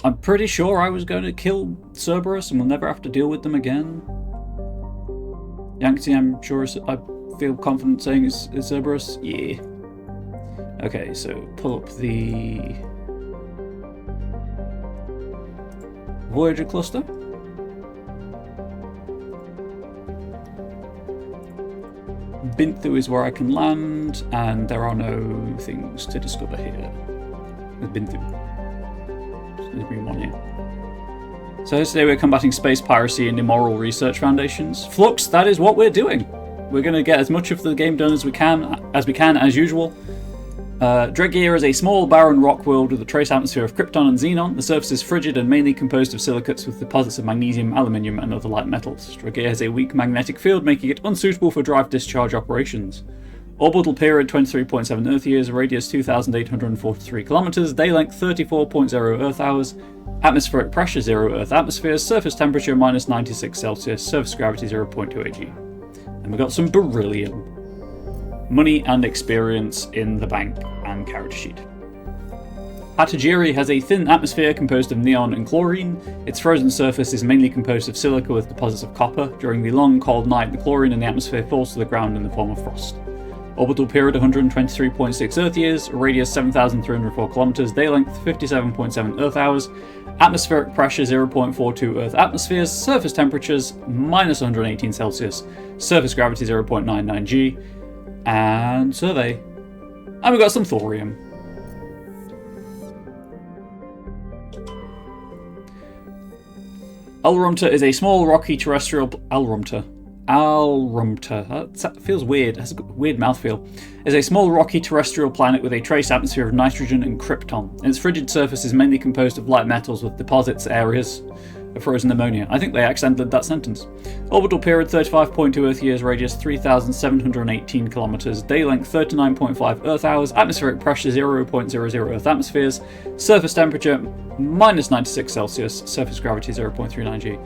I'm pretty sure I was going to kill Cerberus and we'll never have to deal with them again. Yangtze, I'm sure I feel confident saying is Cerberus. Yeah. Okay, so pull up the Voyager cluster. Binthu is where I can land, and there are no things to discover here with Binthu. There's a green one here. So today we're combating space piracy and immoral research foundations. Flux, that is what we're doing. We're going to get as much of the game done as we can, as usual. Dregear is a small, barren rock world with a trace atmosphere of krypton and xenon. The surface is frigid and mainly composed of silicates with deposits of magnesium, aluminium, and other light metals. Dregear has a weak magnetic field, making it unsuitable for drive discharge operations. Orbital period 23.7 Earth years, radius 2,843 kilometers, day length 34.0 Earth hours, atmospheric pressure 0 Earth atmospheres, surface temperature minus 96 Celsius, surface gravity 0.2 Ag. And we got some beryllium. Money and experience in the bank and character sheet. Hatajiri has a thin atmosphere composed of neon and chlorine. Its frozen surface is mainly composed of silica with deposits of copper. During the long, cold night, the chlorine in the atmosphere falls to the ground in the form of frost. Orbital period 123.6 Earth years, radius 7,304 kilometers, day length 57.7 Earth hours, atmospheric pressure 0.42 Earth atmospheres, surface temperatures minus 118 Celsius, surface gravity 0.99 G, and survey. And we've got some thorium. Alrumta is a small rocky terrestrial... Alrumta. That feels weird. It has a weird mouthfeel. Is a small rocky terrestrial planet with a trace atmosphere of nitrogen and krypton. Its frigid surface is mainly composed of light metals with deposits areas of frozen ammonia. I think they accented that sentence. Orbital period 35.2 Earth years, radius 3,718 kilometers, day length 39.5 Earth hours, atmospheric pressure 0.00 Earth atmospheres, surface temperature minus 96 Celsius, surface gravity 0.39 G.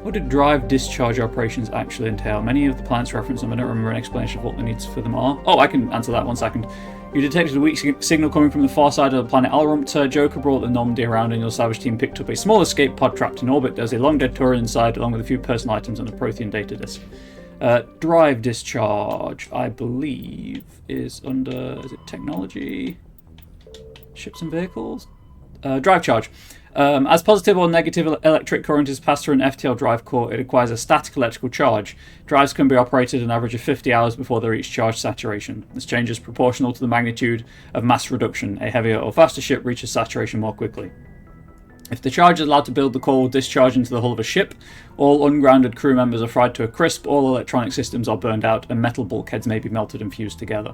What do drive discharge operations actually entail? Many of the planets referenced them. I don't remember an explanation of what the needs for them are. Oh, I can answer that 1 second. You detected a weak signal coming from the far side of the planet Alrumta. Joker brought the Normandy around and your salvage team picked up a small escape pod trapped in orbit. There's a long dead Turian inside along with a few personal items and a Prothean data disk. Drive discharge, I believe, is under... Is it technology? Ships and vehicles? Drive charge. As positive or negative electric current is passed through an FTL drive core, it acquires a static electrical charge. Drives can be operated an average of 50 hours before they reach charge saturation. This change is proportional to the magnitude of mass reduction. A heavier or faster ship reaches saturation more quickly. If the charge is allowed to build, the core will discharge into the hull of a ship. All ungrounded crew members are fried to a crisp, all electronic systems are burned out, and metal bulkheads may be melted and fused together.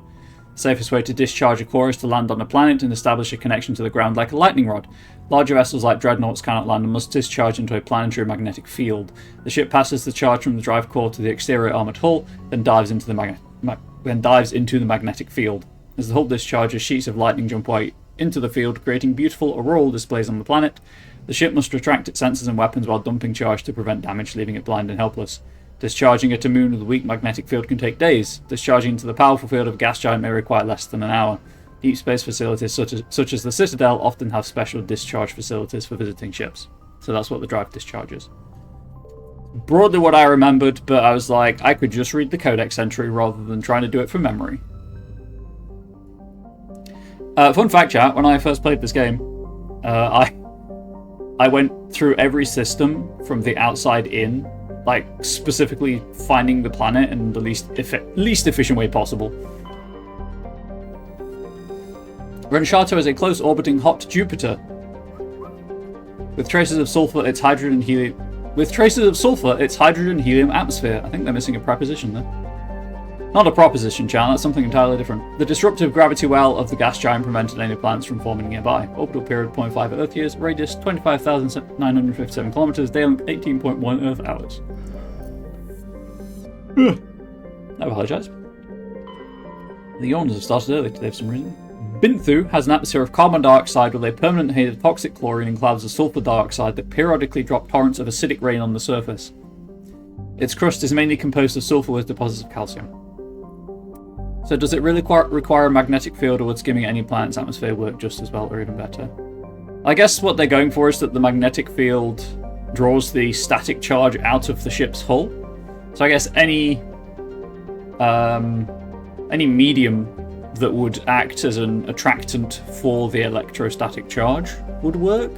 The safest way to discharge a core is to land on a planet and establish a connection to the ground like a lightning rod. Larger vessels like dreadnoughts cannot land and must discharge into a planetary magnetic field. The ship passes the charge from the drive core to the exterior armoured hull, then dives into the magnetic field. As the hull discharges, sheets of lightning jump away into the field, creating beautiful auroral displays on the planet. The ship must retract its sensors and weapons while dumping charge to prevent damage, leaving it blind and helpless. Discharging at a moon with a weak magnetic field can take days. Discharging into the powerful field of a gas giant may require less than an hour. Deep space facilities such as the Citadel often have special discharge facilities for visiting ships. So that's what the drive discharge is. Broadly what I remembered, but I was like, I could just read the codex entry rather than trying to do it from memory. Fun fact, chat, when I first played this game, I went through every system from the outside in, like specifically finding the planet in the least efficient way possible. Renshato is a close orbiting hot Jupiter with traces of sulfur. Its hydrogen helium atmosphere. I think they're missing a preposition there. Not a proposition, Chan. That's something entirely different. The disruptive gravity well of the gas giant prevented any planets from forming nearby. Orbital period 0.5 Earth years, radius 25,957 kilometers, day length 18.1 Earth hours. I apologise. The yawns have started early today for some reason. Binthu has an atmosphere of carbon dioxide with a permanent haze of toxic chlorine and clouds of sulfur dioxide that periodically drop torrents of acidic rain on the surface. Its crust is mainly composed of sulfur with deposits of calcium. So does it really require a magnetic field, or would skimming any planet's atmosphere work just as well or even better? I guess what they're going for is that the magnetic field draws the static charge out of the ship's hull. So I guess any medium that would act as an attractant for the electrostatic charge would work.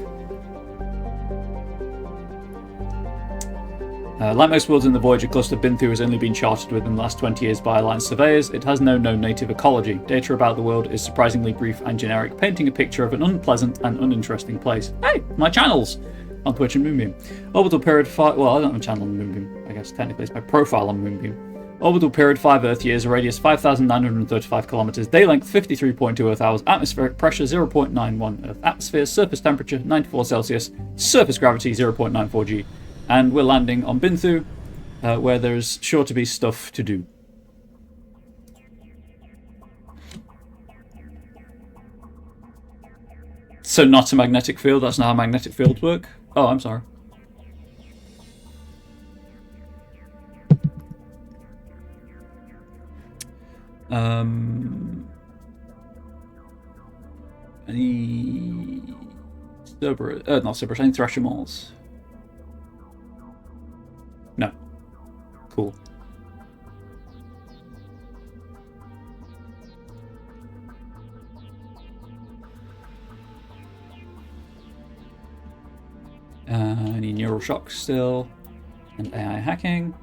Like most worlds in the Voyager cluster, Binthu has only been charted within the last 20 years by Alliance surveyors. It has no known native ecology. Data about the world is surprisingly brief and generic, painting a picture of an unpleasant and uninteresting place. Hey, my channels on Twitch and Moonbeam. Orbital period 5... Well, I don't have a channel on Moonbeam. I guess technically it's my profile on Moonbeam. Orbital period 5 Earth years, radius 5,935 kilometers, day length 53.2 Earth hours, atmospheric pressure 0.91 Earth atmosphere, surface temperature 94 Celsius, surface gravity 0.94 G. And we're landing on Binthu, where there's sure to be stuff to do. So not a magnetic field, that's not how magnetic fields work? Oh, I'm sorry. Any Cerberus, not Cerberus, any Thrashamals? No. Cool. Any neural shocks still? And AI hacking?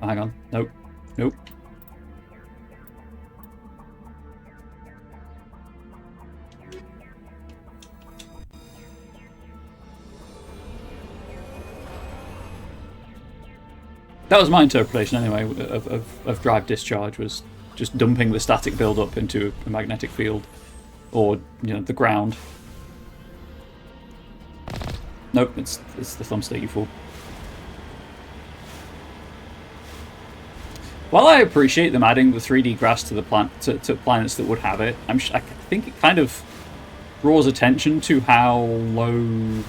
Oh, hang on. Nope. Nope. That was my interpretation anyway of drive discharge, was just dumping the static build-up into a magnetic field, or, you know, the ground. Nope, it's the thumbstick, you fool. While I appreciate them adding the 3D grass to the to planets that would have it, I think it kind of draws attention to how low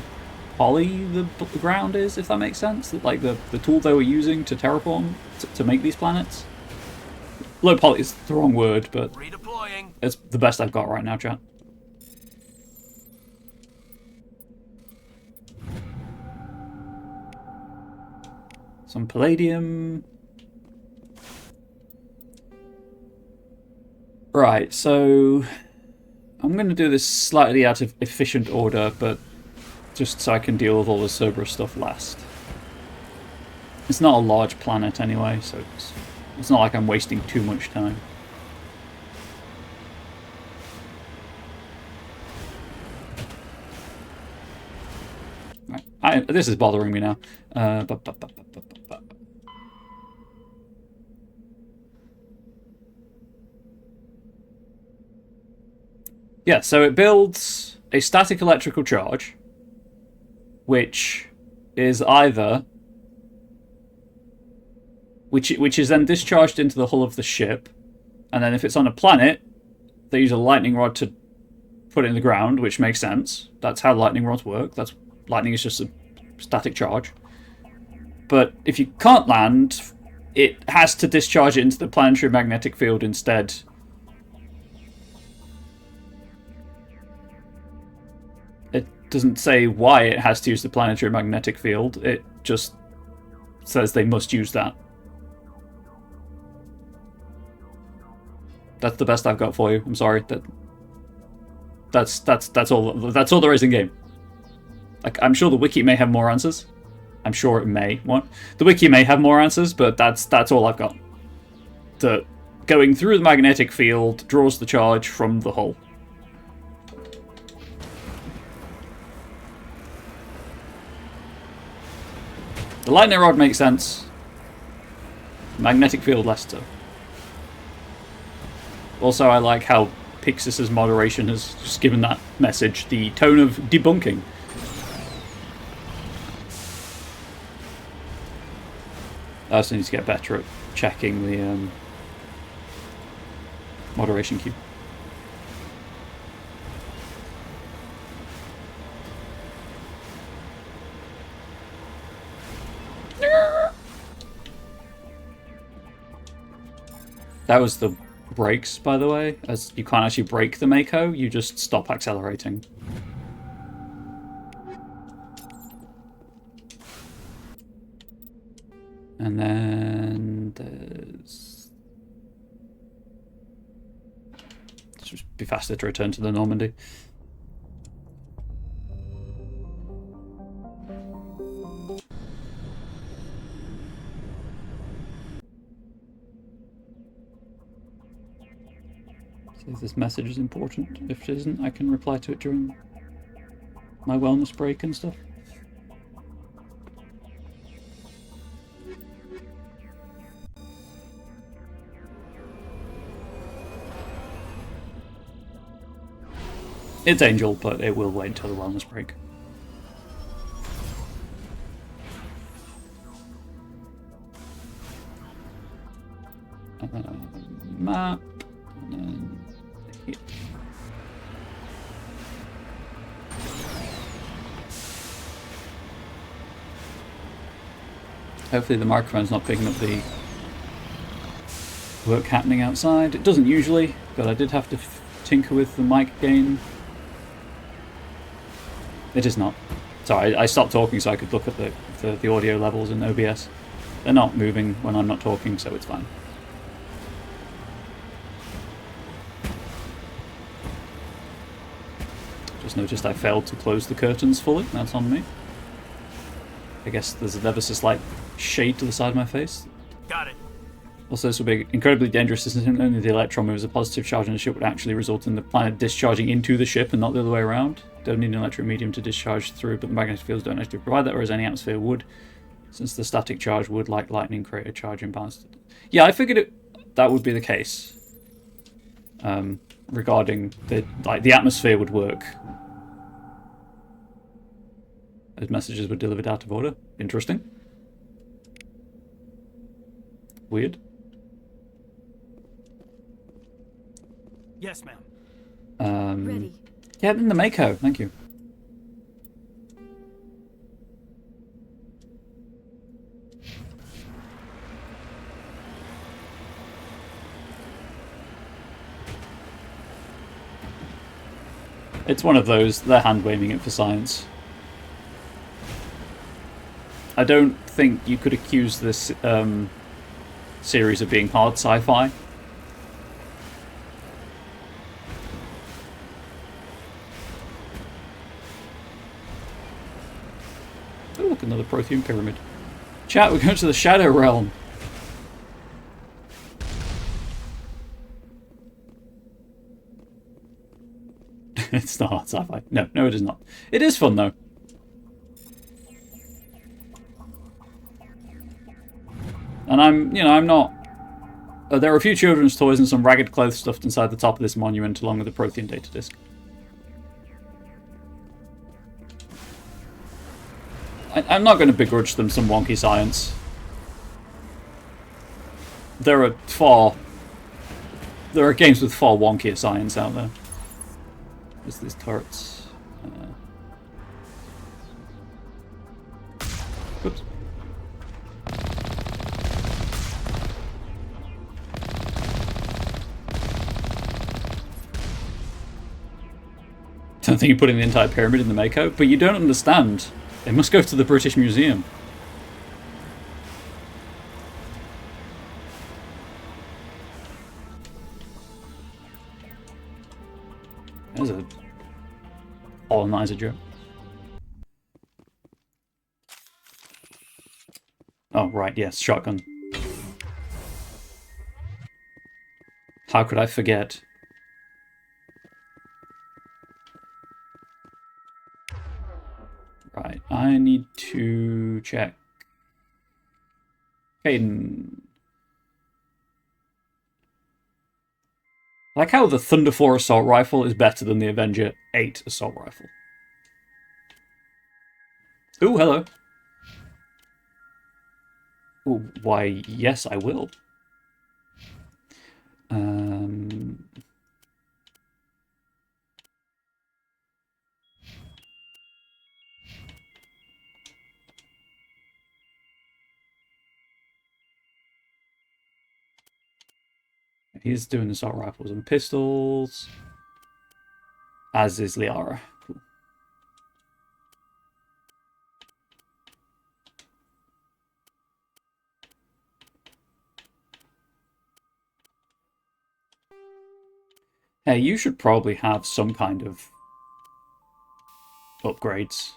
poly the ground is, if that makes sense. Like the tool they were using to terraform to make these planets. Low poly is the wrong word, but it's the best I've got right now, chat. Some palladium. Right, so I'm going to do this slightly out of efficient order, but just so I can deal with all the Cerberus stuff last. It's not a large planet anyway, so it's not like I'm wasting too much time. Right. This is bothering me now. Yeah, so it builds a static electrical charge, which is either... Which is then discharged into the hull of the ship, and then if it's on a planet, they use a lightning rod to put it in the ground, which makes sense. That's how lightning rods work. Lightning is just a static charge. But if you can't land, it has to discharge it into the planetary magnetic field instead. It doesn't say why it has to use the planetary magnetic field. It just says they must use that. That's the best I've got for you. I'm sorry. That's all there is in game. Like, I'm sure the wiki may have more answers. I'm sure it may. What? The wiki may have more answers, but that's all I've got. Going through the magnetic field draws the charge from the hull. The lightning rod makes sense. Magnetic field less so. Also, I like how Pixis's moderation has just given that message the tone of debunking. I also need to get better at checking the moderation queue. That was the brakes, by the way, as you can't actually brake the Mako, you just stop accelerating. And then there's... It should be faster to return to the Normandy. See if this message is important. If it isn't, I can reply to it during my wellness break and stuff. It's Angel, but it will wait until the wellness break. And then a map, and then here. Hopefully the microphone's not picking up the work happening outside. It doesn't usually, but I did have to tinker with the mic gain. It is not. Sorry, I stopped talking so I could look at the audio levels in OBS. They're not moving when I'm not talking, so it's fine. Just noticed I failed to close the curtains fully. That's on me. I guess there's ever so slight shade to the side of my face. Got it. Also, this would be incredibly dangerous since only the electron moves. A positive charge on the ship would actually result in the planet discharging into the ship and not the other way around. Don't need an electric medium to discharge through, but the magnetic fields don't actually provide that, whereas any atmosphere would, since the static charge would, like lightning, create a charge imbalance. Yeah, I figured that would be the case. Regarding the atmosphere would work. As messages were delivered out of order. Interesting. Weird. Yes, ma'am. Ready. Yeah, in the Mako. Thank you. It's one of those, they're hand-waving it for science. I don't think you could accuse this series of being hard sci-fi. Oh, look, another Prothean pyramid. Chat, we're going to the Shadow Realm. It's not hard sci-fi. No, it is not. It is fun, though. And I'm not... there are a few children's toys and some ragged clothes stuffed inside the top of this monument along with the Prothean data disk. I'm not going to begrudge them some wonky science. There are games with far wonkier science out there. There's these turrets. Whoops. I don't think you're putting the entire pyramid in the Mako, but you don't understand. They must go to the British Museum. There's a colonizer joke. Oh, right, yes, shotgun. How could I forget? Right, I need to check. Caden. I like how the Thunder 4 assault rifle is better than the Avenger 8 assault rifle. Ooh, hello. Ooh, why, yes, I will. He's doing assault rifles and pistols. As is Liara. Cool. Hey, you should probably have some kind of upgrades.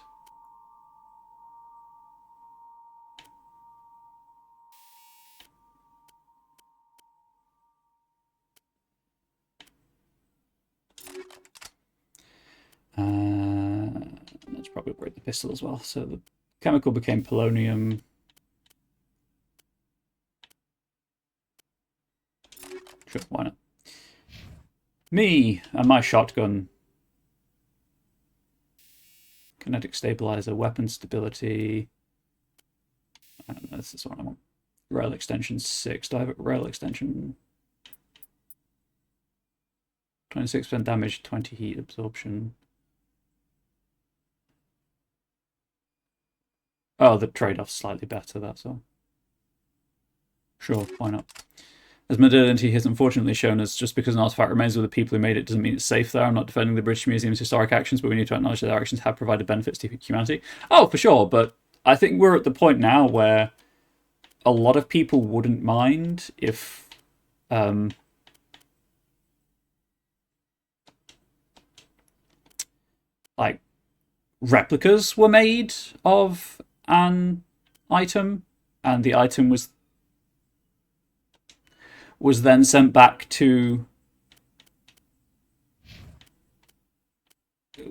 Let's probably upgrade the pistol as well. So the chemical became polonium. Sure, why not? Me and my shotgun. Kinetic stabilizer, weapon stability. I don't know, this is what I want. Rail extension 6. Do I have a rail extension? 26% damage, 20 heat absorption. Oh, the trade-off's slightly better, that's all. Sure, why not? As modernity has unfortunately shown us, just because an artifact remains with the people who made it doesn't mean it's safe there. I'm not defending the British Museum's historic actions, but we need to acknowledge that their actions have provided benefits to humanity. Oh, for sure, but I think we're at the point now where a lot of people wouldn't mind if like replicas were made of an item, and the item was then sent back to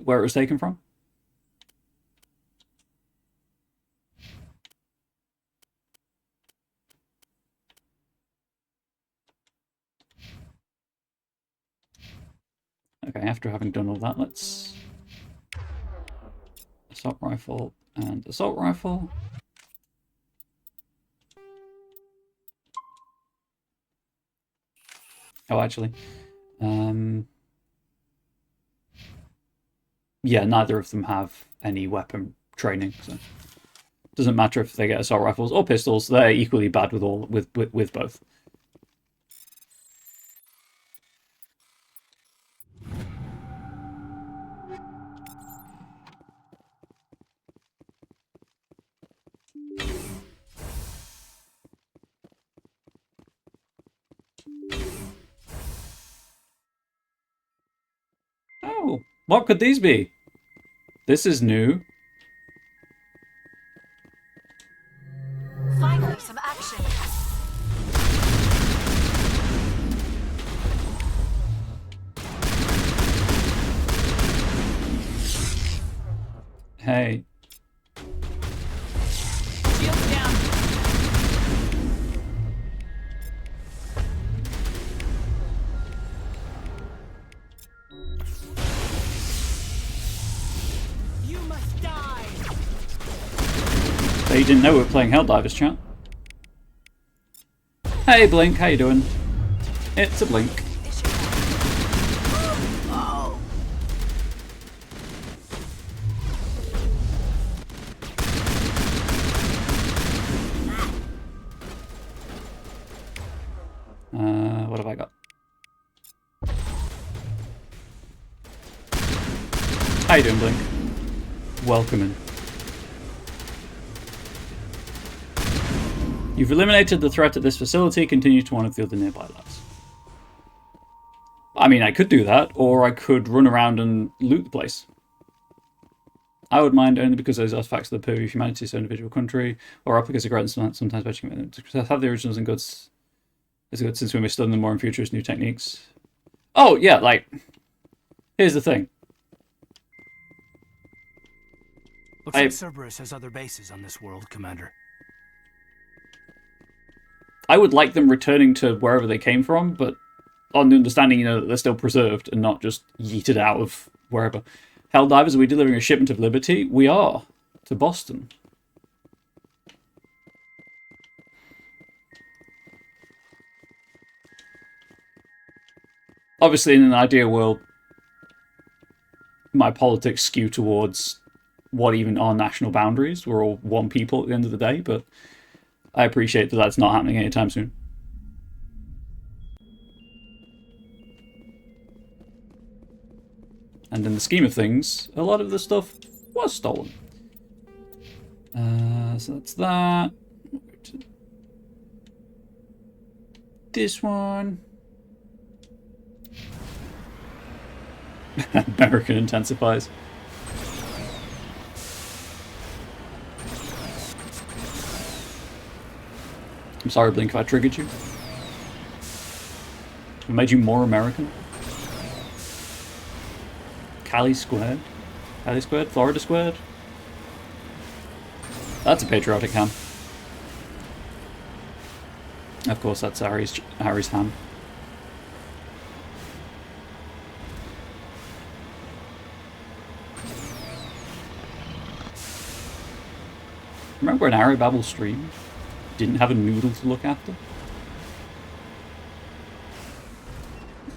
where it was taken from. Okay, after having done all that, let's assault rifle and assault rifle. Oh, actually, yeah, neither of them have any weapon training, so it doesn't matter if they get assault rifles or pistols. They're equally bad with both. Oh, what could these be? This is new. Finally, some action. Hey. Shields down. You must die. So you didn't know we were playing Helldivers, chat? Hey, Blink, how you doing? It's a Blink. What have I got? How you doing, Blink? Welcome in. You've eliminated the threat at this facility. Continue to one of the other nearby labs. I mean, I could do that, or I could run around and loot the place. I would mind only because those artifacts are the purview of humanity, so individual country, or replicas are great and sometimes better to have the originals and goods. It's good since we may study them more in future as new techniques. Oh, yeah, like, here's the thing. Looks like Cerberus has other bases on this world, Commander. I would like them returning to wherever they came from, but on the understanding, you know, that they're still preserved and not just yeeted out of wherever. Helldivers, are we delivering a shipment of liberty? We are. To Boston. Obviously, in an ideal world, my politics skew towards what even are national boundaries. We're all one people at the end of the day, but I appreciate that that's not happening anytime soon. And in the scheme of things, a lot of the stuff was stolen. So that's that. This one. American intensifies. I'm sorry, Blink, if I triggered you. I made you more American. Cali squared? Cali squared? Florida squared? That's a patriotic ham. Of course, that's Harry's ham. Remember when Harry Babel streamed? Didn't have a noodle to look after?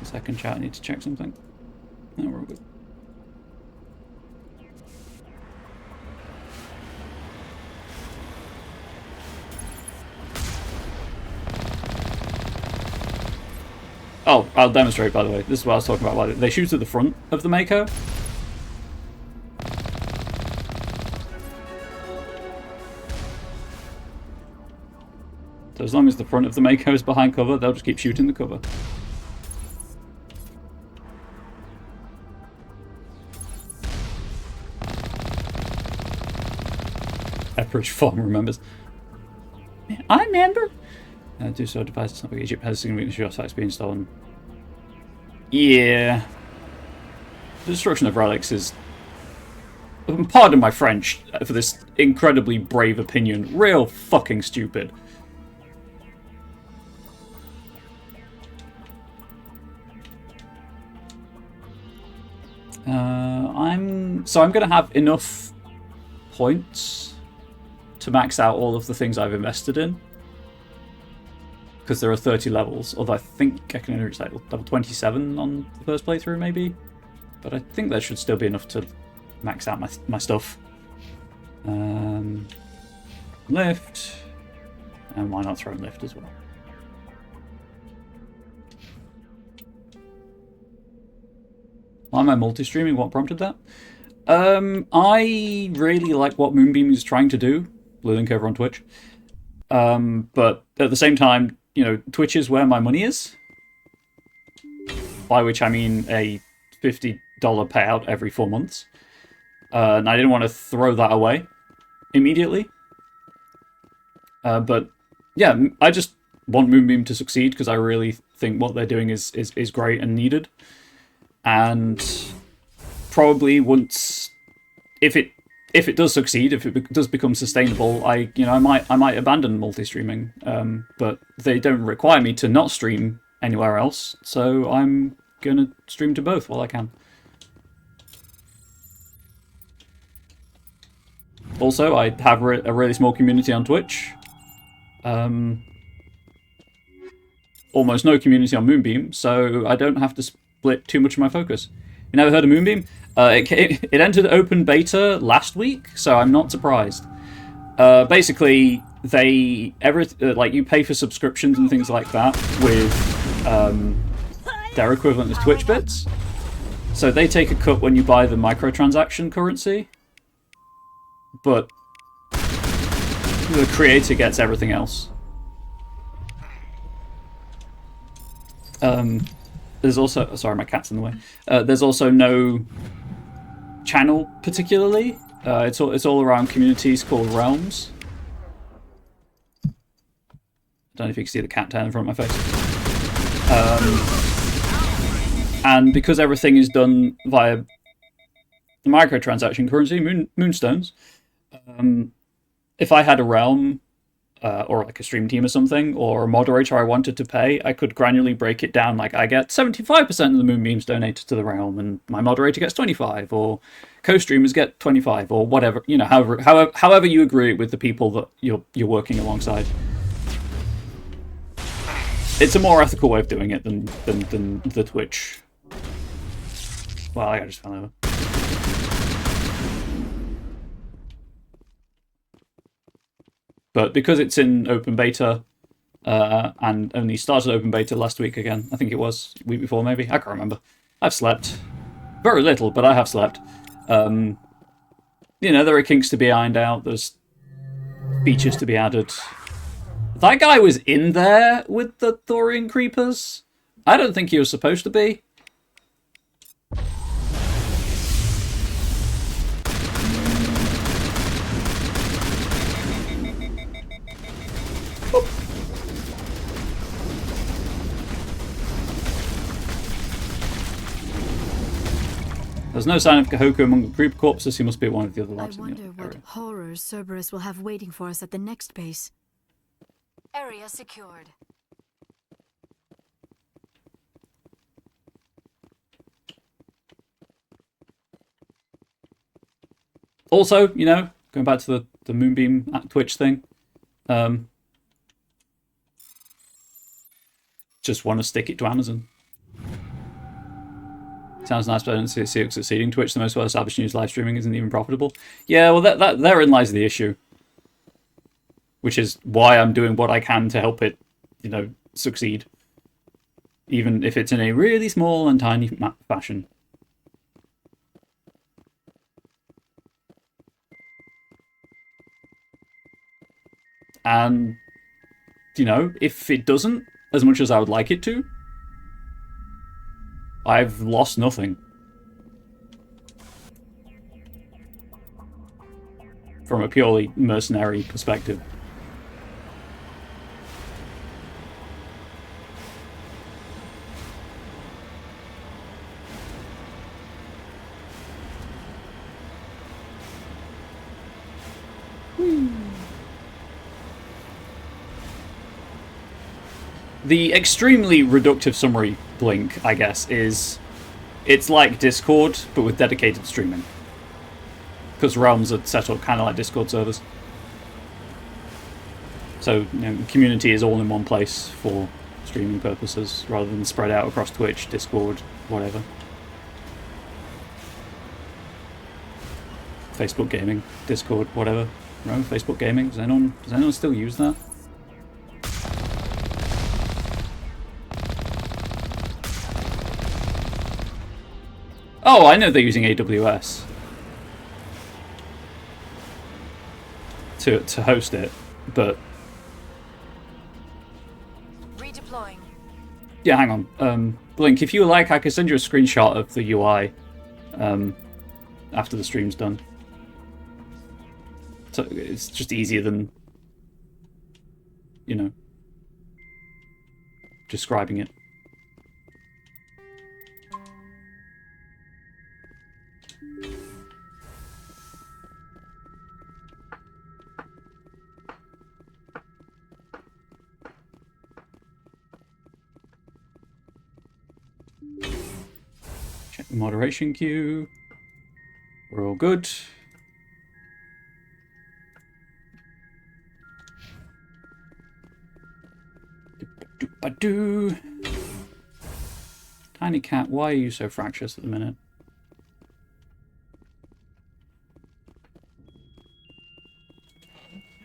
Second chat, I need to check something. No, we're all good. Oh, I'll demonstrate, by the way. This is what I was talking about. They shoot at the front of the Mako. So as long as the front of the Mako is behind cover, they'll just keep shooting the cover. Average farm remembers. I remember. Do so devices not like Egypt has a significant short sites being stolen. Yeah. The destruction of relics is, pardon my French for this incredibly brave opinion, real fucking stupid. I'm gonna have enough points to max out all of the things I've invested in. Because there are 30 levels, although I think I can only reach like level 27 on the first playthrough, maybe. But I think there should still be enough to max out my stuff. Lift. And why not throw in lift as well? Why am I multi-streaming? What prompted that? I really like what Moonbeam is trying to do. Blue link over on Twitch. But at the same time, you know, Twitch is where my money is. By which I mean a $50 payout every 4 months. And I didn't want to throw that away immediately. But yeah, I just want Moonbeam to succeed because I really think what they're doing is great and needed. And probably once, if it does succeed, if it does become sustainable, I might abandon multi-streaming. But they don't require me to not stream anywhere else, so I'm gonna stream to both while I can. Also, I have a really small community on Twitch. Almost no community on Moonbeam, so I don't have to split too much of my focus. You never heard of Moonbeam? It entered open beta last week, so I'm not surprised. Basically, you pay for subscriptions and things like that with their equivalent of Twitch bits. So they take a cut when you buy the microtransaction currency, but the creator gets everything else. There's also, sorry, my cat's in the way. There's also no channel particularly. It's all around communities called realms. I don't know if you can see the cat tail in front of my face. And because everything is done via the microtransaction currency, moonstones, if I had a realm or like a stream team or something, or a moderator I wanted to pay, I could granularly break it down. Like I get 75% of the moonbeams donated to the realm, and my moderator gets 25, or co-streamers get 25, or whatever. You know, however you agree with the people that you're working alongside. It's a more ethical way of doing it than the Twitch. Well, I just fell over. But because it's in open beta, and only started open beta last week again, I think it was, week before maybe, I can't remember. I've slept. Very little, but I have slept. You know, there are kinks to be ironed out, there's features to be added. That guy was in there with the Thorian creepers? I don't think he was supposed to be. There's no sign of Kahoku among the group corpses. He must be at one of the other I labs in wonder the what area. horrors Cerberus will have waiting for us at the next base. Area secured. Also, you know, going back to the Moonbeam at Twitch thing, just want to stick it to Amazon. Sounds nice, but I don't see it succeeding. Twitch, the most well-established news live streaming, isn't even profitable. Yeah, well, therein lies the issue. Which is why I'm doing what I can to help it, you know, succeed. Even if it's in a really small and tiny fashion. And, you know, if it doesn't, as much as I would like it to, I've lost nothing. From a purely mercenary perspective. The extremely reductive summary, Blink, I guess, is it's like Discord, but with dedicated streaming. Because realms are set up kind of like Discord servers. So, you know, the community is all in one place for streaming purposes, rather than spread out across Twitch, Discord, whatever. Facebook gaming, Discord, whatever. No, Facebook gaming. Does anyone still use that? Oh, I know they're using AWS to host it, but Redeploying. yeah, hang on. Blink, if you like, I could send you a screenshot of the UI after the stream's done. So it's just easier than, you know, describing it. Check the moderation queue. We're all good. Doop-a-doo. Tiny cat, why are you so fractious at the minute?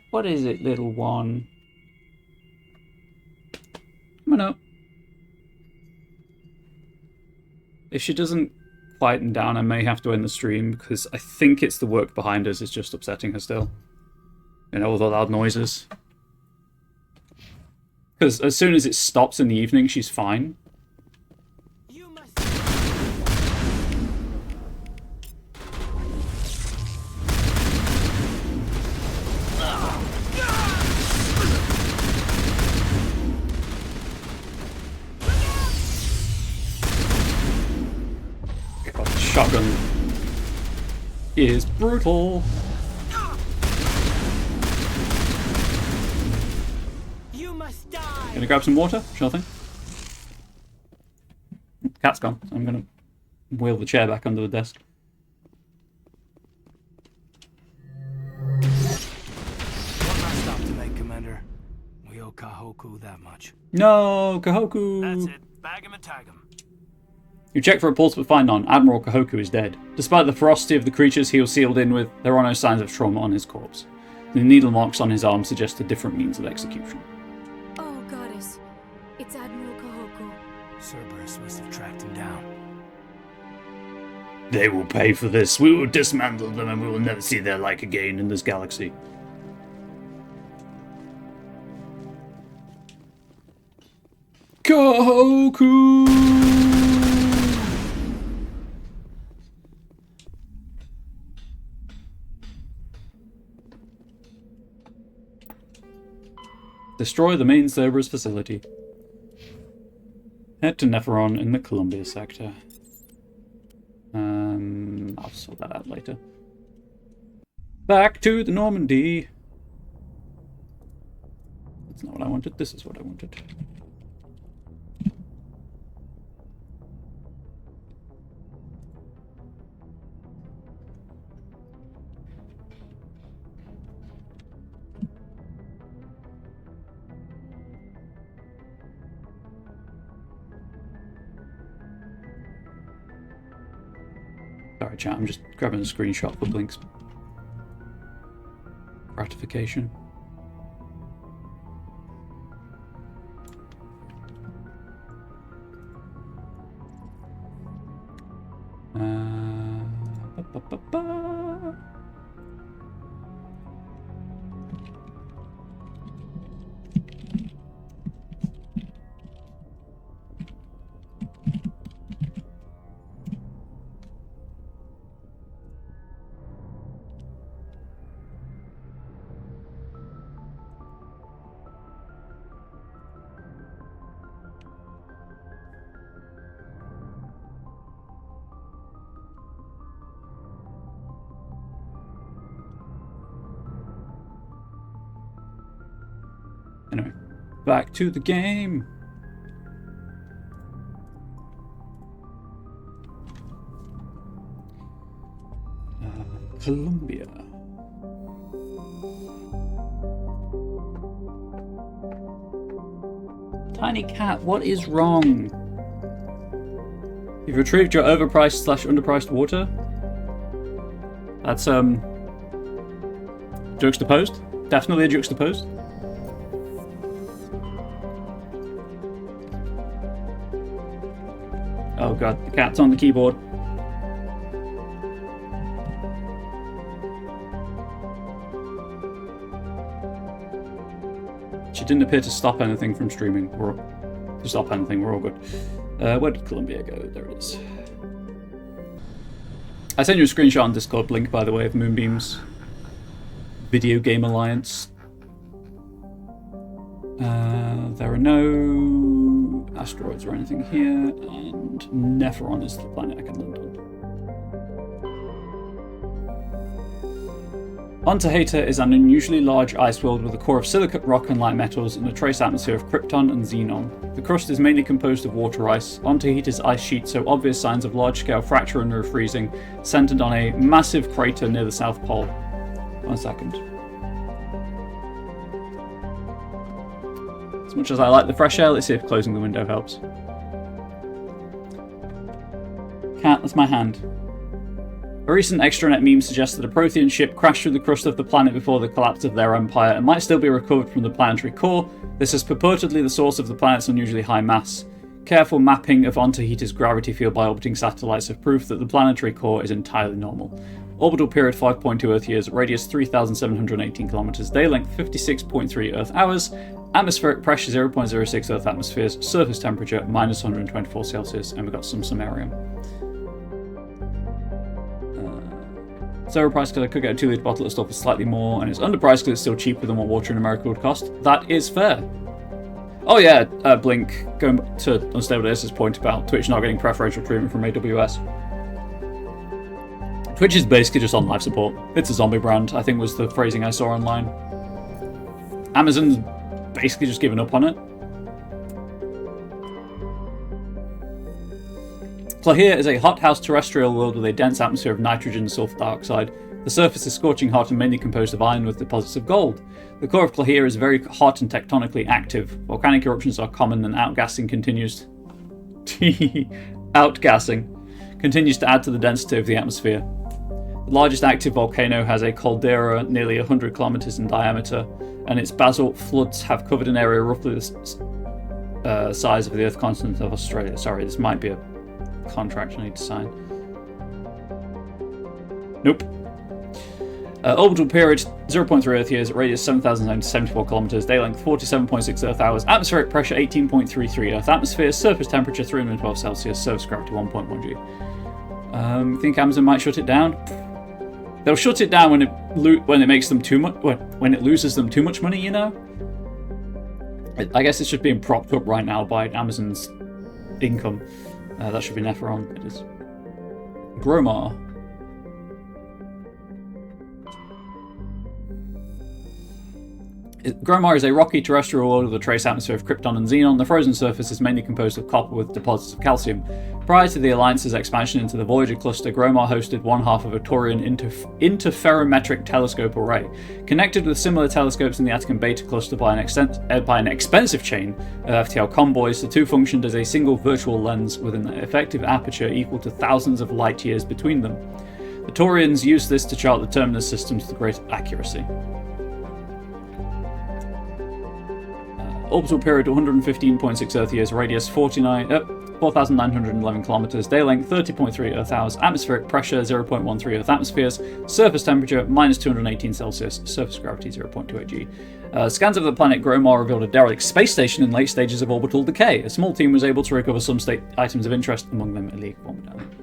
What is it, little one? Come on up. If she doesn't quieten down, I may have to end the stream, because I think it's the work behind us is just upsetting her still. You know, all the loud noises. Because as soon as it stops in the evening, she's fine. You must. God, shotgun is brutal. You must die. Gonna grab some water? Sure thing. Cat's gone. So I'm gonna wheel the chair back under the desk. One last stop to make, Commander. We owe Kahoku that much. No, Kahoku! That's it. Bag him and tag him. You check for reports but find none. Admiral Kahoku is dead. Despite the ferocity of the creatures he was sealed in with, there are no signs of trauma on his corpse. The needle marks on his arm suggest a different means of execution. Oh, Goddess. It's Admiral Kahoku. Cerberus must have tracked him down. They will pay for this. We will dismantle them and we will never see their like again in this galaxy. Kahoku! Destroy the main Cerberus facility. Head to Neferon in the Columbia sector. I'll sort that out later. Back to the Normandy. That's not what I wanted. This is what I wanted. Sorry, chat, I'm just grabbing a screenshot for Blink's gratification. Ba-ba-ba-ba. Anyway, back to the game. Colombia. Tiny cat, what is wrong? You've retrieved your overpriced / underpriced water. That's juxtaposed. Definitely a juxtaposed. Oh god, the cat's on the keyboard. She didn't appear to stop anything from streaming. We're all good. Where did Columbia go? There it is. I sent you a screenshot on Discord link, by the way, of Moonbeam's Video Game Alliance. There are no asteroids or anything here, and Nephron is the planet I can land on. Ontaheta is an unusually large ice world with a core of silicate rock and light metals and a trace atmosphere of krypton and xenon. The crust is mainly composed of water ice. Ontaheta's ice sheets show obvious signs of large-scale fracture and refreezing, centered on a massive crater near the South Pole. 1 second. As much as I like the fresh air, let's see if closing the window helps. Cat, that's my hand. A recent extranet meme suggests that a Prothean ship crashed through the crust of the planet before the collapse of their empire and might still be recovered from the planetary core. This is purportedly the source of the planet's unusually high mass. Careful mapping of Ontaheta's gravity field by orbiting satellites have proof that the planetary core is entirely normal. Orbital period 5.2 Earth years, radius 3,718 kilometers, day length 56.3 Earth hours, atmospheric pressure 0.06 Earth atmospheres, surface temperature minus 124 Celsius, and we've got some samarium. It's overpriced because I could get a 2-litre bottle of stuff for slightly more, and it's underpriced because it's still cheaper than what water in America would cost. That is fair. Oh yeah, Blink, going back to Unstable Dace's point about Twitch not getting preferential treatment from AWS. Twitch is basically just on life support. It's a zombie brand, I think was the phrasing I saw online. Amazon's basically just given up on it. Clohir is a hothouse terrestrial world with a dense atmosphere of nitrogen and sulfur dioxide. The surface is scorching hot and mainly composed of iron with deposits of gold. The core of Clohir is very hot and tectonically active. Volcanic eruptions are common and outgassing continues to add to the density of the atmosphere. The largest active volcano has a caldera nearly 100 kilometers in diameter, and its basalt floods have covered an area roughly the size of the Earth continent of Australia. Sorry, this might be a contract I need to sign. Nope. Orbital period 0.3 Earth years, radius 7,074 kilometers, day length 47.6 Earth hours, atmospheric pressure 18.33 Earth atmospheres, surface temperature 312 Celsius, surface gravity 1.1 G. Think Amazon might shut it down? They'll shut it down when it makes them too much. When it loses them too much money, you know. I guess it's just being propped up right now by Amazon's income. That should be Nephron. It is. Gromar. Gromar is a rocky terrestrial world with a trace atmosphere of krypton and xenon. The frozen surface is mainly composed of copper with deposits of calcium. Prior to the Alliance's expansion into the Voyager cluster, Gromar hosted one half of a Taurian interferometric telescope array. Connected with similar telescopes in the Attican Beta cluster by an expensive chain of FTL convoys, the two functioned as a single virtual lens with an effective aperture equal to thousands of light years between them. The Taurians used this to chart the terminus systems with great accuracy. Orbital period 115.6 Earth years, radius 4,911 kilometers, day length 30.3 Earth hours, atmospheric pressure 0.13 Earth atmospheres, surface temperature minus 218 Celsius, surface gravity 0.28 G. Scans of the planet Gromar revealed a derelict space station in late stages of orbital decay. A small team was able to recover some state items of interest, among them a League of medallion.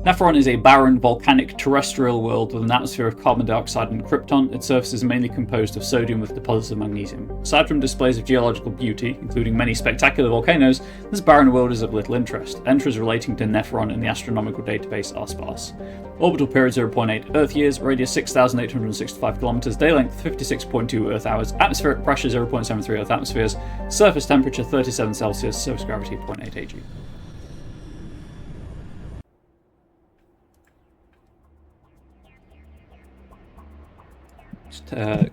Nephron is a barren, volcanic, terrestrial world with an atmosphere of carbon dioxide and krypton. Its surface is mainly composed of sodium with deposits of magnesium. Aside from displays of geological beauty, including many spectacular volcanoes, this barren world is of little interest. Entries relating to Nephron in the astronomical database are sparse. Orbital period 0.8 Earth years, radius 6,865 kilometers, day length 56.2 Earth hours, atmospheric pressure 0.73 Earth atmospheres, surface temperature 37 Celsius, surface gravity 0.8 AG.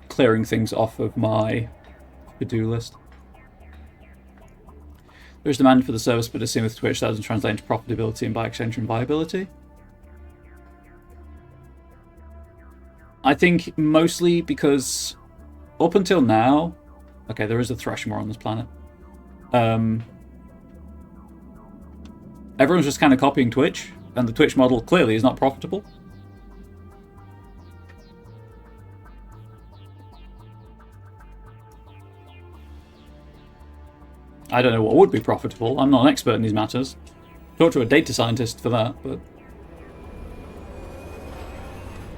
Clearing things off of my to-do list. There is demand for the service, but as seen with Twitch, that doesn't translate into profitability and by extension viability. I think mostly because up until now, okay, there is a Threshmore on this planet. Everyone's just kind of copying Twitch, and the Twitch model clearly is not profitable. I don't know what would be profitable. I'm not an expert in these matters. Talk to a data scientist for that, but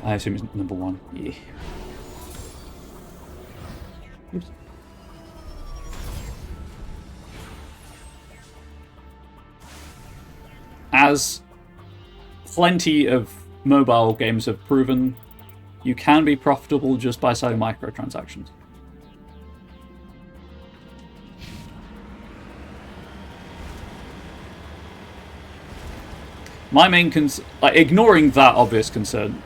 I assume it's number one. Yeah. Oops. As plenty of mobile games have proven, you can be profitable just by selling microtransactions. My main concern, like, ignoring that obvious concern,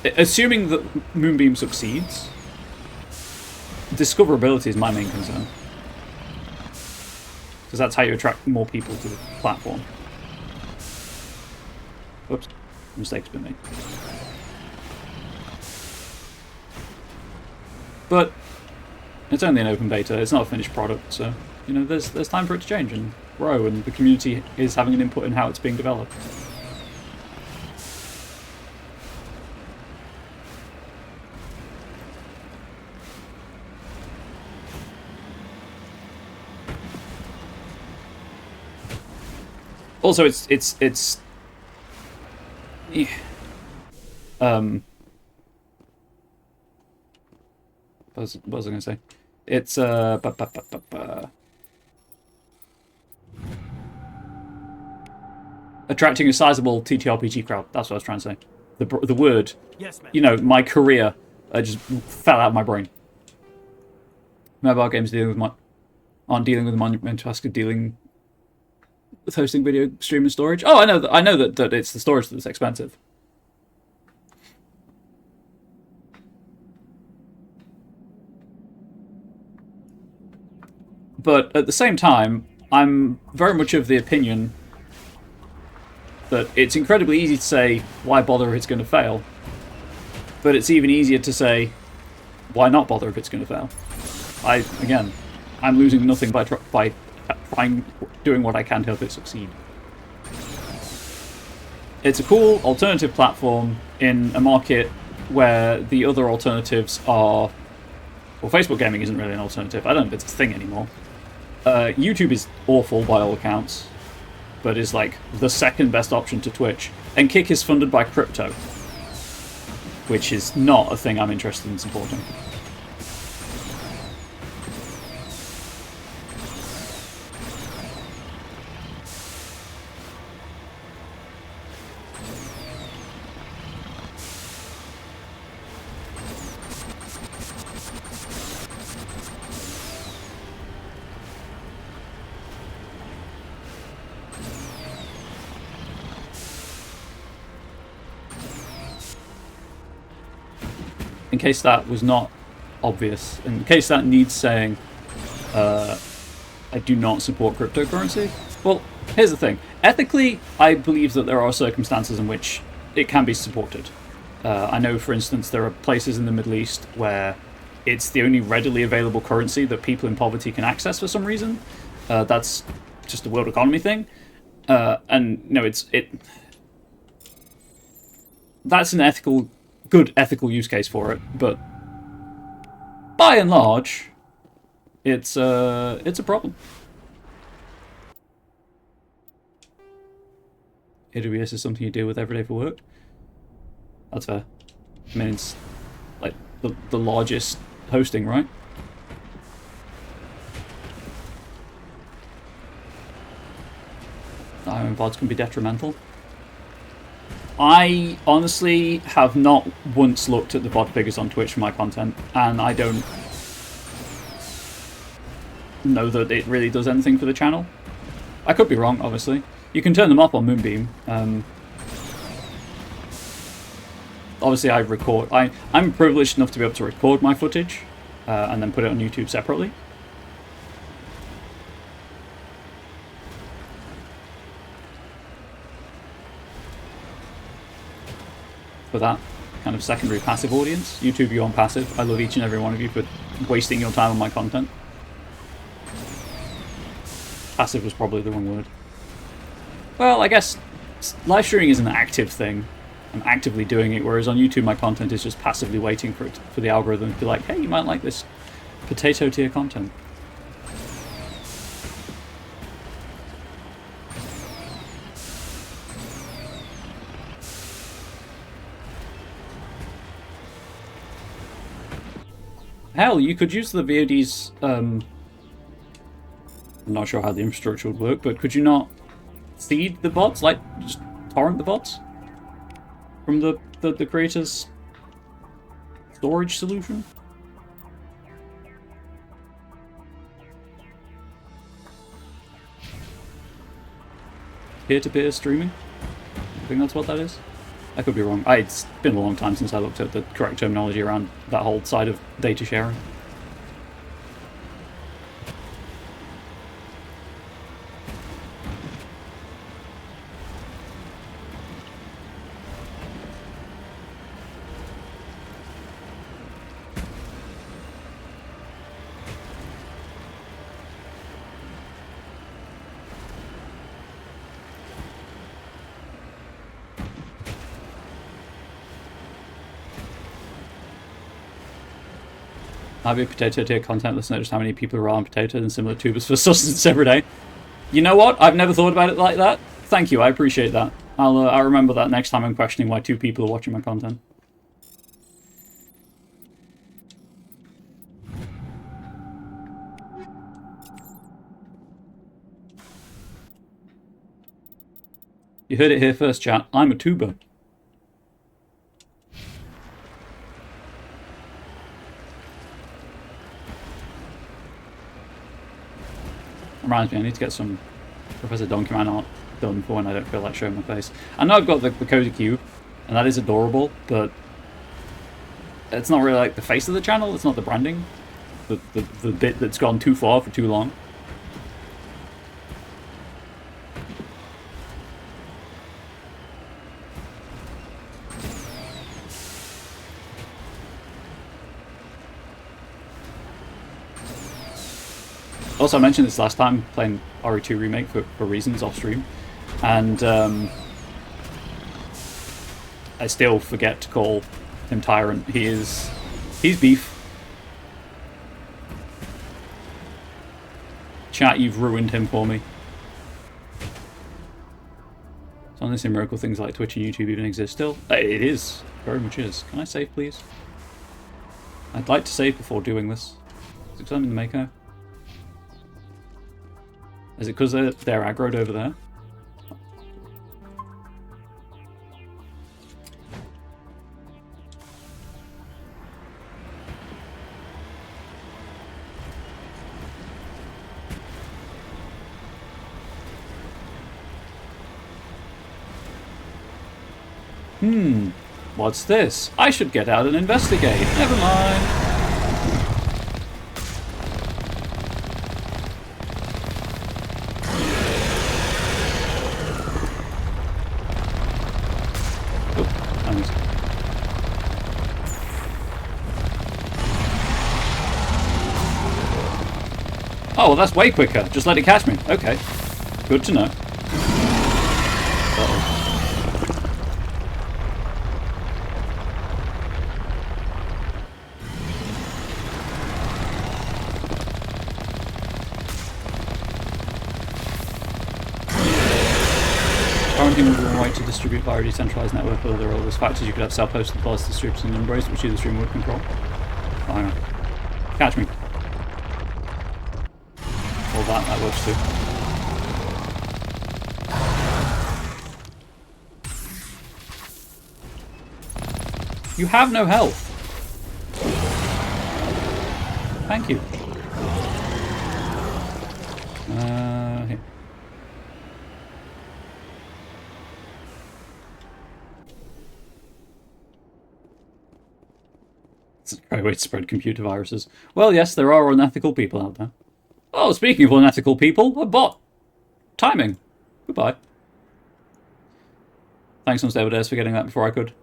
assuming that Moonbeam succeeds, discoverability is my main concern. Because that's how you attract more people to the platform. Oops, mistake's been made. But it's only an open beta, it's not a finished product, so you know there's time for it to change and grow, and the community is having an input in how it's being developed. Also, it's yeah. What was I going to say? It's attracting a sizable TTRPG crowd. That's what I was trying to say. The word, Yes, ma'am. you know, my career just fell out of my brain. Mobile games aren't dealing with the monumental task of dealing with hosting video stream and storage. Oh, I know that it's the storage that's expensive. But at the same time, I'm very much of the opinion that it's incredibly easy to say, why bother if it's going to fail? But it's even easier to say, why not bother if it's going to fail? I'm losing nothing by doing what I can to help it succeed. It's a cool alternative platform in a market where the other alternatives are... Well, Facebook gaming isn't really an alternative. I don't know if it's a thing anymore. YouTube is awful by all accounts, but is like the second best option to Twitch. And Kick is funded by crypto, which is not a thing I'm interested in supporting. in case that was not obvious, in case that needs saying, I do not support cryptocurrency. Well, here's the thing. Ethically, I believe that there are circumstances in which it can be supported. I know, for instance, there are places in the Middle East where it's the only readily available currency that people in poverty can access for some reason. That's just a world economy thing. And, you know, that's an good ethical use case for it, but by and large, it's a problem. AWS is something you deal with every day for work. That's fair. I mean, it's like the largest hosting, right? Iron VODs can be detrimental. I honestly have not once looked at the VOD figures on Twitch for my content, and I don't know that it really does anything for the channel. I could be wrong, obviously. You can turn them up on Moonbeam. Obviously, I record. I'm privileged enough to be able to record my footage and then put it on YouTube separately. For that kind of secondary passive audience. YouTube, you're on passive. I love each and every one of you for wasting your time on my content. Passive was probably the wrong word. Well, I guess live streaming is an active thing. I'm actively doing it, whereas on YouTube my content is just passively waiting for the algorithm to be like, hey, you might like this potato tier content. Hell, you could use the VOD's, I'm not sure how the infrastructure would work, but could you not seed the bots? Like, just torrent the bots? From the creator's storage solution? Peer-to-peer streaming? I think that's what that is. I could be wrong. It's been a long time since I looked at the correct terminology around that whole side of data sharing. I'd be potato tier content. Let's notice how many people are on potatoes and similar tubers for sustenance every day. You know what? I've never thought about it like that. Thank you. I appreciate that. I'll remember that next time I'm questioning why 2 people are watching my content. You heard it here first, chat. I'm a tuber. Reminds me, I need to get some Professor Donkey Man art done for when I don't feel like showing my face. I know I've got the Cozy Cube, and that is adorable, but it's not really like the face of the channel. It's not the branding. The bit that's gone too far for too long. Also, I mentioned this last time, playing RE2 Remake for reasons off stream, and I still forget to call him Tyrant. He's beef. Chat, you've ruined him for me. It's honestly a miracle things like Twitch and YouTube even exist still. It is, very much is. Can I save, please? I'd like to save before doing this. Is it because I'm in the Mako? Is it because they're aggroed over there? What's this? I should get out and investigate. Never mind. Oh, I missed. Oh, well, that's way quicker. Just let it catch me. Okay. Good to know. Uh-oh. Quarantine would be a way to distribute via a decentralized network, although there are always factors you could have self-hosted plus distributors and embrace, which either stream would control. Oh, hang on. Catch me. All that works too. You have no health. Thank you. Here. It's a great way to spread computer viruses. Well, yes, there are unethical people out there. Oh, speaking of unethical people, a bot. Timing. Goodbye. Thanks, Unstable for getting that before I could.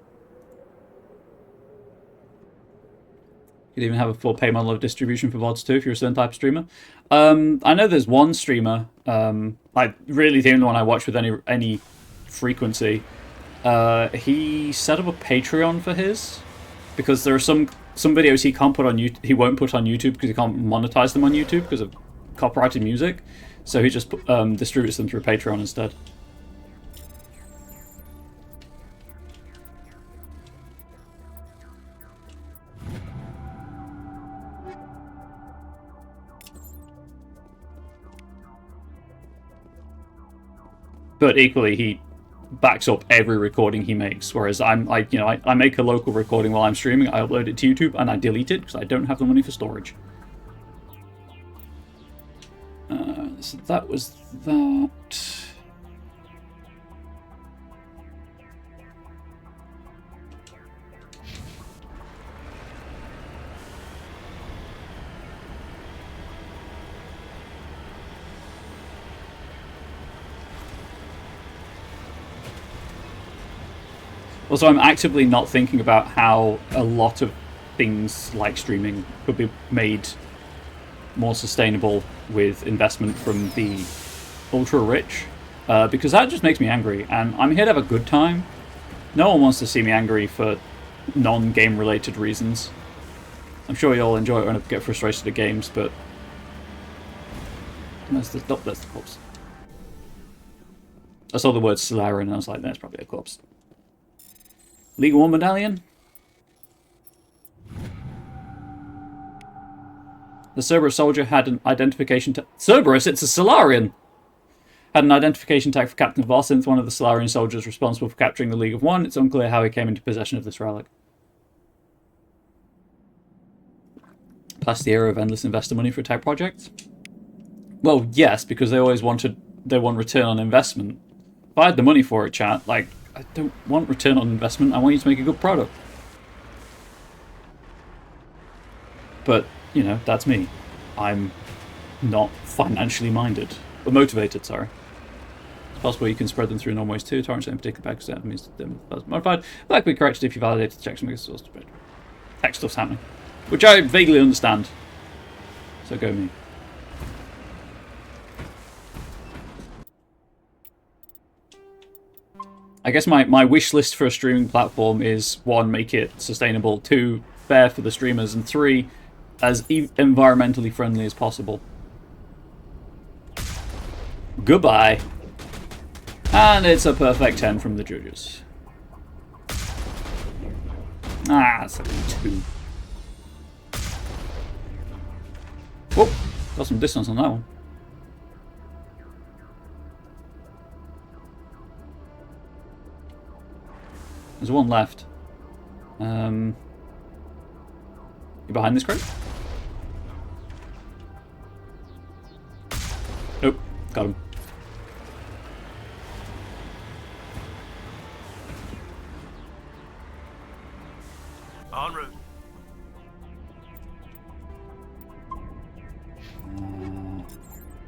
You'd even have a full pay model of distribution for VODs too, if you're a certain type of streamer. I know there's one streamer, like really the only one I watch with any frequency. He set up a Patreon for his because there are some videos he can't put on he won't put on YouTube because he can't monetize them on YouTube because of copyrighted music. So he just distributes them through Patreon instead. But equally, he backs up every recording he makes. Whereas I make a local recording while I'm streaming, I upload it to YouTube, and I delete it because I don't have the money for storage. So that was that. Also, I'm actively not thinking about how a lot of things like streaming could be made more sustainable with investment from the ultra-rich, because that just makes me angry, and I'm here to have a good time. No one wants to see me angry for non-game related reasons. I'm sure you'll enjoy it when I get frustrated at games, but... That's the corpse. I saw the word Solarian and I was like, that's probably a corpse. Legal 1 medallion. The Cerberus soldier had an identification tag. Cerberus? It's a Solarian! Had an identification tag for Captain Vossynth, one of the Solarian soldiers responsible for capturing the League of One. It's unclear how he came into possession of this relic. Past the era of endless investor money for tech projects? Well, yes, because they always want return on investment. If I had the money for it, chat, like, I don't want return on investment, I want you to make a good product. But, you know, that's me. I'm not financially minded. Or motivated, sorry. It's possible you can spread them through normal ways too. Torrents in particular because that means them modified. That could be corrected if you validate the checks and make a source spread. Tech stuff's happening. Which I vaguely understand. So go me. I guess my wish list for a streaming platform is 1, make it sustainable, 2, fair for the streamers, and 3, as environmentally friendly as possible. Goodbye. And it's a perfect 10 from the judges. Ah, it's only 2. Whoa, got some distance on that one. There's one left. You behind this crate? Nope, got him.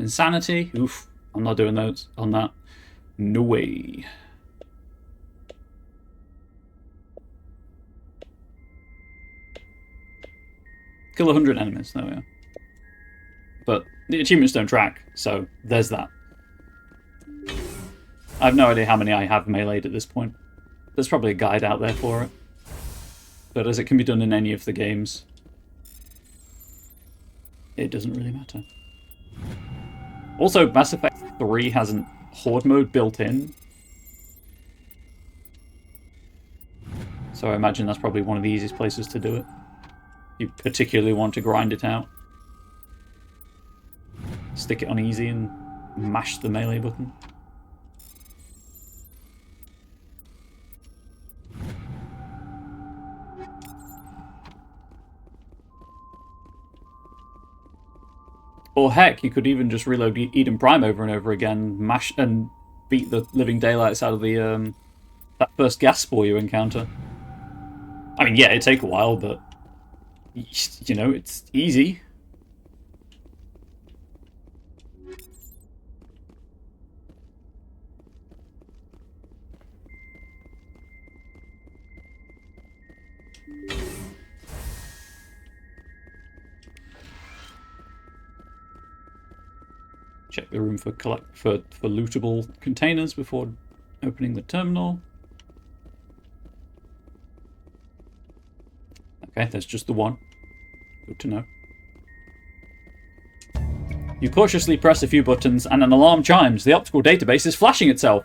Insanity. Oof. I'm not doing those on that. No way. Kill 100 enemies. There we are. But the achievements don't track, so there's that. I have no idea how many I have meleeed at this point. There's probably a guide out there for it. But as it can be done in any of the games, it doesn't really matter. Also, Mass Effect 3 has an Horde mode built in. So I imagine that's probably one of the easiest places to do it. You particularly want to grind it out. Stick it on easy and mash the melee button. Or heck, you could even just reload Eden Prime over and over again, mash and beat the living daylights out of the that first gas spore you encounter. I mean, yeah, it'd take a while, but you know, it's easy. Check the room for lootable containers before opening the terminal. Okay, there's just the one. Good to know. You cautiously press a few buttons and an alarm chimes. The optical database is flashing itself.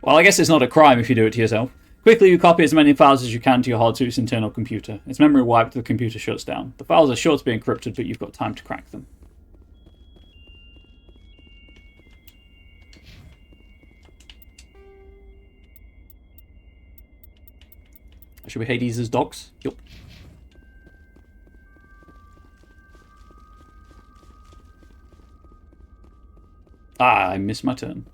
Well, I guess it's not a crime if you do it to yourself. Quickly, you copy as many files as you can to your hard suit's internal computer. Its memory wiped, the computer shuts down. The files are sure to be encrypted, but you've got time to crack them. Should we Hades as dogs? Yup. Ah, I missed my turn.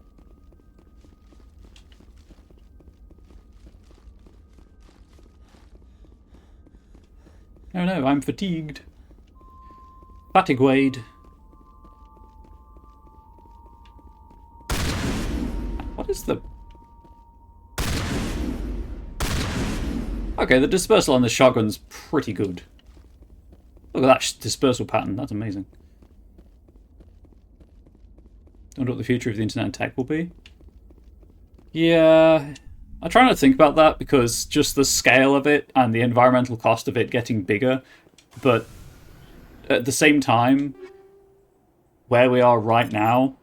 Oh no, I'm fatigued. Fatigued. What is the... Okay, the dispersal on the shotgun's pretty good. Look at that dispersal pattern, that's amazing. I wonder what the future of the internet and tech will be. Yeah, I try not to think about that because just the scale of it and the environmental cost of it getting bigger, but at the same time, where we are right now,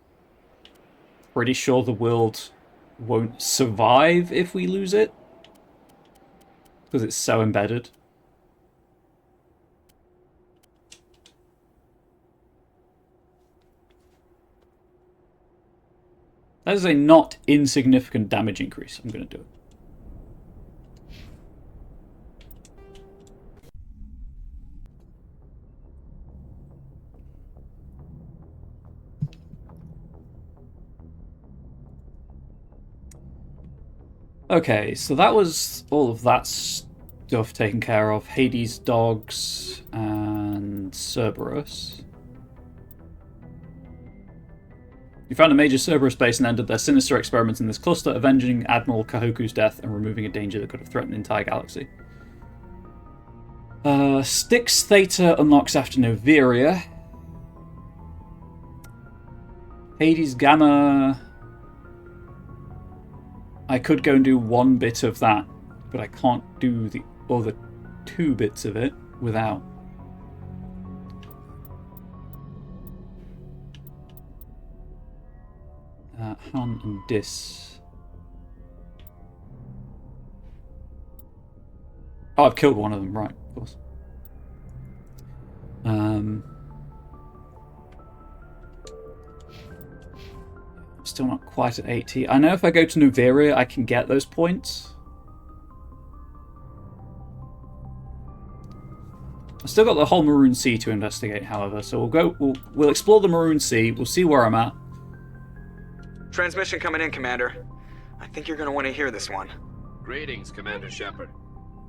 pretty sure the world won't survive if we lose it. Because it's so embedded. That is a not insignificant damage increase. I'm going to do it. Okay, so that was all of that stuff taken care of. Hades dogs and Cerberus. You found a major Cerberus base and ended their sinister experiments in this cluster, avenging Admiral Kahoku's death and removing a danger that could have threatened the entire galaxy. Styx Theta unlocks after Noveria. Hades Gamma... I could go and do one bit of that, but I can't do the other 2 bits of it without. Han and Dis. Oh, I've killed one of them, right, of course. Still not quite at 80. I know if I go to Noveria, I can get those points. I've still got the whole Maroon Sea to investigate, however, so we'll explore the Maroon Sea. We'll see where I'm at. Transmission coming in, Commander. I think you're going to want to hear this one. Greetings, Commander Shepard.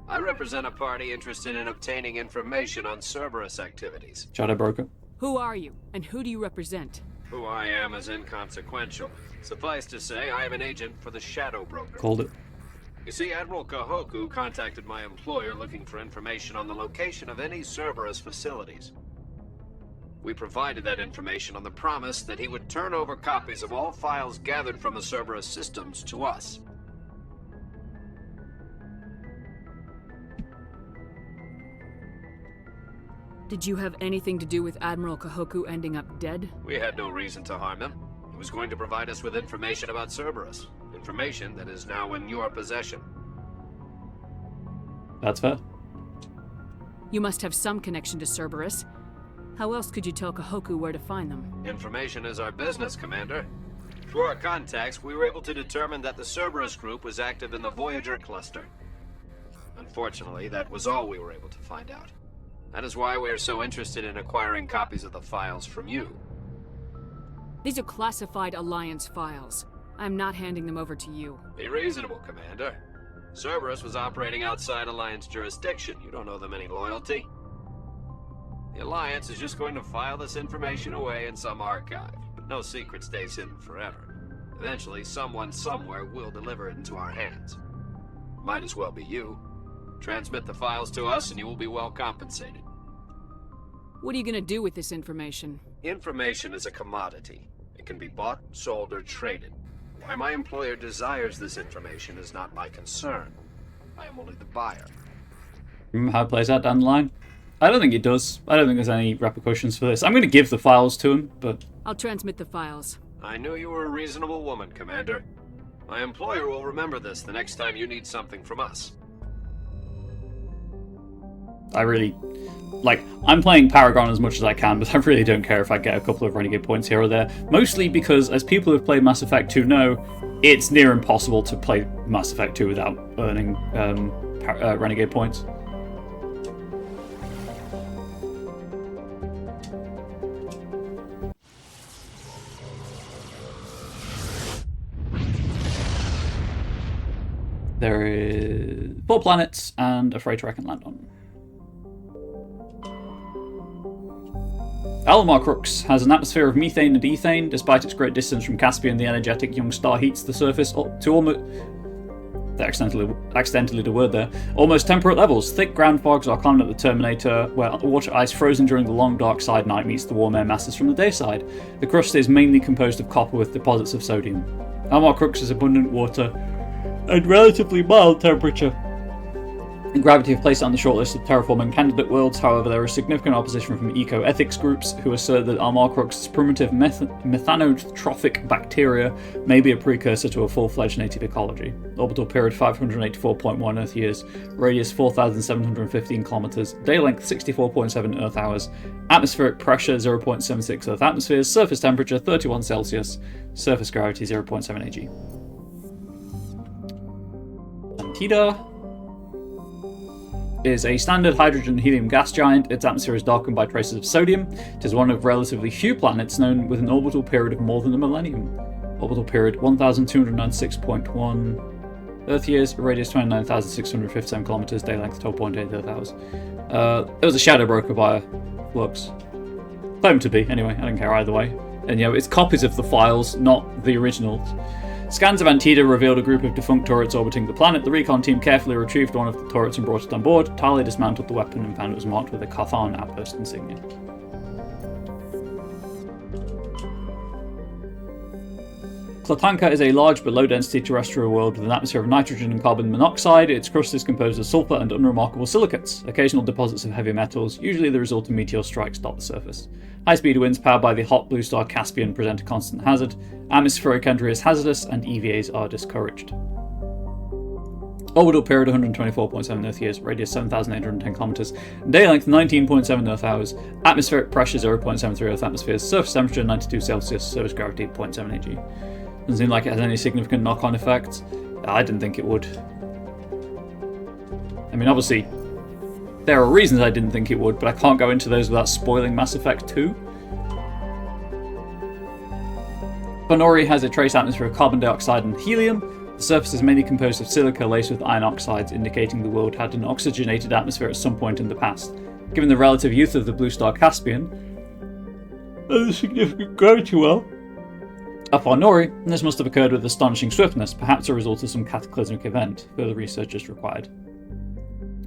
I represent a party interested in obtaining information on Cerberus activities. Shadow Broker. Who are you, and who do you represent? Who I am is inconsequential. Suffice to say, I am an agent for the Shadow Broker. Called it. You see, Admiral Kahoku contacted my employer looking for information on the location of any Cerberus facilities. We provided that information on the promise that he would turn over copies of all files gathered from the Cerberus systems to us. Did you have anything to do with Admiral Kahoku ending up dead? We had no reason to harm him. He was going to provide us with information about Cerberus. Information that is now in your possession. That's fair. You must have some connection to Cerberus. How else could you tell Kahoku where to find them? Information is our business, Commander. Through our contacts, we were able to determine that the Cerberus group was active in the Voyager cluster. Unfortunately, that was all we were able to find out. That is why we are so interested in acquiring copies of the files from you. These are classified Alliance files. I'm not handing them over to you. Be reasonable, Commander. Cerberus was operating outside Alliance jurisdiction. You don't owe them any loyalty. The Alliance is just going to file this information away in some archive, but no secret stays hidden forever. Eventually, someone somewhere will deliver it into our hands. Might as well be you. Transmit the files to us and you will be well compensated. What are you gonna do with this information? Information is a commodity. It can be bought, sold, or traded. Why my employer desires this information is not my concern. I am only the buyer. Remember how it plays out down the line? I don't think it does. I don't think there's any repercussions for this. I'm going to give the files to him, but... I'll transmit the files. I knew you were a reasonable woman, Commander. My employer will remember this the next time you need something from us. I really... Like, I'm playing Paragon as much as I can, but I really don't care if I get a couple of Renegade points here or there. Mostly because, as people who've played Mass Effect 2 know, it's near impossible to play Mass Effect 2 without earning Renegade points. There is 4 planets and a freighter I can land on. Almar Crux has an atmosphere of methane and ethane. Despite its great distance from Caspian, the energetic young star heats the surface up to almost... accidentally the word there. Almost temperate levels. Thick ground fogs are common at the Terminator, where water ice frozen during the long dark side night meets the warm air masses from the dayside. The crust is mainly composed of copper with deposits of sodium. Almar Crux has abundant water and relatively mild temperature. And Gravity have placed it on the shortlist of terraforming candidate worlds. However, there is significant opposition from eco-ethics groups who assert that Almar Crux's primitive methanotrophic bacteria may be a precursor to a full-fledged native ecology. Orbital period 584.1 Earth years, radius 4,715 kilometers, day length 64.7 Earth hours, atmospheric pressure 0.76 Earth atmospheres, surface temperature 31 Celsius, surface gravity 0.7 Ag. Antida is a standard hydrogen helium gas giant. Its atmosphere is darkened by traces of sodium. It is one of relatively few planets known with an orbital period of more than a millennium. Orbital period 1,296.1 Earth years, radius 29,657 kilometers, day length 12.8 Earth hours. It was a shadow broker via Flux. Claim to be, anyway, I don't care either way. And it's copies of the files, not the originals. Scans of Antida revealed a group of defunct turrets orbiting the planet. The recon team carefully retrieved one of the turrets and brought it on board. Tali dismantled the weapon and found it was marked with a Kafan outpost insignia. Klatanka is a large but low-density terrestrial world with an atmosphere of nitrogen and carbon monoxide. Its crust is composed of sulfur and unremarkable silicates. Occasional deposits of heavy metals, usually the result of meteor strikes, dot the surface. High-speed winds powered by the hot blue star Caspian present a constant hazard. Atmospheric entry is hazardous, and EVAs are discouraged. Orbital period 124.7 Earth years, radius 7,810 kilometers, day length 19.7 Earth hours, atmospheric pressure 0.73 Earth atmospheres, surface temperature 92 Celsius, surface gravity 0.7 Ag. Doesn't seem like it has any significant knock-on effects. I didn't think it would. I mean, obviously, there are reasons I didn't think it would, but I can't go into those without spoiling Mass Effect 2. Bonori has a trace atmosphere of carbon dioxide and helium. The surface is mainly composed of silica laced with iron oxides, indicating the world had an oxygenated atmosphere at some point in the past. Given the relative youth of the blue star Caspian, and a significant gravity well. Up on Nori, this must have occurred with astonishing swiftness, perhaps a result of some cataclysmic event. Further research is required.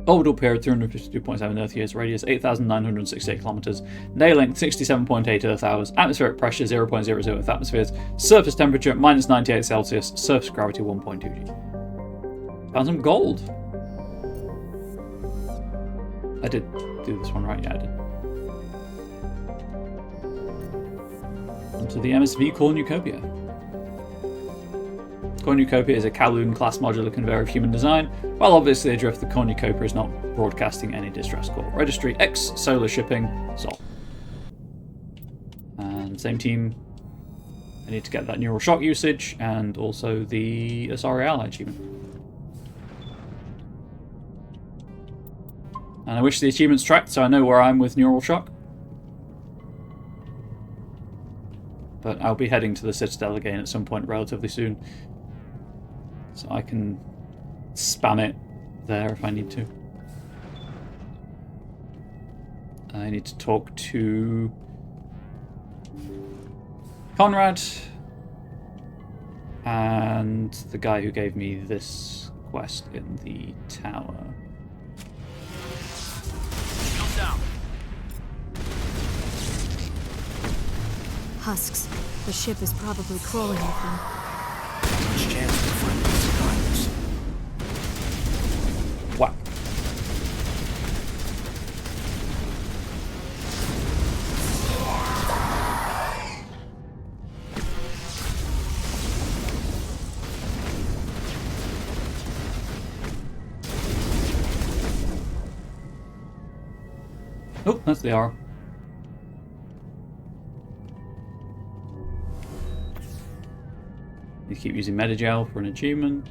Orbital period 352.7 Earth years, radius 8,968 kilometers, day length 67.8 Earth hours, atmospheric pressure 0.00 Earth atmospheres, surface temperature minus 98 Celsius, surface gravity 1.2 G. Found some gold. I did do this one right, yeah, I did. Onto the MSV Cornucopia. Cornucopia is a Kowloon-class modular conveyor of human design. While obviously adrift, the Cornucopia is not broadcasting any distress call. Registry X, solar shipping, Sol. And same team, I need to get that neural shock usage and also the Asari Ally achievement. And I wish the achievement's tracked so I know where I'm with neural shock. But I'll be heading to the Citadel again at some point relatively soon. So I can spam it there if I need to. I need to talk to Conrad and the guy who gave me this quest in the tower. Shield down. Husks. The ship is probably crawling with them. Much chance to find the survivors. Whack. Oh, that's the arrow. You keep using Metagel for an achievement.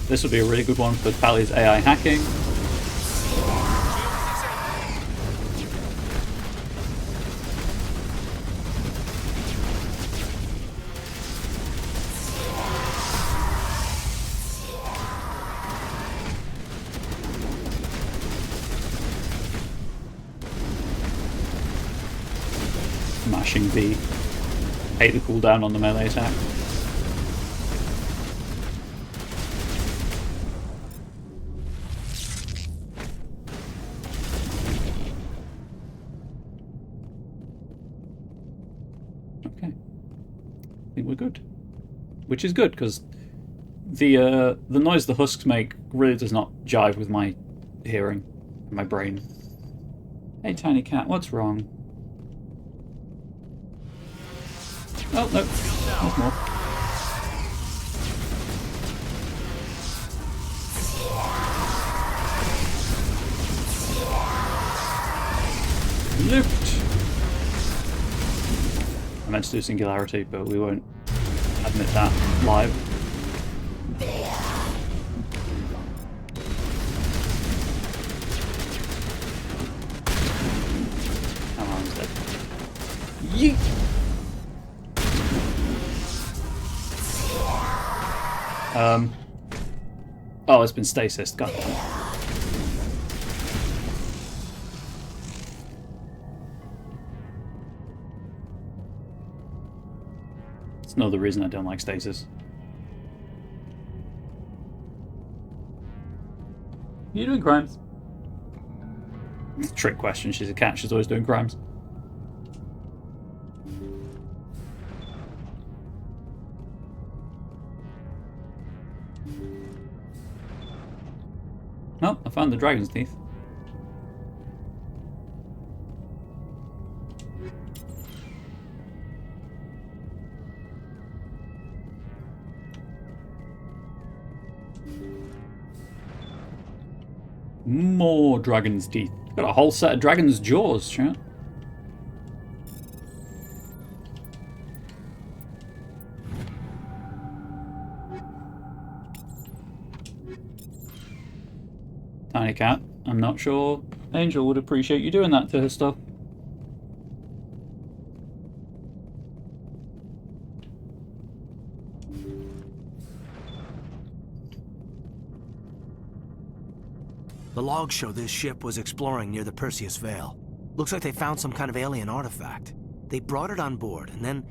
This would be a really good one for Pally's AI hacking. Smashing B. Hate the cooldown on the melee attack. Okay. I think we're good. Which is good, because the noise the husks make really does not jive with my hearing, my brain. Hey tiny cat, what's wrong? Oh, no. There's more. Lift! I meant to do singularity, but we won't admit that live. Oh, I'm dead. Yeet! Oh, it's been stasis. God damn it. It's another reason I don't like stasis. Are you doing crimes? It's a trick question. She's a cat. She's always doing crimes. Oh, I found the dragon's teeth. More dragon's teeth. Got a whole set of dragon's jaws, chat. Tiny cat, I'm not sure Angel would appreciate you doing that to her stuff. The logs show this ship was exploring near the Perseus Veil. Looks like they found some kind of alien artifact. They brought it on board, and then...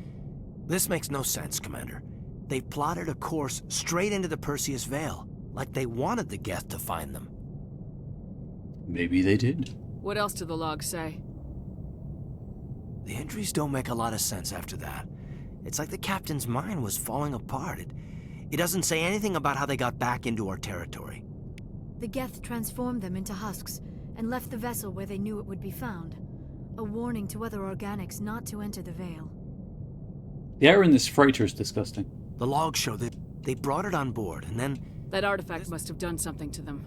This makes no sense, Commander. They plotted a course straight into the Perseus Veil, like they wanted the Geth to find them. Maybe they did. What else do the logs say? The entries don't make a lot of sense after that. It's like the captain's mind was falling apart. It doesn't say anything about how they got back into our territory. The Geth transformed them into husks and left the vessel where they knew it would be found. A warning to other organics not to enter the Veil. The air in this freighter is disgusting. The logs show that they brought it on board, and then... That artifact must have done something to them.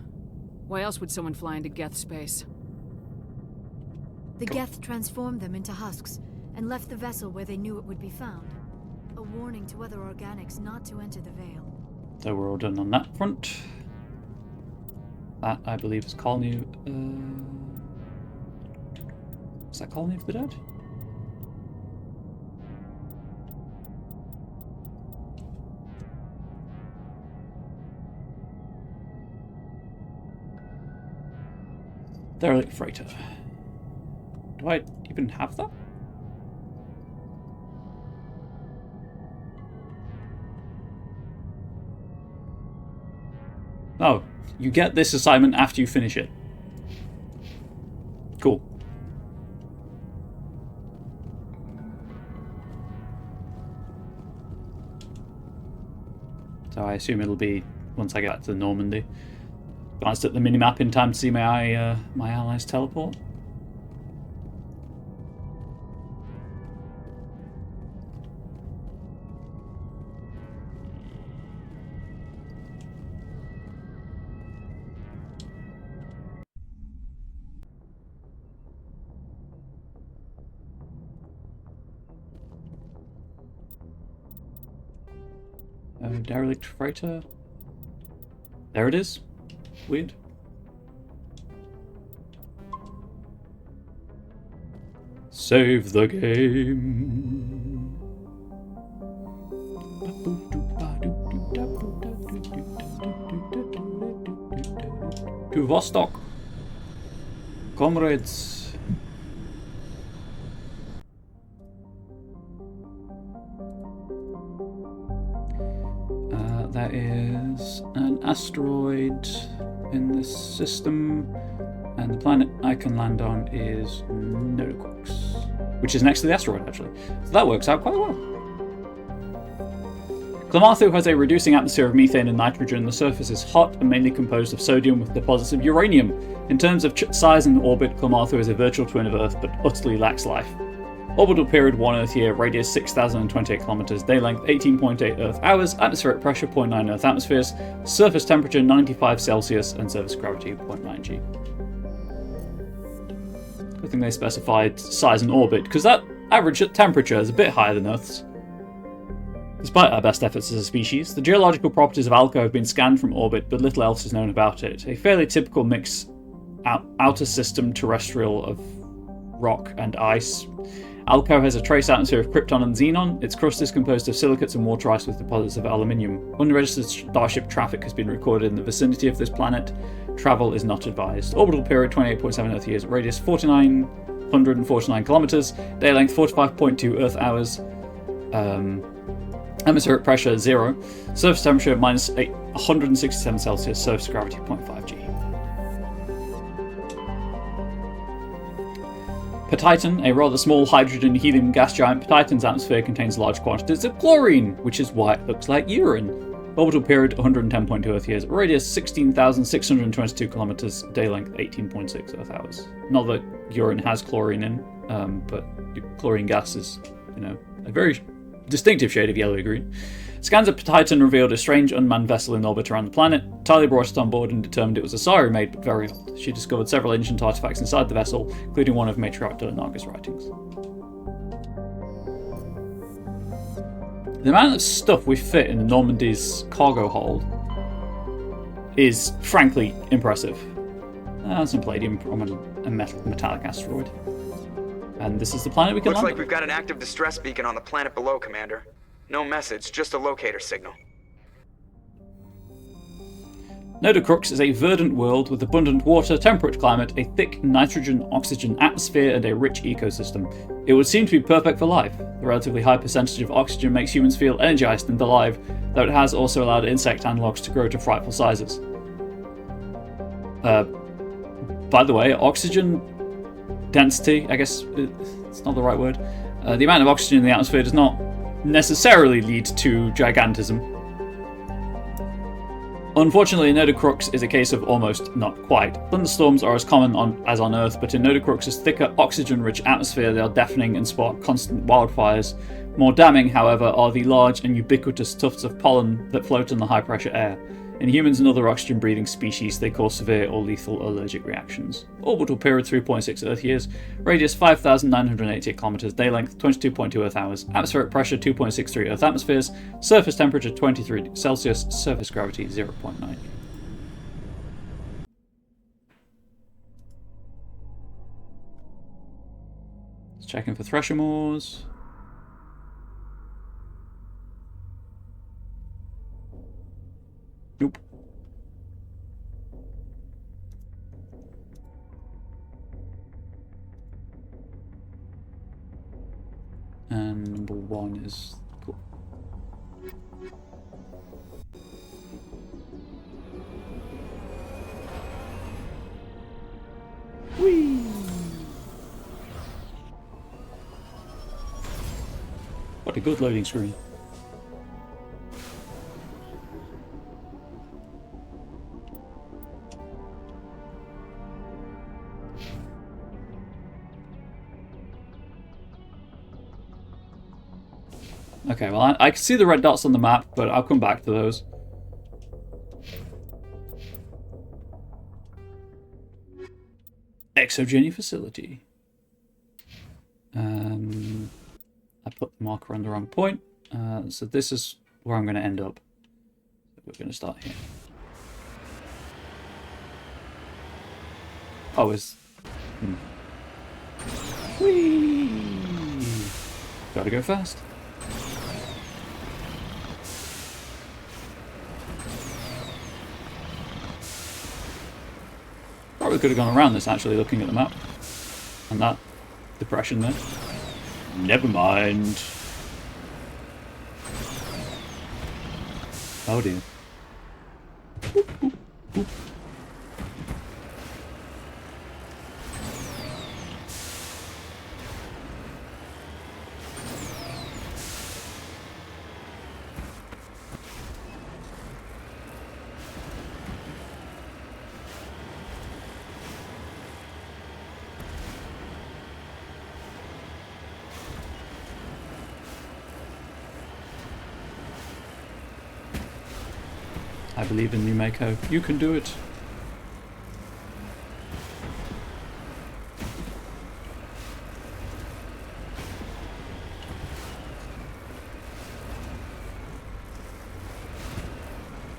Why else would someone fly into Geth space? The Geth transformed them into husks and left the vessel where they knew it would be found. A warning to other organics not to enter the Veil. So we're all done on that front. That, I believe, is Colony... is that Colony of the Dead? Derelict freighter. Do I even have that? Oh, you get this assignment after you finish it. Cool. So I assume it'll be once I get back to Normandy. Glanced at the minimap in time to see my my allies teleport. Derelict freighter. There it is. Weird. Save the game. To Vostok. Comrades. There is an asteroid in this system, and the planet I can land on is Nodocox, which is next to the asteroid, actually. So that works out quite well. Klamarthu has a reducing atmosphere of methane and nitrogen. The surface is hot and mainly composed of sodium with deposits of uranium. In terms of size and orbit, Klamarthu is a virtual twin of Earth, but utterly lacks life. Orbital period 1 Earth year, radius 6,028 kilometers, day length 18.8 Earth hours, atmospheric pressure 0.9 Earth atmospheres, surface temperature 95 Celsius, and surface gravity 0.9 G. I think they specified size and orbit, because that average temperature is a bit higher than Earth's. Despite our best efforts as a species, the geological properties of Alco have been scanned from orbit, but little else is known about it. A fairly typical mix outer system terrestrial of rock and ice. Alco has a trace atmosphere of krypton and xenon. Its crust is composed of silicates and water ice with deposits of aluminium. Unregistered starship traffic has been recorded in the vicinity of this planet. Travel is not advised. Orbital period 28.7 Earth years, radius 4,949 kilometers, day length 45.2 Earth hours, atmospheric pressure 0, surface temperature minus 167 Celsius, surface gravity 0.5 G. Petiton, a rather small hydrogen-helium gas giant, Petiton's atmosphere contains large quantities of chlorine, which is why it looks like urine. Orbital period 110.2 Earth years, radius 16,622 kilometers, day length 18.6 Earth hours. Not that urine has chlorine in, but chlorine gas is, a very distinctive shade of yellowy-green. Scans of Petiton revealed a strange unmanned vessel in orbit around the planet. Talia brought it on board and determined it was a Sari-made, but very old. She discovered several ancient artifacts inside the vessel, including one of Matriarch Delanaga's writings. The amount of stuff we fit in the Normandy's cargo hold is frankly impressive. Some palladium from a metallic asteroid. And this is the planet we can Looks land like we've got an active distress beacon on the planet below, Commander. No message, just a locator signal. Nodocrux is a verdant world with abundant water, temperate climate, a thick nitrogen-oxygen atmosphere, and a rich ecosystem. It would seem to be perfect for life. The relatively high percentage of oxygen makes humans feel energized and alive, though it has also allowed insect analogues to grow to frightful sizes. By the way, oxygen density, I guess it's not the right word. The amount of oxygen in the atmosphere does not necessarily lead to gigantism. Unfortunately, Nodocrux is a case of almost not quite. Thunderstorms are as common as on Earth, but in Nodocrux's thicker, oxygen-rich atmosphere, they are deafening and spark constant wildfires. More damning, however, are the large and ubiquitous tufts of pollen that float in the high-pressure air. In humans and other oxygen-breathing species, they cause severe or lethal allergic reactions. Orbital period 3.6 Earth years, radius 5,988 kilometers, day length 22.2 Earth hours, atmospheric pressure 2.63 Earth atmospheres, surface temperature 23 Celsius, surface gravity 0.9. Just checking for thresher moors. Nope. And number 1 is cool. Whee! What a good loading screen. Okay, well, I can see the red dots on the map, but I'll come back to those. Exogeny facility. I put the marker on the wrong point, so this is where I'm going to end up. We're going to start here. Oh, is... Whee! Gotta go fast. Probably could have gone around this, actually, looking at the map. And that depression there. Never mind. Oh dear. Boop, boop, boop. I believe in you, Mako. You can do it.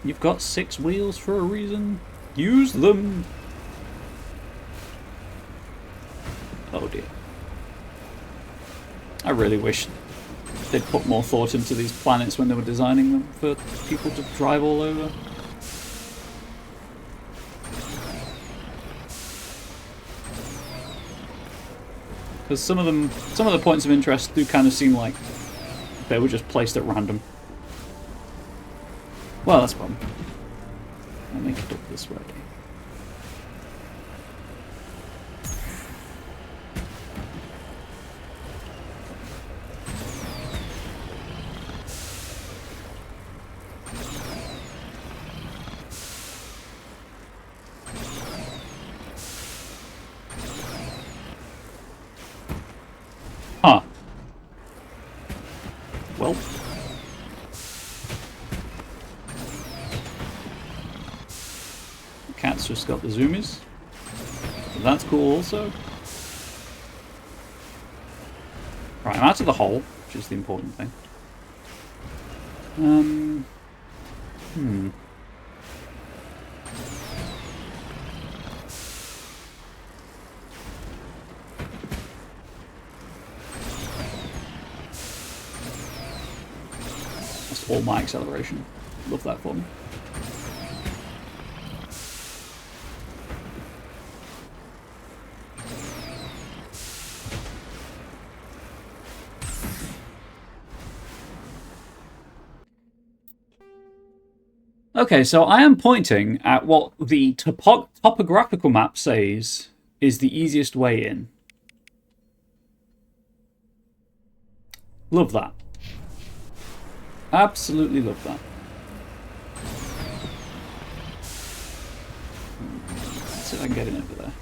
You've got 6 wheels for a reason. Use them. Oh dear. I really wish they'd put more thought into these planets when they were designing them for people to drive all over. Because some of the points of interest do kind of seem like they were just placed at random. Well, that's fun. I'll make it up this way. Huh. Well. The cat's just got the zoomies. So that's cool also. Right, I'm out of the hole, which is the important thing. All my acceleration. Love that for me. Okay, so I am pointing at what the topographical map says is the easiest way in. Love that. Absolutely love that. Let's see if I can get in over there.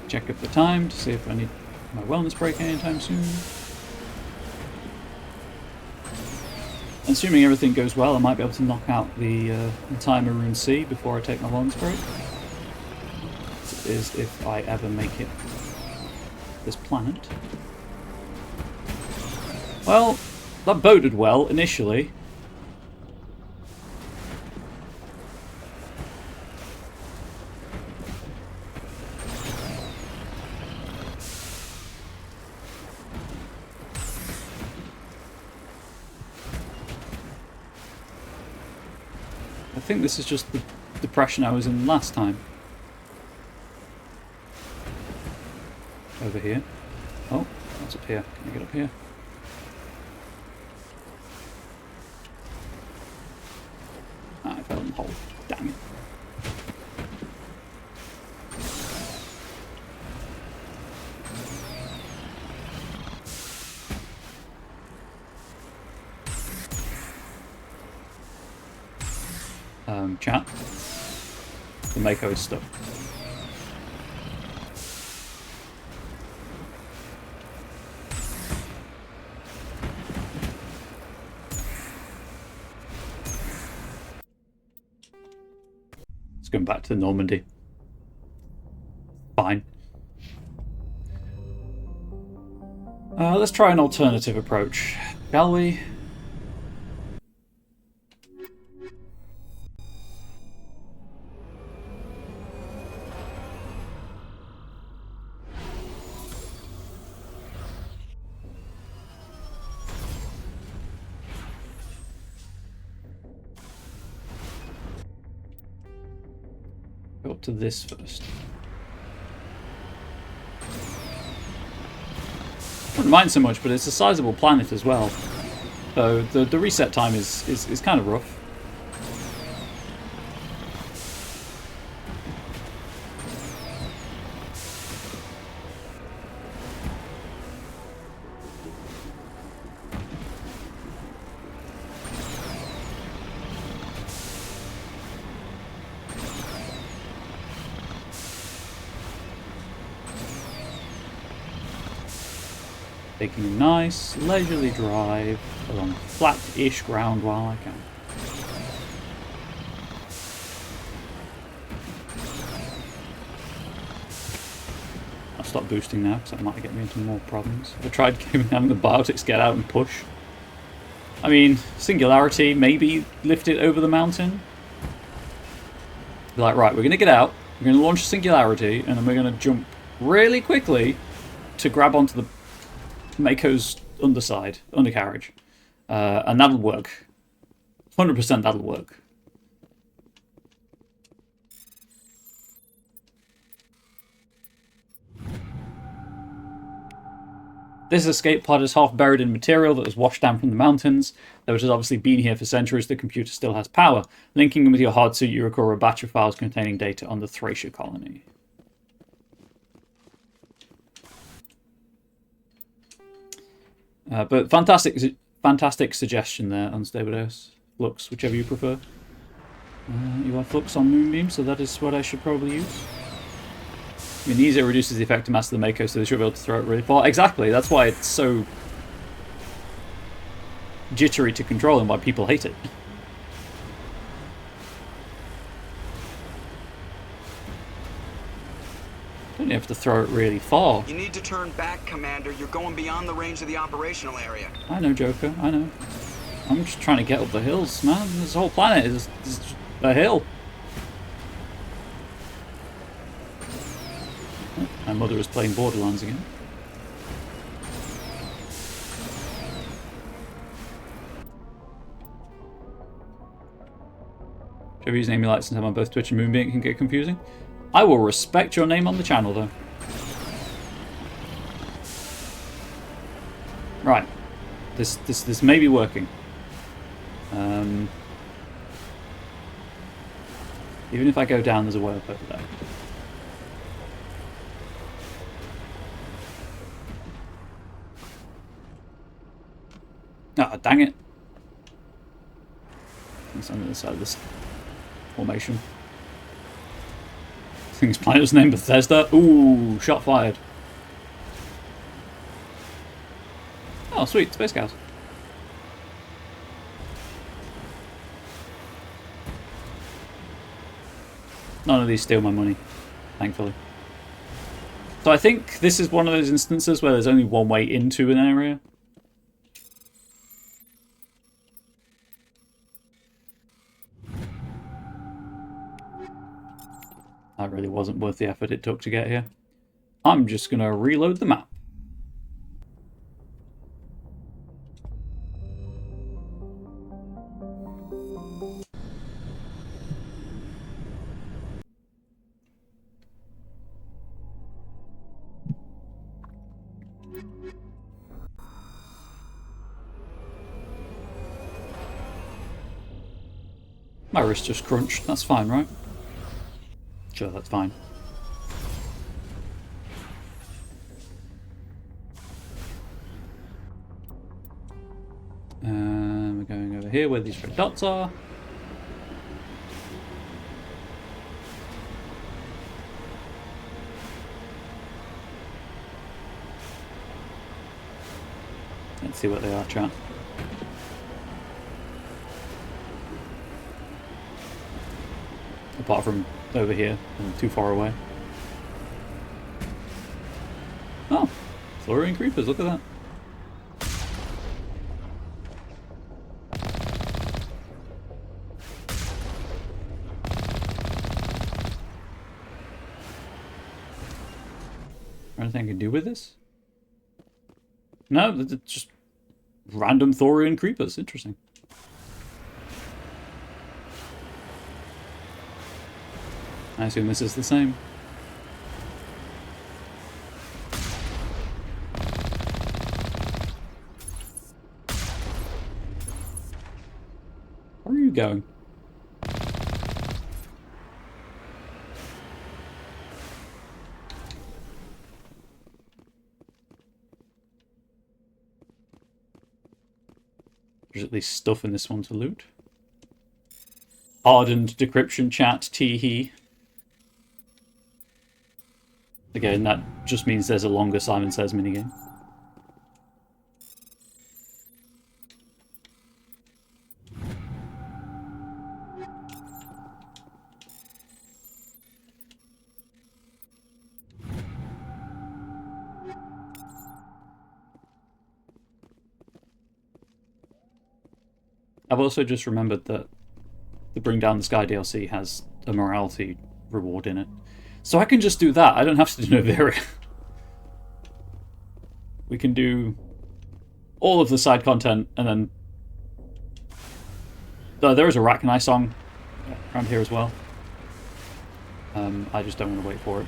Check up the time to see if I need my wellness break anytime soon. Assuming everything goes well, I might be able to knock out the entire Maroon Sea before I take my wellness break. This is if I ever make it this planet. Well, that boded well initially. I think this is just the depression I was in last time. Over here. Oh, what's up here? Can I get up here? Ah, I fell in the hole. Damn it. Chat. The Mako is stuck. Let's go back to Normandy. Fine. Let's try an alternative approach, shall we? Go up to this first. I wouldn't mind so much, but it's a sizable planet as well. So the reset time is kind of rough. Taking a nice, leisurely drive along flat-ish ground while I can. I'll stop boosting now because that might get me into more problems. I tried having the biotics get out and push. I mean, Singularity maybe lift it over the mountain. Be like, right, we're going to get out, we're going to launch Singularity, and then we're going to jump really quickly to grab onto the Mako's undercarriage. And that'll work. 100% that'll work. This escape pod is half buried in material that was washed down from the mountains. Though it has obviously been here for centuries, the computer still has power. Linking them with your hard suit, you recover a batch of files containing data on the Thracia colony. But fantastic suggestion there, Unstable Flux, whichever you prefer. You have Flux on Moonbeam, so that is what I should probably use. I mean, easier reduces the effective mass of the Mako, so they should be able to throw it really far. Exactly, that's why it's so jittery to control and why people hate it. Don't have to throw it really far. You need to turn back, Commander. You're going beyond the range of the operational area. I know, Joker. I know. I'm just trying to get up the hills, man. This whole planet is a hill. Oh, my mother is playing Borderlands again. Every username you like since I'm on both Twitch and Moonbeam, it can get confusing. I will respect your name on the channel, though. Right. This may be working. Even if I go down, there's a way up over there. Ah, dang it. It's on the other side of this formation. I think his planet was named Bethesda. Ooh, shot fired. Oh, sweet, Space Cows. None of these steal my money, thankfully. So I think this is one of those instances where there's only one way into an area. That really wasn't worth the effort it took to get here. I'm just going to reload the map. My wrist just crunched. That's fine, right? Sure, that's fine. We're going over here where these red dots are. Let's see what they are, chat. Apart from over here and too far away. Oh, Florian creepers, look at that. Anything I can do with this? No, it's just random Thorian creepers. Interesting. I assume this is the same. Where are you going? There's at least stuff in this one to loot. Hardened decryption chat, tee-hee. Again, that just means there's a longer Simon Says minigame. I've also just remembered that the Bring Down the Sky DLC has a morality reward in it. So I can just do that. I don't have to do Noveria. We can do all of the side content and then... there is a Rachni song around here as well. I just don't want to wait for it.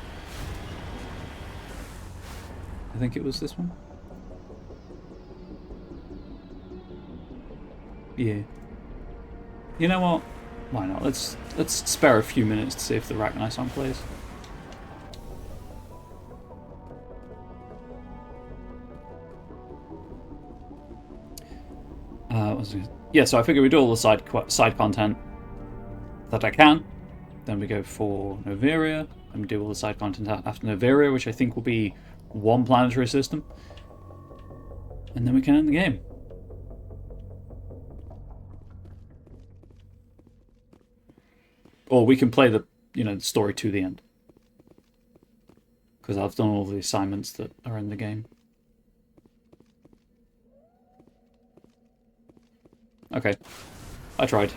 I think it was this one. Yeah. You know what? Why not? Let's spare a few minutes to see if the Rachni song plays. Yeah, so I figure we do all the side content that I can. Then we go for Noveria, and we do all the side content after Noveria, which I think will be one planetary system. And then we can end the game. Or we can play the, the story to the end. Because I've done all the assignments that are in the game. Okay. I tried.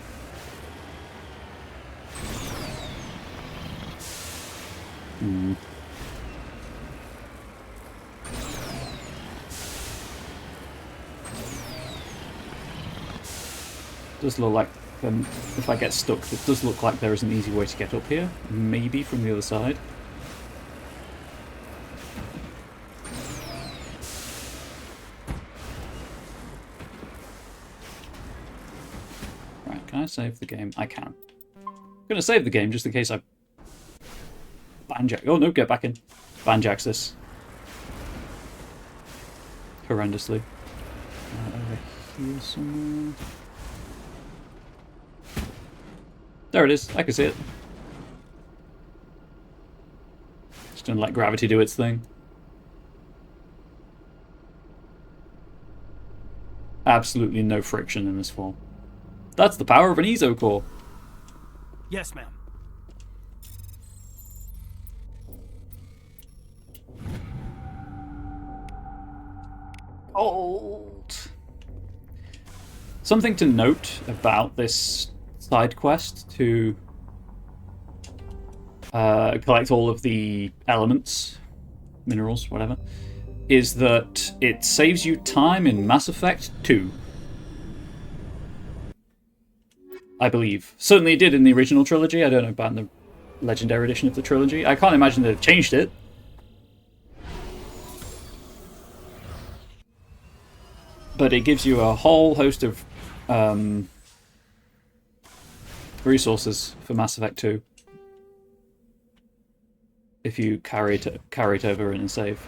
Does look like Then if I get stuck, it does look like there is an easy way to get up here. Maybe from the other side. Right, can I save the game? I can. I'm going to save the game just in case I banjack. Oh no, get back in. Banjacks this. Horrendously. Over here somewhere. There it is. I can see it. Just gonna let gravity do its thing. Absolutely no friction in this fall. That's the power of an ESO core. Yes, ma'am. Old. Something to note about this side quest to collect all of the elements, minerals, whatever, is that it saves you time in Mass Effect 2. I believe. Certainly it did in the original trilogy. I don't know about in the Legendary Edition of the trilogy. I can't imagine they've changed it. But it gives you a whole host of resources for Mass Effect 2 if you carry it over in a save.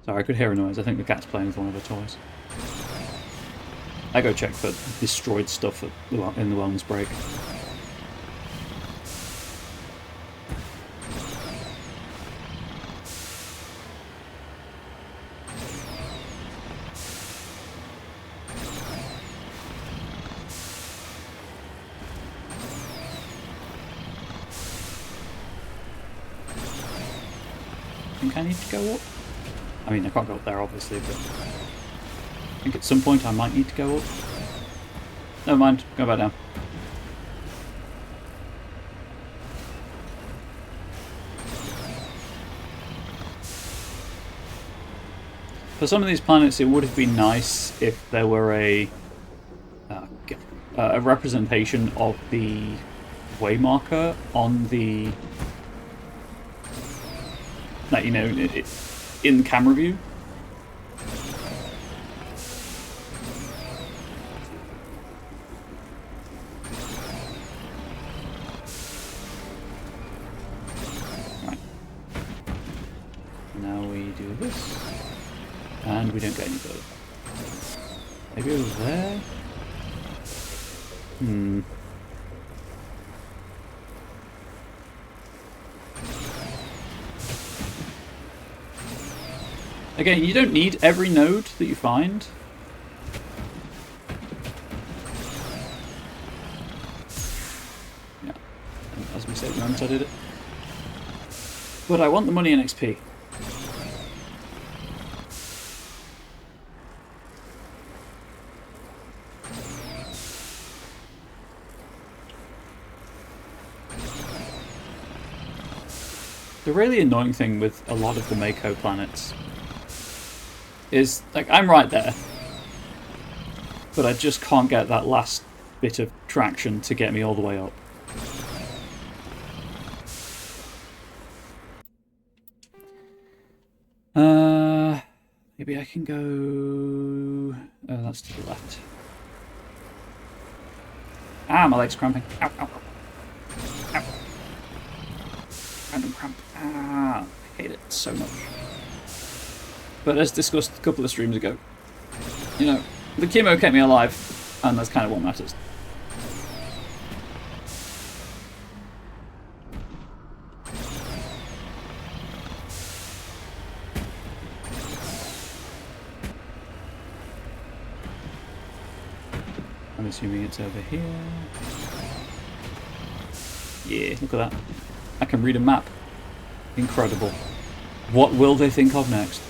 Sorry, I could hear a noise. I think the cat's playing with one of the toys. I go check for destroyed stuff in the wellness break. I think I need to go up. I mean, I can't go up there, obviously, but I think at some point I might need to go up. Never mind, go back down. For some of these planets, it would have been nice if there were a representation of the way marker on the, like, you know, in camera view. Right. Now we do this. And we don't get any further. Maybe over there? Again, you don't need every node that you find. Yeah, as we said, once I did it. But I want the money and XP. The really annoying thing with a lot of the Mako planets is, like, I'm right there, but I just can't get that last bit of traction to get me all the way up. Maybe I can go... Oh, that's to the left. Ah, my leg's cramping. Ow, ow, ow. Ow. Random cramp. Ah, I hate it so much. But as discussed a couple of streams ago, you know, the chemo kept me alive, and that's kind of what matters. I'm assuming it's over here. Yeah, look at that. I can read a map. Incredible. What will they think of next?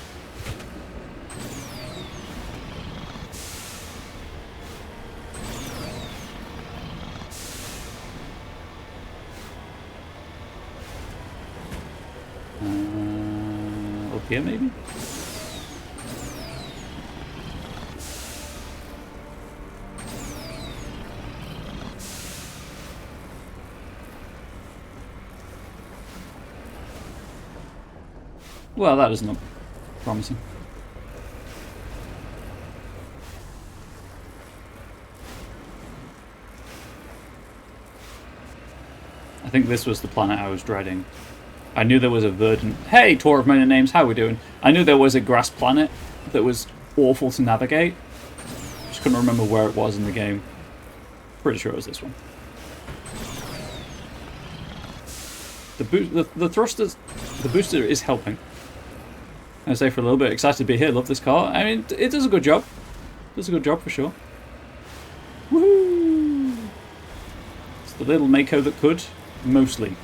here, maybe? Well, that doesn't look promising. I think this was the planet I was dreading. I knew there was a verdant... Hey, Tour of Many Names, how are we doing? I knew there was a grass planet that was awful to navigate. Just couldn't remember where it was in the game. Pretty sure it was this one. The thrusters... The booster is helping. I say for a little bit, excited to be here, love this car. I mean, it does a good job. Does a good job for sure. Woohoo! It's the little Mako that could, mostly.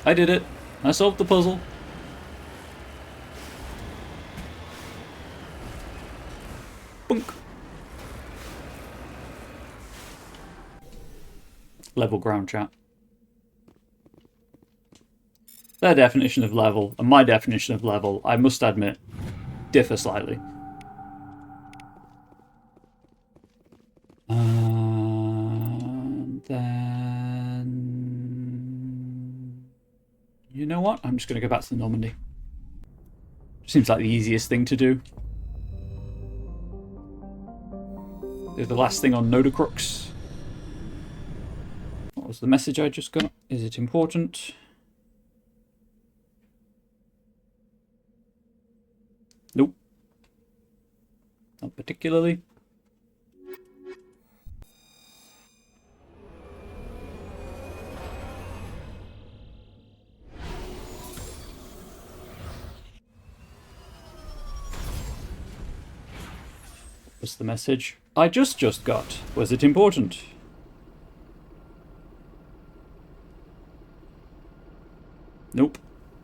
I did it. I solved the puzzle. Bunk. Level ground chat. Their definition of level and my definition of level, I must admit, differ slightly. And then... You know what? I'm just going to go back to the Normandy. Seems like the easiest thing to do. Do the last thing on Nodacrux. What was the message I just got? Is it important? Nope. Not particularly. What's the message I just got? Was it important? Nope.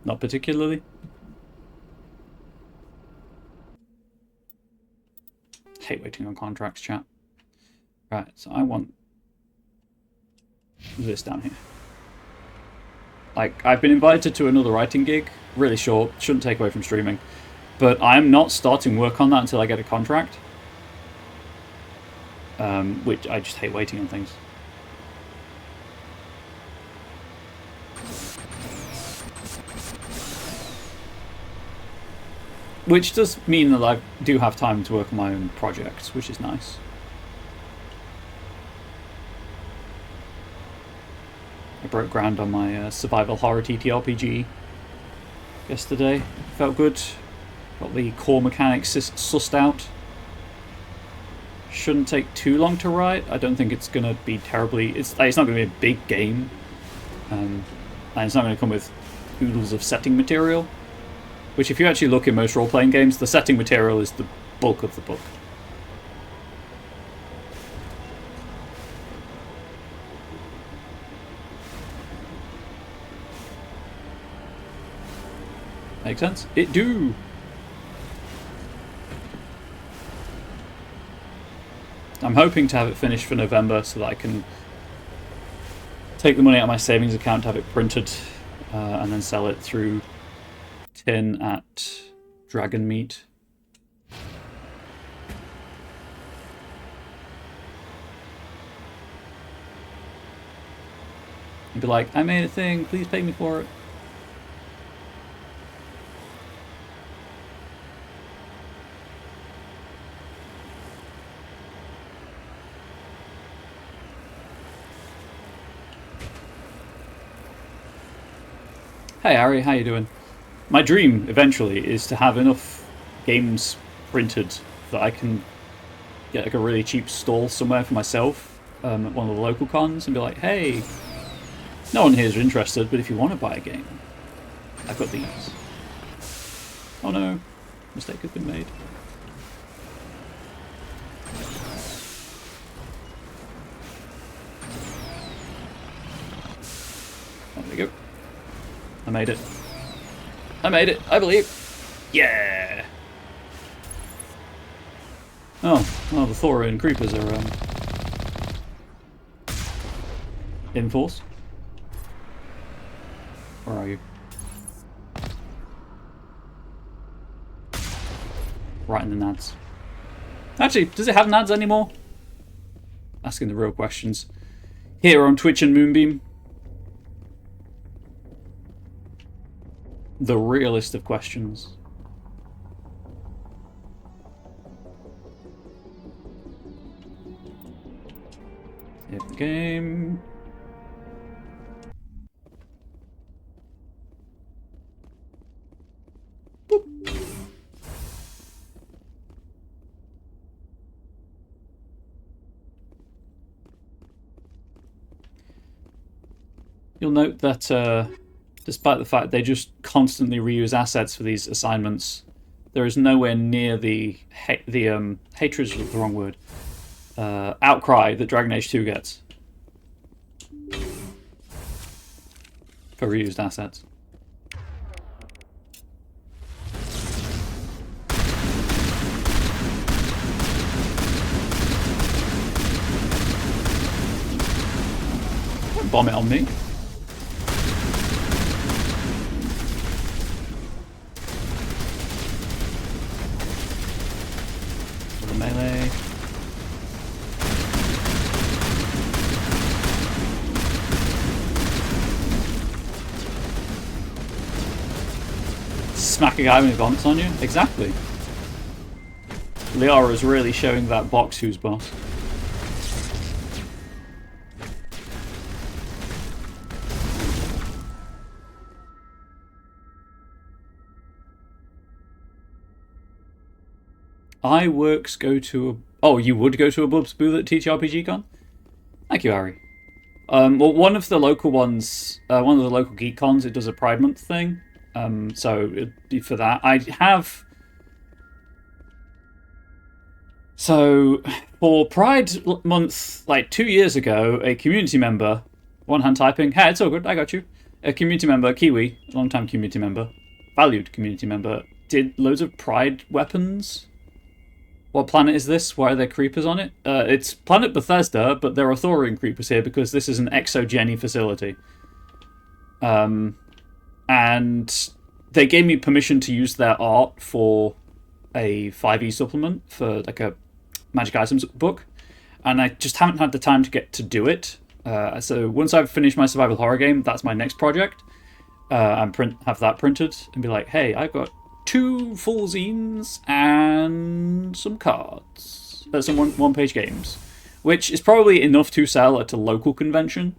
Not particularly. Hate waiting on contracts, chat. Right, so I want this down here. Like, I've been invited to another writing gig, really short, shouldn't take away from streaming, but I'm not starting work on that until I get a contract. Which I just hate waiting on things. Which does mean that I do have time to work on my own projects, which is nice. I broke ground on my survival horror TTRPG yesterday. Felt good. Got the core mechanics sussed out. Shouldn't take too long to write. I don't think it's going to be terribly... It's not going to be a big game. And it's not going to come with oodles of setting material. Which, if you actually look in most role-playing games, the setting material is the bulk of the book. Make sense? It do! I'm hoping to have it finished for November so that I can take the money out of my savings account to have it printed and then sell it through tin at Dragon Meat. And be like, I made a thing, please pay me for it. Hey Ari, how you doing? My dream, eventually, is to have enough games printed that I can get like a really cheap stall somewhere for myself at one of the local cons and be like, hey, no one here is interested, but if you want to buy a game, I've got these. Oh no, mistake has been made. Oh, there we go. I made it. I made it, I believe. Yeah! Oh, well, the Thorian creepers are in force. Where are you? Right in the nads. Actually, does it have nads anymore? Asking the real questions. Here on Twitch and Moonbeam. The realest of questions. Save the game. Boop. You'll note that despite the fact they just constantly reuse assets for these assignments, there is nowhere near the hatred is the wrong word, outcry that Dragon Age 2 gets for reused assets. Don't bomb it on me. Melee. Smack a guy when he vomits on you? Exactly. Liara's really showing that box who's boss. Works go to a... Oh, you would go to a Bub's booth at TTRPG Con? Thank you, Harry. Well, one of the local ones, one of the local Geek Cons, it does a Pride Month thing. So it'd be for that. I have... So, for Pride Month, like 2 years ago, a community member, one-hand typing, hey, it's all good, I got you. A community member, Kiwi, long-time community member, valued community member, did loads of Pride weapons. What planet is this? Why are there creepers on it? It's planet Bethesda, but there are Thorian creepers here because this is an exogeny facility. And they gave me permission to use their art for a 5e supplement for like a Magic Items book. And I just haven't had the time to get to do it. So once I've finished my survival horror game, that's my next project. And have that printed and be like, hey, I've got 2 full zines and some cards. Some one-page games. Which is probably enough to sell at a local convention.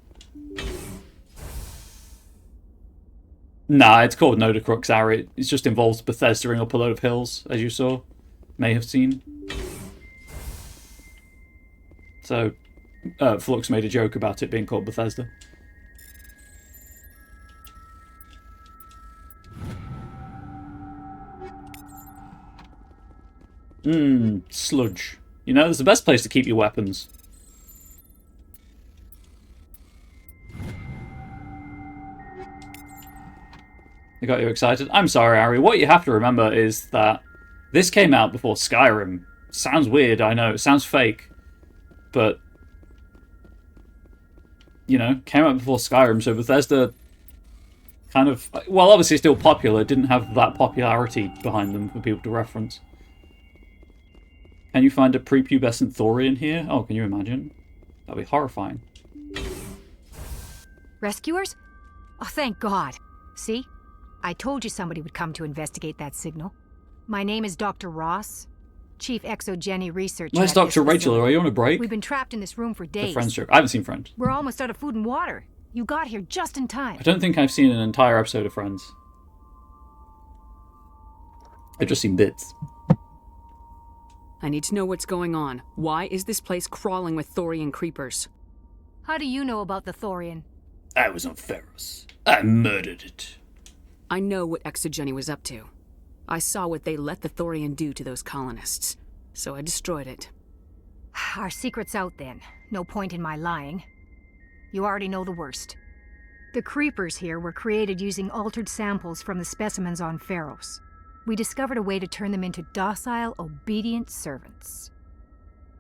Nah, it's called Nodacrux, Ari. It just involves Bethesda-ing up a load of hills, as you saw. May have seen. So, Flux made a joke about it being called Bethesda. Sludge. You know, it's the best place to keep your weapons. They got you excited? I'm sorry, Ari. What you have to remember is that this came out before Skyrim. Sounds weird, I know. It sounds fake. But, you know, came out before Skyrim, so Bethesda kind of... Well, obviously still popular, didn't have that popularity behind them for people to reference. Can you find a prepubescent Thorian here? Oh, can you imagine? That'd be horrifying. Rescuers? Oh, thank God. See? I told you somebody would come to investigate that signal. My name is Dr. Ross, Chief Exogeny Researcher. Where's Dr. Rachel? Are you on a break? We've been trapped in this room for days. The Friends joke. I haven't seen Friends. We're almost out of food and water. You got here just in time. I don't think I've seen an entire episode of Friends. I've just seen bits. I need to know what's going on. Why is this place crawling with Thorian creepers? How do you know about the Thorian? I was on Ferros. I murdered it. I know what Exogeny was up to. I saw what they let the Thorian do to those colonists, so I destroyed it. Our secret's out then. No point in my lying. You already know the worst. The creepers here were created using altered samples from the specimens on Ferros. We discovered a way to turn them into docile, obedient servants.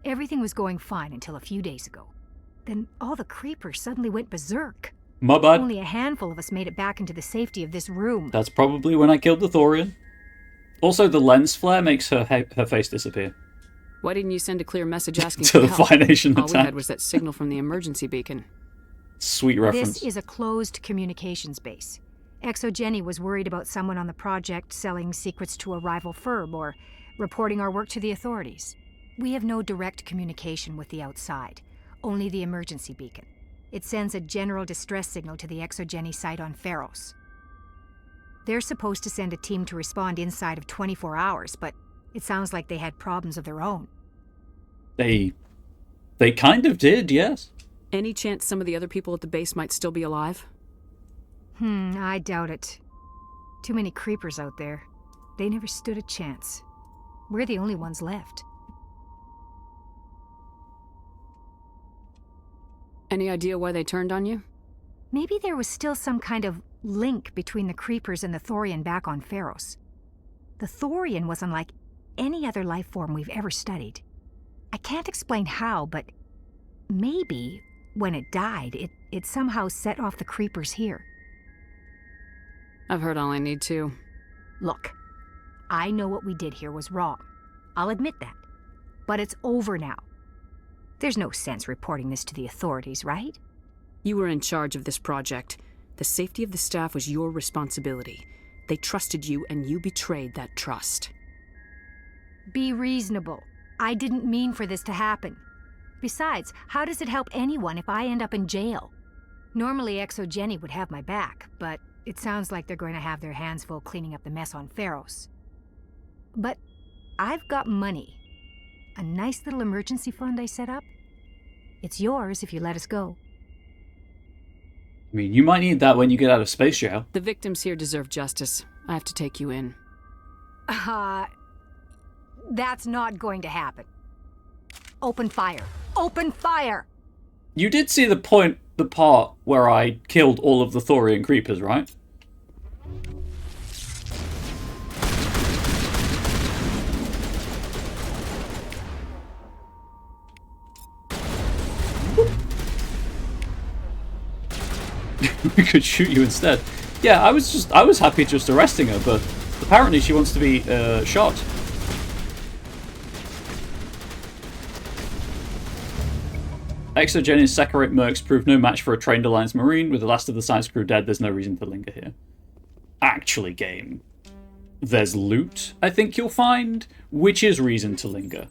Everything was going fine until a few days ago. Then all the creepers suddenly went berserk. My bad. Only a handful of us made it back into the safety of this room. That's probably when I killed the Thorian. Also, the lens flare makes her face disappear. Why didn't you send a clear message asking To for the help? Fire Nation All we attack. had was that signal from the emergency beacon. Sweet reference. This is a closed communications base. Exogeny was worried about someone on the project selling secrets to a rival firm or reporting our work to the authorities. We have no direct communication with the outside, only the emergency beacon. It sends a general distress signal to the Exogeny site on Pharos. They're supposed to send a team to respond inside of 24 hours, but it sounds like they had problems of their own. They kind of did, yes. Any chance some of the other people at the base might still be alive? I doubt it. Too many creepers out there. They never stood a chance. We're the only ones left. Any idea why they turned on you? Maybe there was still some kind of link between the creepers and the Thorian back on Pharos. The Thorian was unlike any other life form we've ever studied. I can't explain how, but maybe when it died, it somehow set off the creepers here. I've heard all I need to. Look, I know what we did here was wrong. I'll admit that. But it's over now. There's no sense reporting this to the authorities, right? You were in charge of this project. The safety of the staff was your responsibility. They trusted you, and you betrayed that trust. Be reasonable. I didn't mean for this to happen. Besides, how does it help anyone if I end up in jail? Normally Exogeny would have my back, but it sounds like they're going to have their hands full cleaning up the mess on Pharos. But I've got money. A nice little emergency fund I set up. It's yours if you let us go. I mean, you might need that when you get out of space jail. The victims here deserve justice. I have to take you in. That's not going to happen. Open fire. Open fire! You did see the part where I killed all of the Thorian creepers, right? We could shoot you instead. Yeah, I was happy just arresting her, but apparently she wants to be shot. Exogeny's Saccharate mercs proved no match for a trained Alliance Marine. With the last of the science crew dead, there's no reason to linger here. Actually, game. There's loot, I think you'll find, which is reason to linger.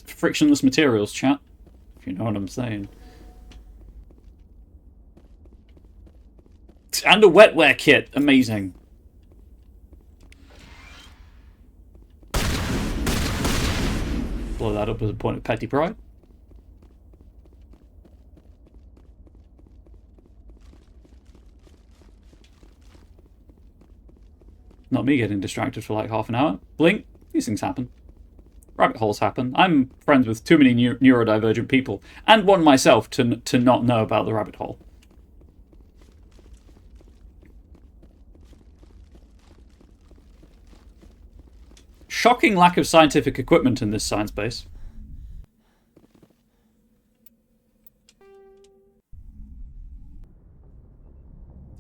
Frictionless materials, chat. If you know what I'm saying. And a wetware kit. Amazing. Blow that up as a point of petty pride. Not me getting distracted for like half an hour. Blink. These things happen. Rabbit holes happen. I'm friends with too many neurodivergent people, and one myself, to not know about the rabbit hole. Shocking lack of scientific equipment in this science base.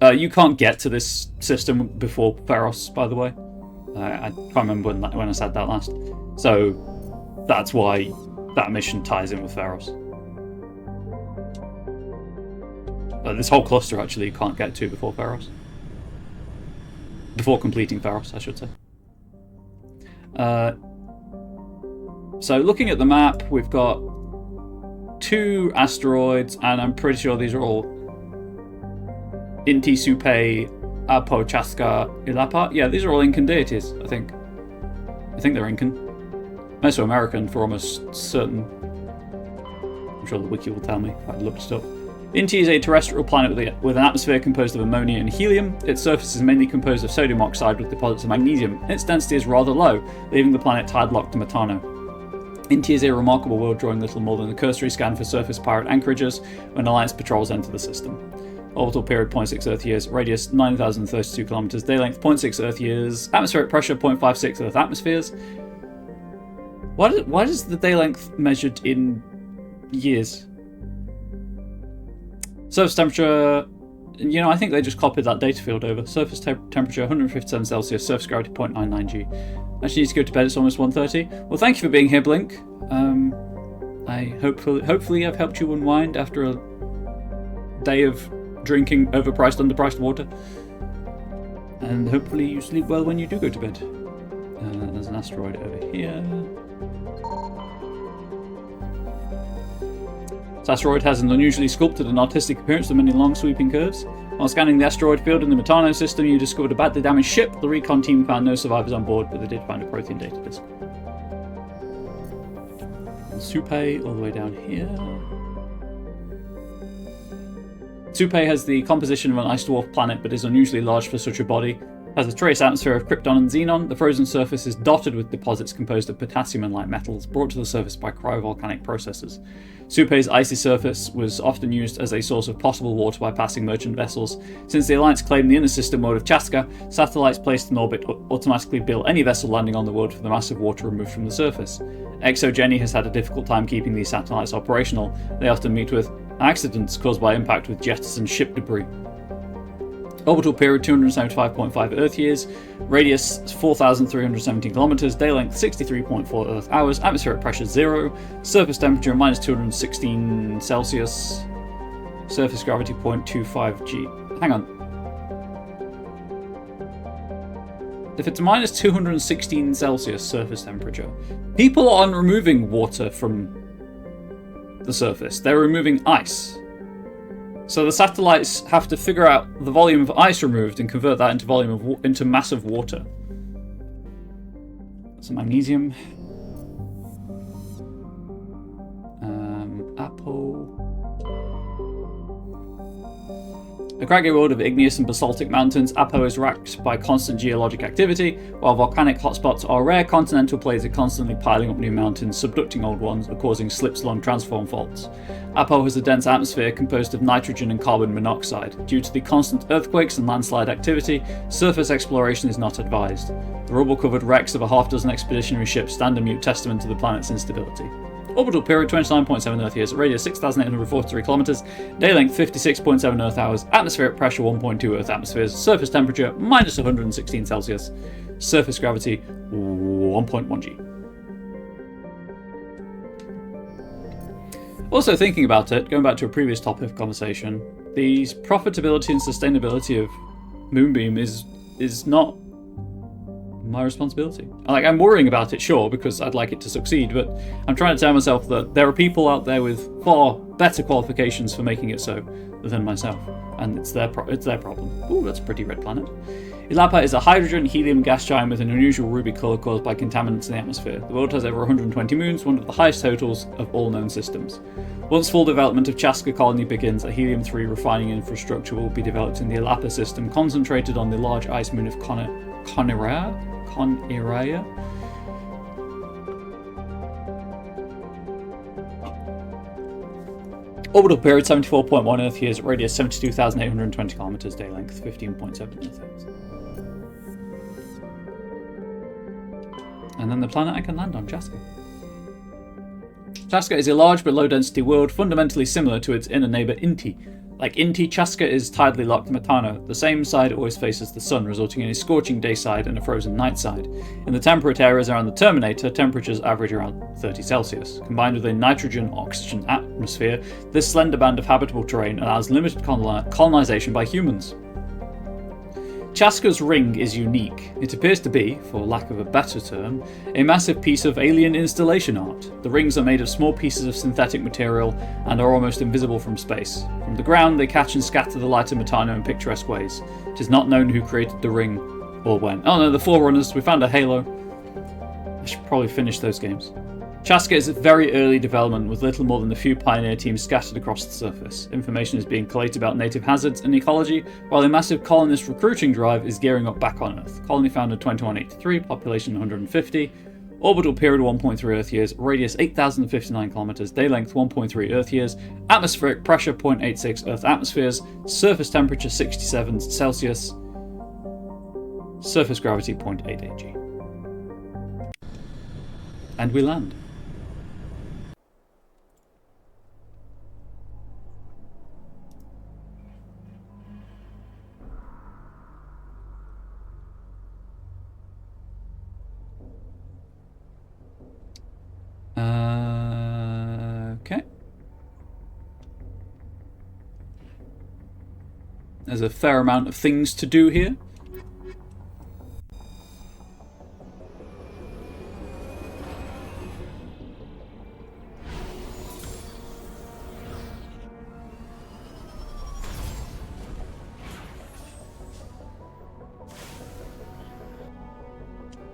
You can't get to this system before Pharos, by the way. I can't remember when I said that last. So that's why that mission ties in with Pharos. This whole cluster, actually, you can't get to before Pharos. Before completing Pharos, I should say. So looking at the map, we've got 2 asteroids, and I'm pretty sure these are all Inti Supe, Apo Chaska, Ilapa. Yeah, these are all Incan deities, I think. I think they're Incan. Mesoamerican for almost certain. I'm sure the wiki will tell me if I looked it up. Inti is a terrestrial planet with an atmosphere composed of ammonia and helium. Its surface is mainly composed of sodium oxide with deposits of magnesium. Its density is rather low, leaving the planet tide-locked to Metano. Inti is a remarkable world, drawing little more than a cursory scan for surface pirate anchorages when Alliance patrols enter the system. Orbital period 0.6 Earth years, radius 9,032 kilometers, day length 0.6 Earth years, atmospheric pressure 0.56 Earth atmospheres. Why is the day length measured in years? Surface temperature You know, I think they just copied that data field over. Surface temperature 157 Celsius, surface gravity 0.99 G. Actually need to go to bed, it's almost 1:30. Well, thank you for being here, Blink. I hopefully I've helped you unwind after a day of drinking overpriced, underpriced water. And hopefully you sleep well when you do go to bed. There's an asteroid over here. This asteroid has an unusually sculpted and artistic appearance with many long sweeping curves. While scanning the asteroid field in the Metano system, you discovered a badly damaged ship. The recon team found no survivors on board, but they did find a protein data disk. And Supai all the way down here. Supai has the composition of an ice dwarf planet, but is unusually large for such a body. It has a trace atmosphere of krypton and xenon. The frozen surface is dotted with deposits composed of potassium and light metals, brought to the surface by cryovolcanic processes. Supai's icy surface was often used as a source of potable water by passing merchant vessels. Since the Alliance claimed the inner system world of Chaska, satellites placed in orbit automatically bill any vessel landing on the world for the massive water removed from the surface. ExoGeni has had a difficult time keeping these satellites operational. They often meet with accidents caused by impact with jettisoned ship debris. Orbital period 275.5 Earth years, radius 4,317 kilometers, day length 63.4 Earth hours, atmospheric pressure 0, surface temperature minus 216 Celsius, surface gravity 0.25 G. Hang on. If it's minus 216 Celsius surface temperature, people aren't removing water from the surface, they're removing ice. So the satellites have to figure out the volume of ice removed and convert that into into massive water. Some magnesium. Apple. A craggy world of igneous and basaltic mountains, Apo is racked by constant geologic activity, while volcanic hotspots are rare. Continental plates are constantly piling up new mountains, subducting old ones, or causing slips along transform faults. Apo has a dense atmosphere composed of nitrogen and carbon monoxide. Due to the constant earthquakes and landslide activity, surface exploration is not advised. The rubble-covered wrecks of a half-dozen expeditionary ships stand a mute testament to the planet's instability. Orbital period 29.7 Earth years, radius 6,843 kilometers, day length 56.7 Earth hours, atmospheric pressure 1.2 Earth atmospheres, surface temperature minus 116 Celsius, surface gravity 1.1 G. Also thinking about it, going back to a previous topic of conversation, the profitability and sustainability of Moonbeam is not my responsibility. Like, I'm worrying about it, sure, because I'd like it to succeed, but I'm trying to tell myself that there are people out there with far better qualifications for making it so than myself, and it's their problem. Ooh, that's a pretty red planet. Ilapa is a hydrogen-helium gas giant with an unusual ruby colour caused by contaminants in the atmosphere. The world has over 120 moons, one of the highest totals of all known systems. Once full development of Chaska colony begins, a helium-3 refining infrastructure will be developed in the Ilapa system, concentrated on the large ice moon of Coniraya? Orbital period 74.1 Earth years, radius 72,820 kilometers, day length 15.7 Earth hours. And then the planet I can land on, Chaska. Chaska is a large but low-density world, fundamentally similar to its inner neighbour Inti. Like Inti, Chaska is tidally locked to Metano. The same side always faces the sun, resulting in a scorching day side and a frozen night side. In the temperate areas around the Terminator, temperatures average around 30 Celsius. Combined with a nitrogen-oxygen atmosphere, this slender band of habitable terrain allows limited colonization by humans. Chaska's ring is unique. It appears to be, for lack of a better term, a massive piece of alien installation art. The rings are made of small pieces of synthetic material and are almost invisible from space. From the ground, they catch and scatter the light of Metano in picturesque ways. It is not known who created the ring or when. Oh no, the Forerunners. We found a Halo. I should probably finish those games. Chaska is at very early development with little more than a few pioneer teams scattered across the surface. Information is being collated about native hazards and ecology, while a massive colonist recruiting drive is gearing up back on Earth. Colony founded 2183, population 150, orbital period 1.3 Earth years, radius 8,059 kilometers, day length 1.3 Earth years, atmospheric pressure 0.86 Earth atmospheres, surface temperature 67 Celsius, surface gravity 0.88 G. And we land. There's a fair amount of things to do here.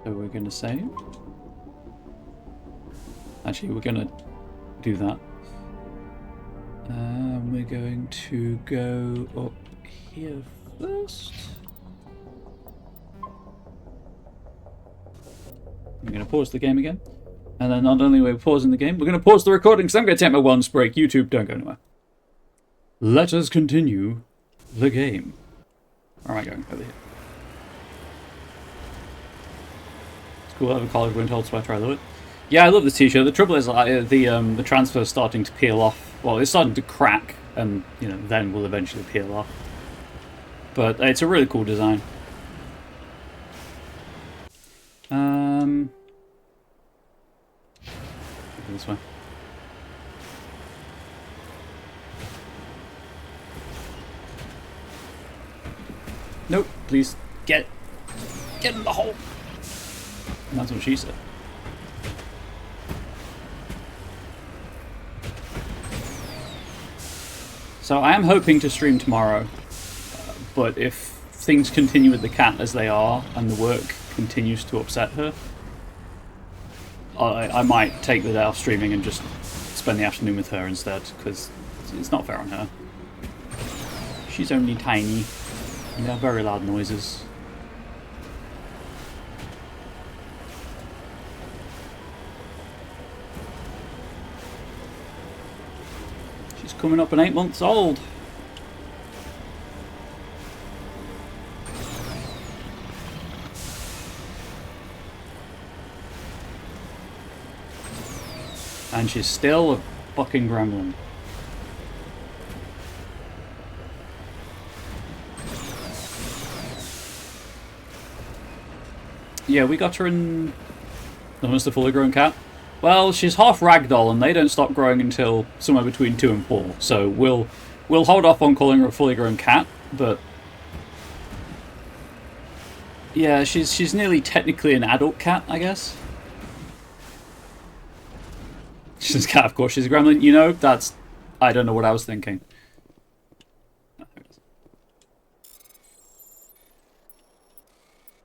So we're gonna save. Actually, we're gonna do that. We're going to go up here first. I'm going to pause the game again. And then not only are we pausing the game, we're going to pause the recording because I'm going to take my lunch break. YouTube, don't go anywhere. Let us continue the game. Where am I going? Over here. It's cool. I have a college winter old sweater. I love it. Yeah, I love this t-shirt. The trouble is the transfer is starting to peel off. Well, it's starting to crack, and then will eventually peel off. But it's a really cool design. This way. Nope. Please get in the hole. And that's what she said. So I am hoping to stream tomorrow, but if things continue with the cat as they are and the work continues to upset her, I might take the day off streaming and just spend the afternoon with her instead, because it's not fair on her. She's only tiny, and they're very loud noises. Coming up in 8 months old. And she's still a fucking gremlin. Yeah, we got her in almost a fully grown cat. Well, she's half ragdoll, and they don't stop growing until somewhere between 2 and 4. So we'll hold off on calling her a fully grown cat, but yeah, she's nearly technically an adult cat, I guess. She's a cat, of course. She's a gremlin. That's I don't know what I was thinking.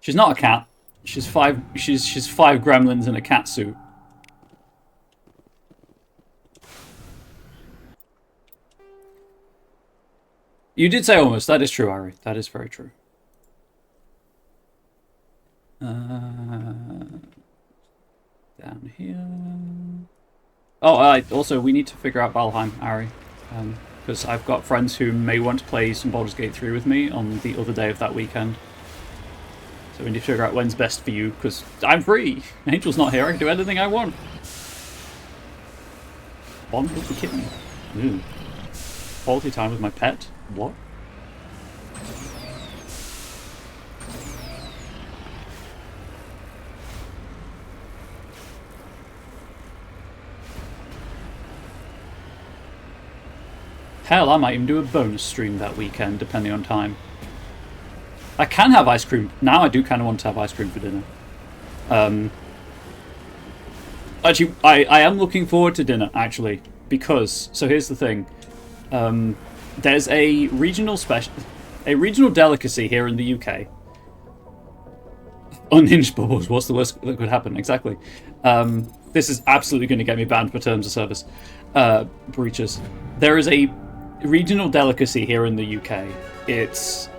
She's not a cat. She's five gremlins in a cat suit. You did say almost. That is true, Ari. That is very true. Down here. Oh, also, we need to figure out Valheim, Ari. Because I've got friends who may want to play some Baldur's Gate 3 with me on the other day of that weekend. So we need to figure out when's best for you, because I'm free. Angel's not here. I can do anything I want. Bond with the kitten. Ooh. Quality time with my pet. What? Hell, I might even do a bonus stream that weekend, depending on time. I can have ice cream. Now I do kind of want to have ice cream for dinner. Actually, I am looking forward to dinner, actually. Because, so here's the thing. There's a regional delicacy here in the UK. Unhinged bubbles. What's the worst that could happen? Exactly. This is absolutely going to get me banned for terms of service breaches. There is a regional delicacy here in the UK. It's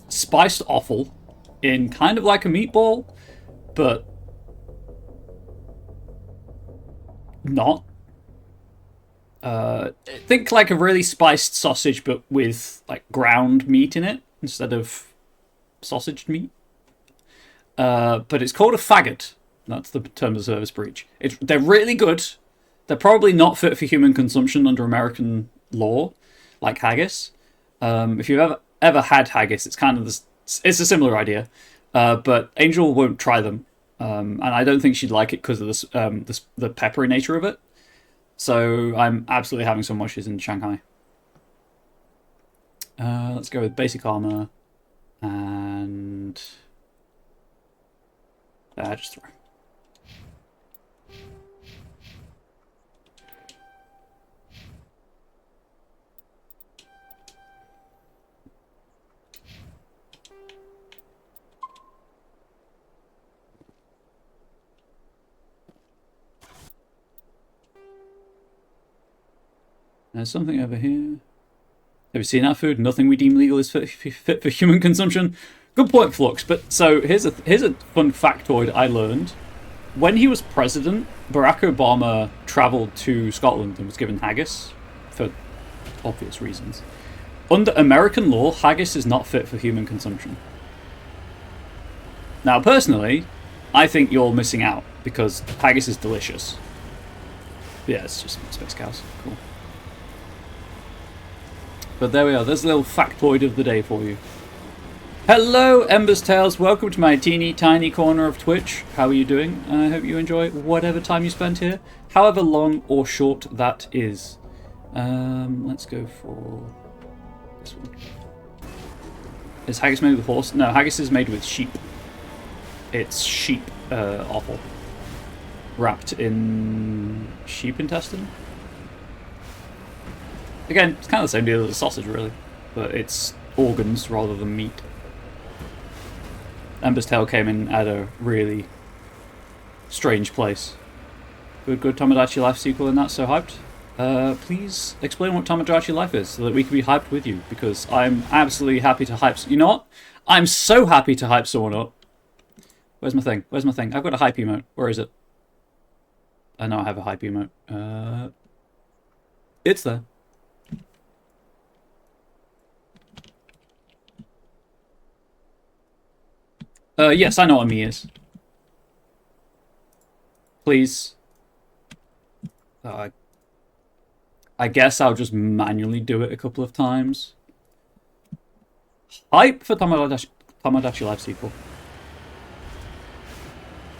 spiced offal in kind of like a meatball, but not. Think like a really spiced sausage, but with like ground meat in it instead of sausaged meat. But it's called a faggot. That's the terms of service breach. They're really good. They're probably not fit for human consumption under American law, like haggis. If you've ever had haggis, it's kind of it's a similar idea. But Angel won't try them, and I don't think she'd like it because of the peppery nature of it. So I'm absolutely having some while she's in Shanghai. Let's go with basic armor and just throw. There's something over here. Have you seen our food? Nothing we deem legal is fit for human consumption. Good point, Flux. But so here's a fun factoid I learned. When he was president, Barack Obama travelled to Scotland and was given haggis for obvious reasons. Under American law, haggis is not fit for human consumption. Now, personally, I think you're missing out because haggis is delicious. Yeah, it's just space cows. Cool. But there we are. There's a little factoid of the day for you. Hello, Ember's Tales. Welcome to my teeny tiny corner of Twitch. How are you doing? I hope you enjoy whatever time you spend here, however long or short that is. Let's go for this one. Is haggis made with horse? No, haggis is made with sheep. It's sheep offal. Wrapped in sheep intestine? Again, it's kind of the same deal as a sausage, really. But it's organs rather than meat. Ember's Tale came in at a really strange place. Good Tomodachi Life sequel and that's so hyped. Please explain what Tomodachi Life is so that we can be hyped with you, because I'm absolutely happy to hype... You know what? I'm so happy to hype someone up. Where's my thing? Where's my thing? I've got a hype emote. Where is it? I know I have a hype emote. It's there. Yes, I know what me is. Please. I guess I'll just manually do it a couple of times. Hype for Tomodachi Life sequel.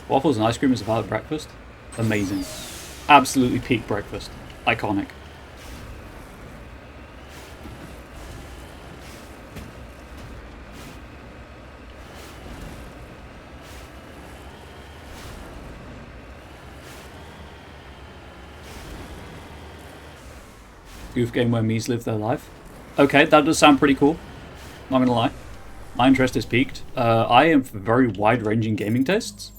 Waffles and ice cream is a valid breakfast. Amazing. Absolutely peak breakfast. Iconic. Goof game where Mies live their life. Okay, that does sound pretty cool. Not gonna lie. My interest is piqued. I have very wide-ranging gaming tastes.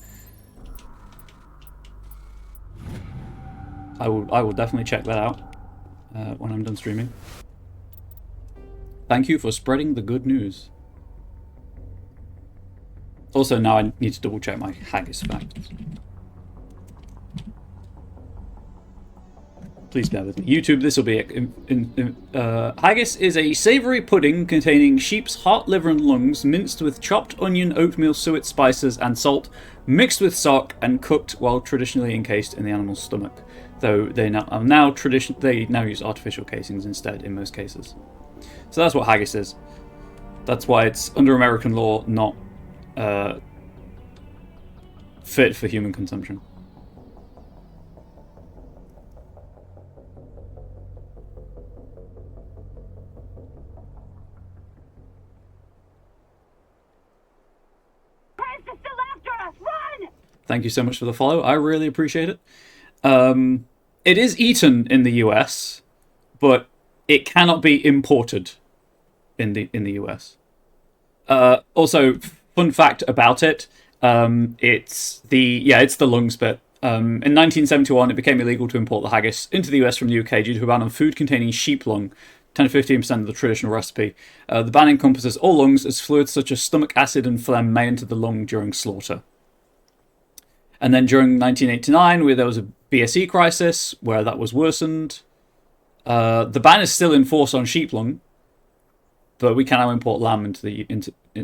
I will definitely check that out when I'm done streaming. Thank you for spreading the good news. Also, now I need to double check my haggis facts. Please bear with me. YouTube, this will be haggis is a savoury pudding containing sheep's heart, liver and lungs, minced with chopped onion, oatmeal, suet, spices and salt, mixed with sock and cooked while traditionally encased in the animal's stomach. Though they now use artificial casings instead in most cases. So that's what haggis is. That's why it's under American law not fit for human consumption. Thank you so much for the follow. I really appreciate it. It is eaten in the US, but it cannot be imported in the US. Also, fun fact about it: it's the lungs bit. In 1971, it became illegal to import the haggis into the US from the UK due to a ban on food containing sheep lung. 10 to 15% of the traditional recipe. The ban encompasses all lungs, as fluids such as stomach acid and phlegm may enter the lung during slaughter. And then during 1989, where there was a BSE crisis, where that was worsened, the ban is still in force on sheep lung, but we can now import lamb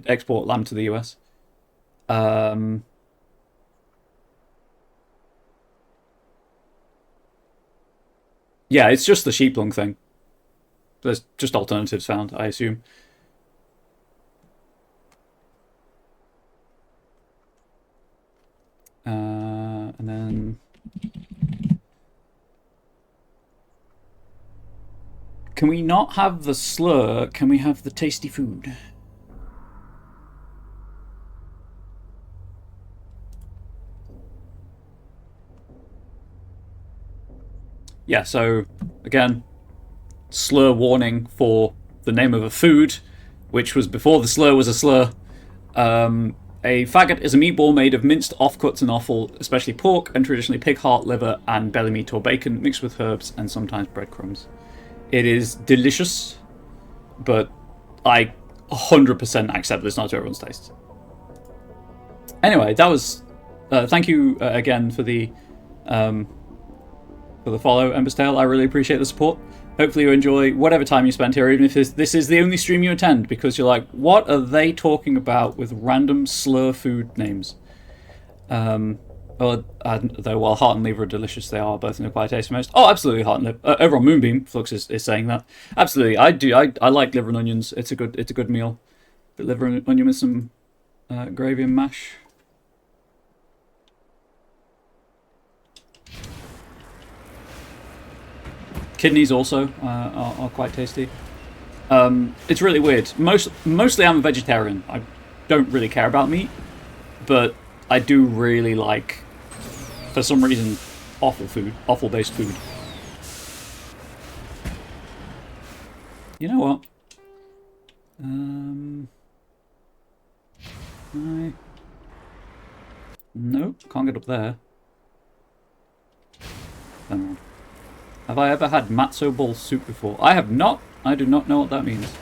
export lamb to the US. Yeah, it's just the sheep lung thing. There's just alternatives found, I assume. And then... Can we not have the slur? Can we have the tasty food? Yeah, so, again, slur warning for the name of a food, which was before the slur was a slur. A faggot is a meatball made of minced offcuts and offal, especially pork, and traditionally pig heart, liver, and belly meat or bacon, mixed with herbs and sometimes breadcrumbs. It is delicious, but I 100% accept that it's not to everyone's taste. Anyway, that was... thank you again for the follow, Ember's Tale. I really appreciate the support. Hopefully you enjoy whatever time you spend here, even if this is the only stream you attend, because you're like, what are they talking about with random slur food names? Though while heart and liver are delicious, they are both in acquired taste for most. Oh, absolutely, heart and liver. Over on Moonbeam, Flux is saying that. Absolutely, I do. I like liver and onions. It's a good meal. But liver and onion with some gravy and mash. Kidneys also are quite tasty. It's really weird. Mostly I'm a vegetarian. I don't really care about meat, but I do really like, for some reason, offal-based food. You know what? Nope, can't get up there. Never mind. Have I ever had matzo ball soup before? I have not. I do not know what that means.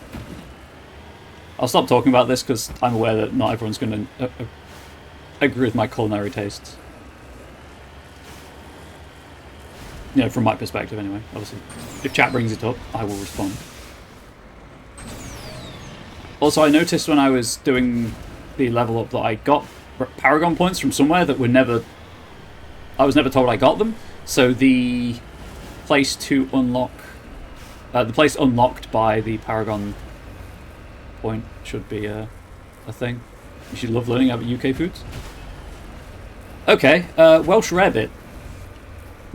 I'll stop talking about this because I'm aware that not everyone's going to agree with my culinary tastes. You know, from my perspective anyway, obviously. If chat brings it up, I will respond. Also, I noticed when I was doing the level up that I got Paragon points from somewhere that were never... I was never told I got them. So the place to unlock... the place unlocked by the Paragon point should be a thing. You should love learning about UK foods. Okay, Welsh rarebit.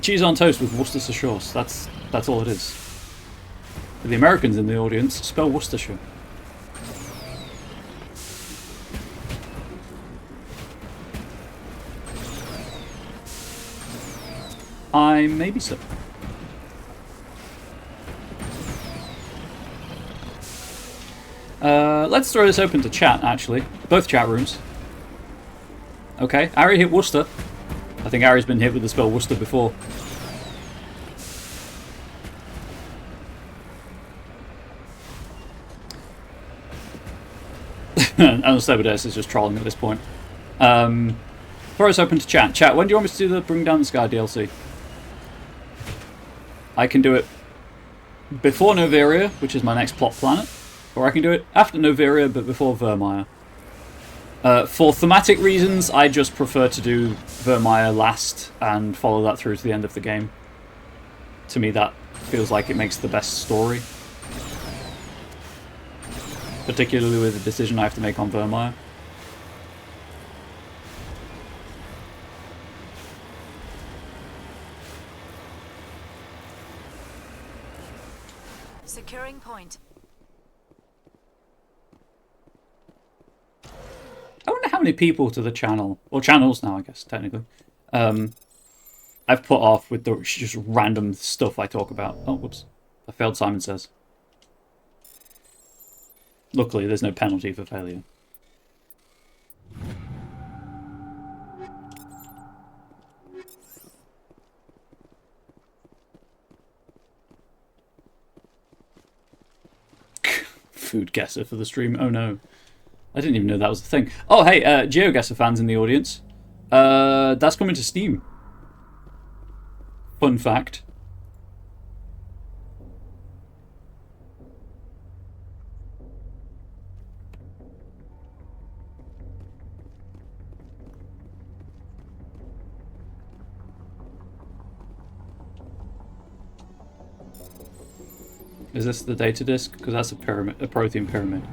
Cheese on toast with Worcestershire sauce. That's all it is. For the Americans in the audience, spell Worcestershire. Maybe so. Let's throw this open to chat, actually. Both chat rooms. Okay, Ari hit Worcester. I think Ari's been hit with the spell Worcester before. And Stebades is just trolling at this point. Throw us open to chat. Chat, when do you want me to do the Bring Down the Sky DLC? I can do it before Noveria, which is my next plot planet. Or I can do it after Noveria, but before Vermeer. For thematic reasons, I just prefer to do Vermeer last and follow that through to the end of the game. To me, that feels like it makes the best story. Particularly with the decision I have to make on Vermeer. Securing point. I wonder how many people to the channel, or channels now, I guess, technically, I've put off with the just random stuff I talk about. Oh, whoops. I failed, Simon says. Luckily, there's no penalty for failure. Food guesser for the stream. Oh no. I didn't even know that was a thing. Oh, hey, GeoGuessr fans in the audience. That's coming to Steam. Fun fact. Is this the data disk? Because that's a pyramid, a protein pyramid.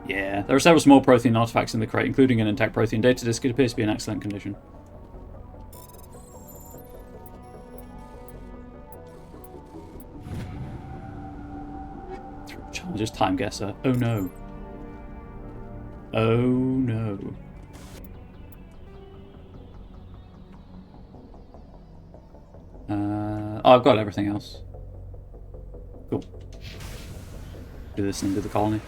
Yeah, there are several small protein artifacts in the crate, including an intact protein data disk. It appears to be in excellent condition. Challenges time guesser. Oh no. Oh no. Oh, I've got everything else. Cool. Do this into the colony.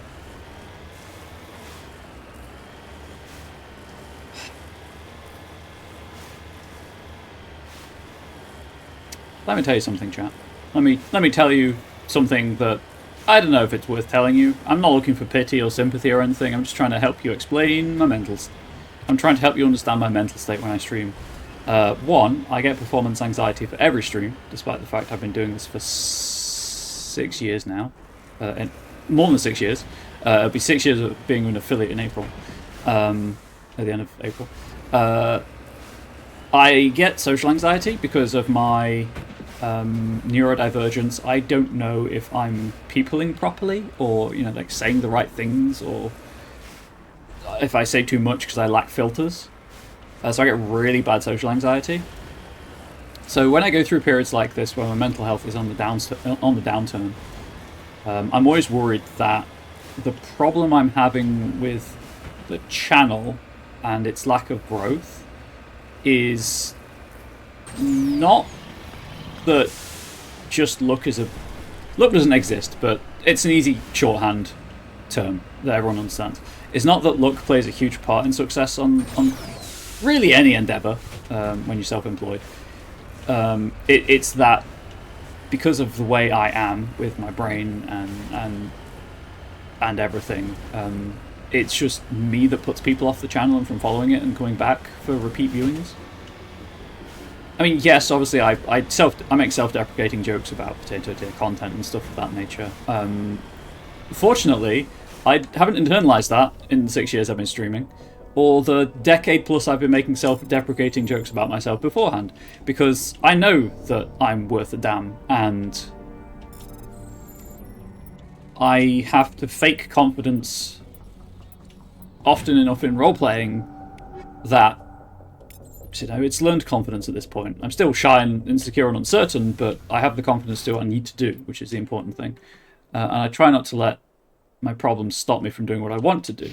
Let me tell you something, chat. Let me tell you something that I don't know if it's worth telling you. I'm not looking for pity or sympathy or anything. I'm just trying to help you explain my mental. I'm trying to help you understand my mental state when I stream. One, I get performance anxiety for every stream, despite the fact I've been doing this for 6 years now. More than 6 years. It'll be 6 years of being an affiliate in April. At the end of April. I get social anxiety because of my neurodivergence. I don't know if I'm peopling properly, or like saying the right things, or if I say too much because I lack filters. So I get really bad social anxiety. So when I go through periods like this where my mental health is on the downturn, I'm always worried that the problem I'm having with the channel and its lack of growth is not that just luck doesn't exist, but it's an easy shorthand term that everyone understands. It's not that luck plays a huge part in success on really any endeavor when you're self-employed. It's that because of the way I am with my brain and everything, it's just me that puts people off the channel and from following it and coming back for repeat viewings. I mean, yes, obviously I make self-deprecating jokes about potato tier content and stuff of that nature. Fortunately, I haven't internalized that in the 6 years I've been streaming, or the decade plus I've been making self-deprecating jokes about myself beforehand, because I know that I'm worth a damn, and I have to fake confidence often enough in role-playing that, it's learned confidence at this point. I'm still shy and insecure and uncertain, but I have the confidence to do what I need to do, which is the important thing. And I try not to let my problems stop me from doing what I want to do.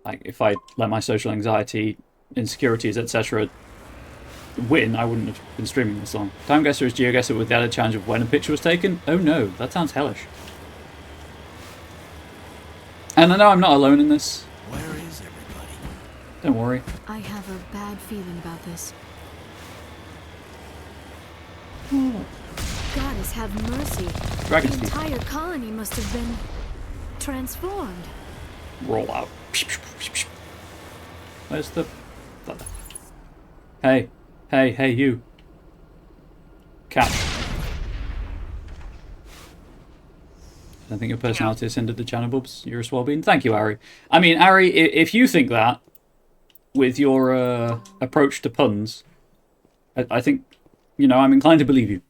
Like, if I let my social anxiety, insecurities, etc. win, I wouldn't have been streaming this long. Time Guesser is GeoGuessr with the added challenge of when a picture was taken. Oh no, that sounds hellish. And I know I'm not alone in this. Where is everybody? Don't worry. I have a bad feeling about this. Goddess have mercy. Dragon's The teeth. entire colony must have been transformed. Roll out. Where's the... Hey, you. Catch. I think your personality has hindered the channel, Bubs. You're a swellbean. Thank you, Ari. I mean, Ari, if you think that, with your approach to puns, I think, I'm inclined to believe you.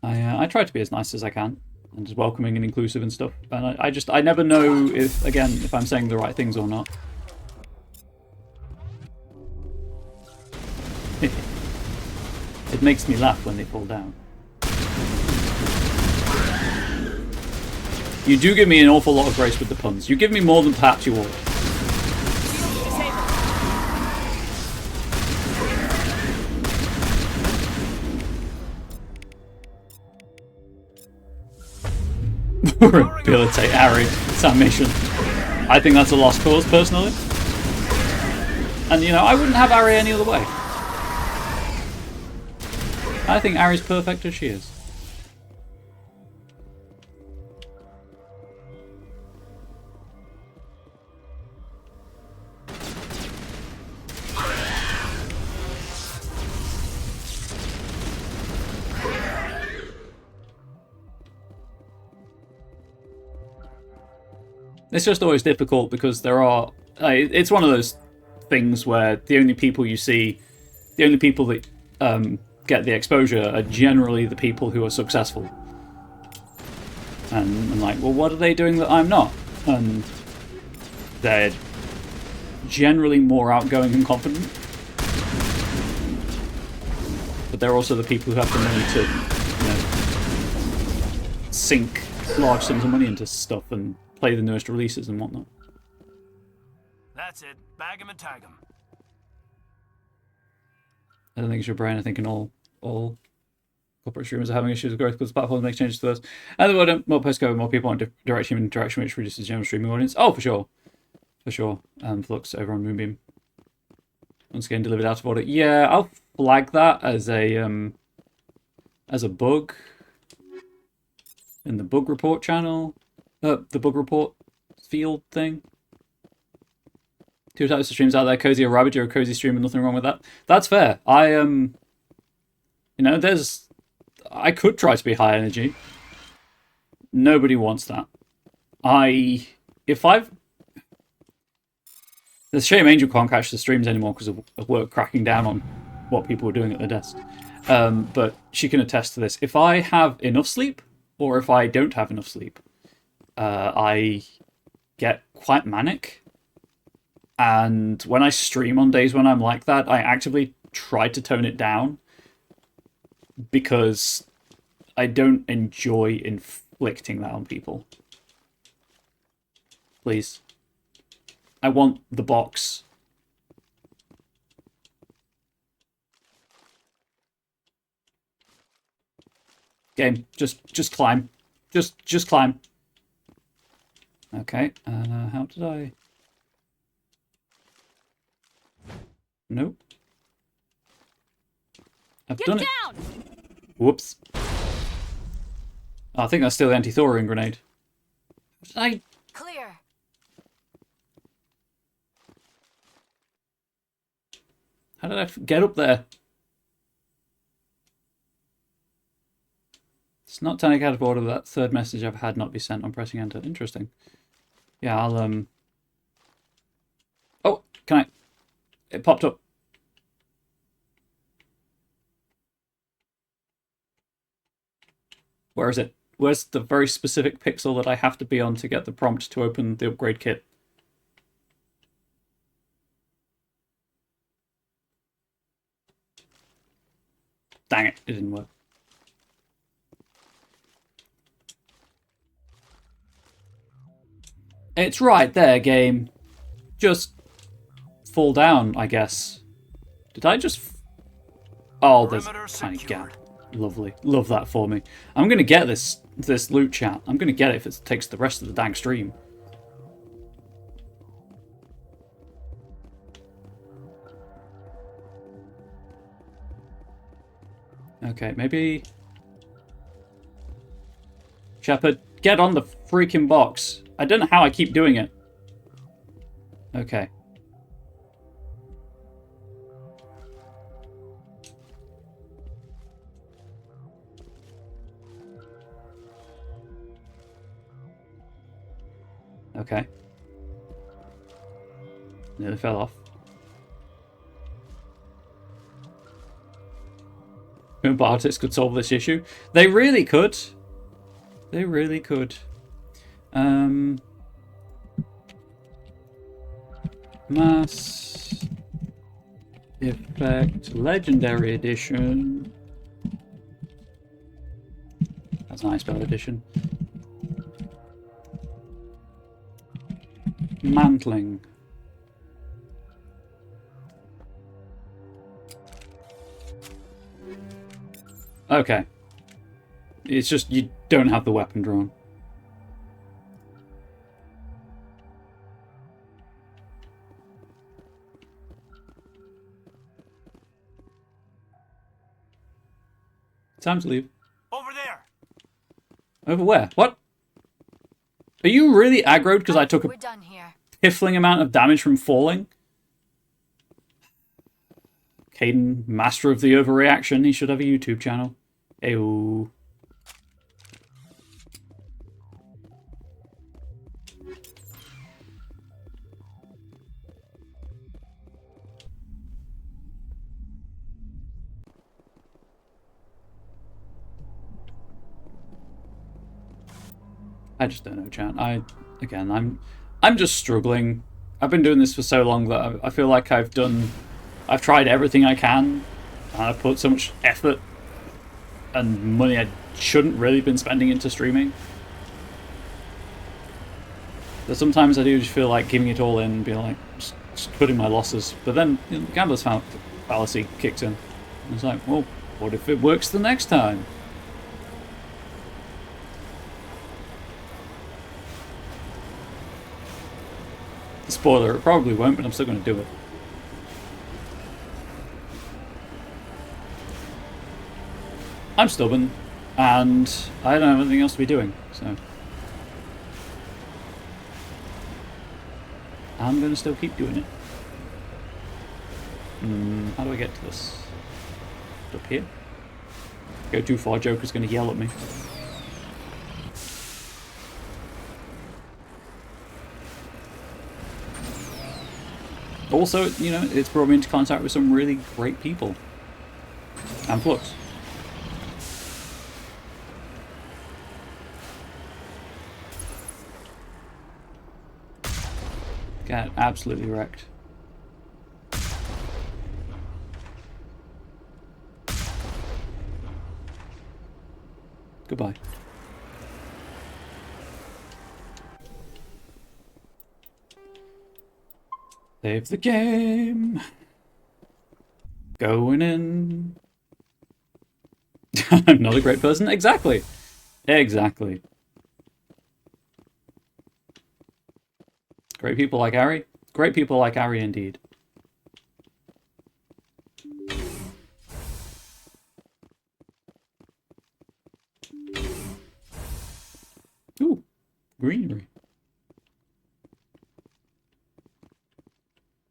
I try to be as nice as I can, and as welcoming and inclusive and stuff. And I never know if I'm saying the right things or not. It makes me laugh when they fall down. You do give me an awful lot of grace with the puns. You give me more than perhaps you ought. Rehabilitate Ari. It's our mission. I think that's a lost cause, personally. And, I wouldn't have Ari any other way. I think Ari's perfect as she is. It's just always difficult because there are... it's one of those things where the only people you see, the only people that get the exposure are generally the people who are successful. And I'm like, well, what are they doing that I'm not? And they're generally more outgoing and confident. But they're also the people who have the money to sink large sums of money into stuff and play the newest releases and whatnot. That's it. Bag 'em and tag 'em. I don't think it's your brain. I think in all corporate streamers are having issues with growth because the platform makes changes to those. And the word more postcode, more people want direct human interaction, which reduces general streaming audience. Oh, for sure. For sure. Flux over on Moonbeam. Once again, delivered out of order. Yeah, I'll flag that as a bug in the bug report channel. The bug report field thing. 2 types of streams out there, cozy or rabid. You're a cozy streamer, nothing wrong with that. That's fair. You know, I could try to be high energy. Nobody wants that. It's a shame Angel can't catch the streams anymore because of work cracking down on what people are doing at their desk. But she can attest to this. If I have enough sleep, or if I don't have enough sleep, I get quite manic. And when I stream on days when I'm like that, I actively try to tone it down because I don't enjoy inflicting that on people. Please. I want the box. Game, just climb. Just climb. Okay, how did I... Nope. I've done it. Whoops. Oh, I think that's still the anti-thorium grenade. Clear. How did I get up there? It's not turning out of order. That third message I've had not be sent on pressing enter. Interesting. Yeah, I'll Oh, can I? It popped up. Where is it? Where's the very specific pixel that I have to be on to get the prompt to open the upgrade kit? Dang it, it didn't work. It's right there, game. Just fall down, I guess. Did I just... Oh, there's a tiny gap. Lovely. Love that for me. I'm going to get this loot, chat. I'm going to get it if it takes the rest of the dang stream. Okay, maybe... Shepard, get on the freaking box. I don't know how I keep doing it. Okay. Okay. Nearly fell off. Moonbot artists could solve this issue. They really could. They really could. Mass Effect Legendary Edition. That's nice, spell edition. Mantling. Okay. It's just you don't have the weapon drawn. Time to leave. Over there. Over where? What? Are you really aggroed because I took a We're done here. piffling amount of damage from falling? Caden, master of the overreaction. He should have a YouTube channel. Ew. I just don't know, chat. I'm just struggling. I've been doing this for so long that I feel like I've tried everything I can. And I've put so much effort and money I shouldn't really been spending into streaming. But sometimes I do just feel like giving it all in and being like, just cutting my losses. But then the gambler's fallacy kicks in. And it's like, well, what if it works the next time? Spoiler, it probably won't, but I'm still going to do it. I'm stubborn, and I don't have anything else to be doing, so I'm going to still keep doing it. How do I get to this? Up here? Go too far, Joker's going to yell at me. Also, you know, it's brought me into contact with some really great people. And Flux. Get absolutely wrecked. Goodbye. Save the game. Going in. I'm not a great person. Exactly. Exactly. Great people like Ari. Great people like Ari indeed. Ooh, greenery.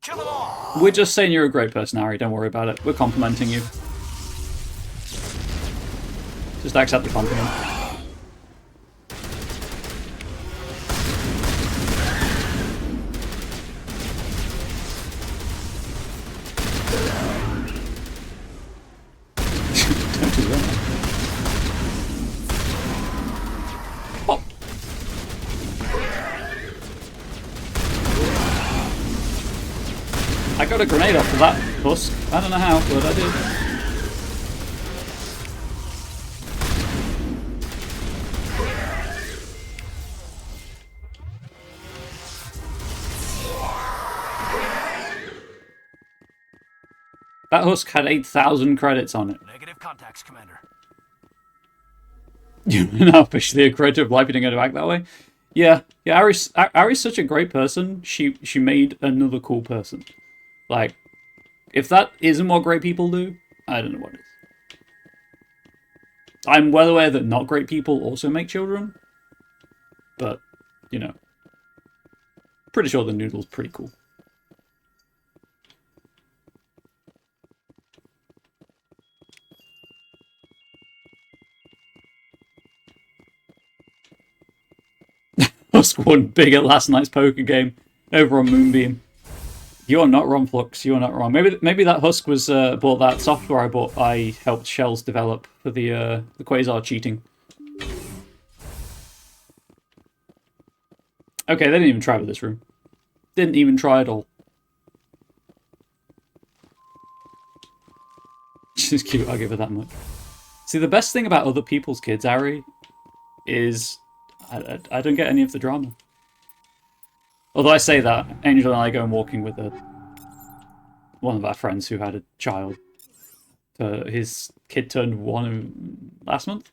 Kill them all! We're just saying you're a great person, Ari. Don't worry about it. We're complimenting you. Just accept the compliment. Don't do that. Pop. I got a grenade off of that husk. I don't know how, but I did. That husk had 8,000 credits on it. Negative contacts, Commander. You're now officially a creator of life. You didn't go back that way. Yeah. Ari's such a great person. She made another cool person. Like, if that isn't what great people do, I don't know what is. I'm well aware that not great people also make children, but you know, pretty sure the noodle's pretty cool. Husk won big at last night's poker game over on Moonbeam. You are not wrong, Flux. You are not wrong. Maybe that Husk was bought that software I bought. I helped Shells develop for the Quasar cheating. Okay, they didn't even try with this room. Didn't even try at all. She's cute. I'll give her that much. See, the best thing about other people's kids, Ari, is I don't get any of the drama. Although I say that, Angel and I go walking with one of our friends who had a child. His kid turned 1 last month.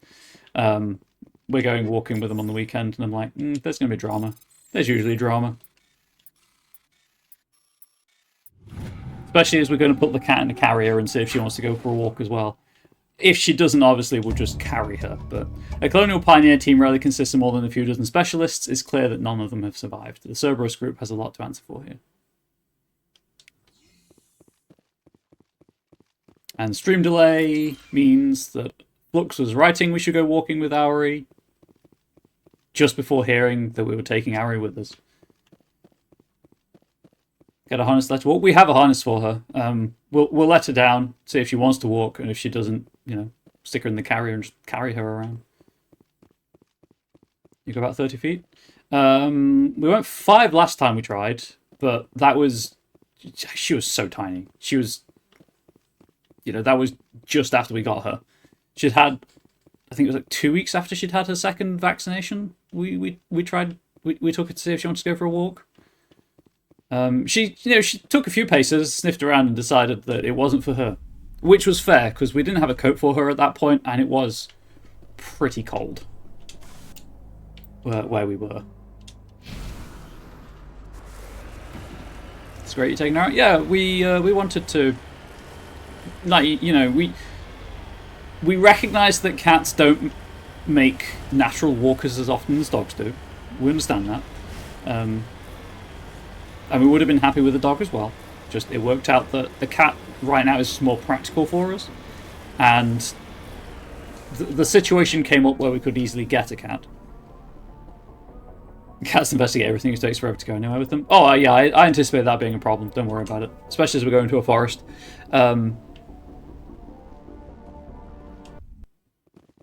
We're going walking with him on the weekend, and I'm like, there's going to be drama. There's usually drama. Especially as we're going to put the cat in a carrier and see if she wants to go for a walk as well. If she doesn't, obviously, we'll just carry her. But a Colonial Pioneer team rarely consists of more than a few dozen specialists. It's clear that none of them have survived. The Cerberus group has a lot to answer for here. And stream delay means that Flux was writing we should go walking with Ari just before hearing that we were taking Ari with us. Get a harness letter. Well, we have a harness for her. We'll let her down, see if she wants to walk, and if she doesn't, you know, stick her in the carrier and just carry her around. You go about 30 feet. We went 5 last time we tried, but that was... She was so tiny. She was... You know, that was just after we got her. She'd had I think it was like 2 weeks after she'd had her second vaccination. We took her to see if she wanted to go for a walk. She took a few paces, sniffed around, and decided that it wasn't for her, which was fair because we didn't have a coat for her at that point, and it was pretty cold where we were. It's great you're taking her out. Yeah, we wanted to, like, you know, we recognise that cats don't make natural walkers as often as dogs do. We understand that. And we would have been happy with a dog as well. Just it worked out that the cat right now is just more practical for us. And the situation came up where we could easily get a cat. Cats investigate everything. It takes forever to go anywhere with them. Oh, yeah, I anticipate that being a problem. Don't worry about it. Especially as we go into a forest.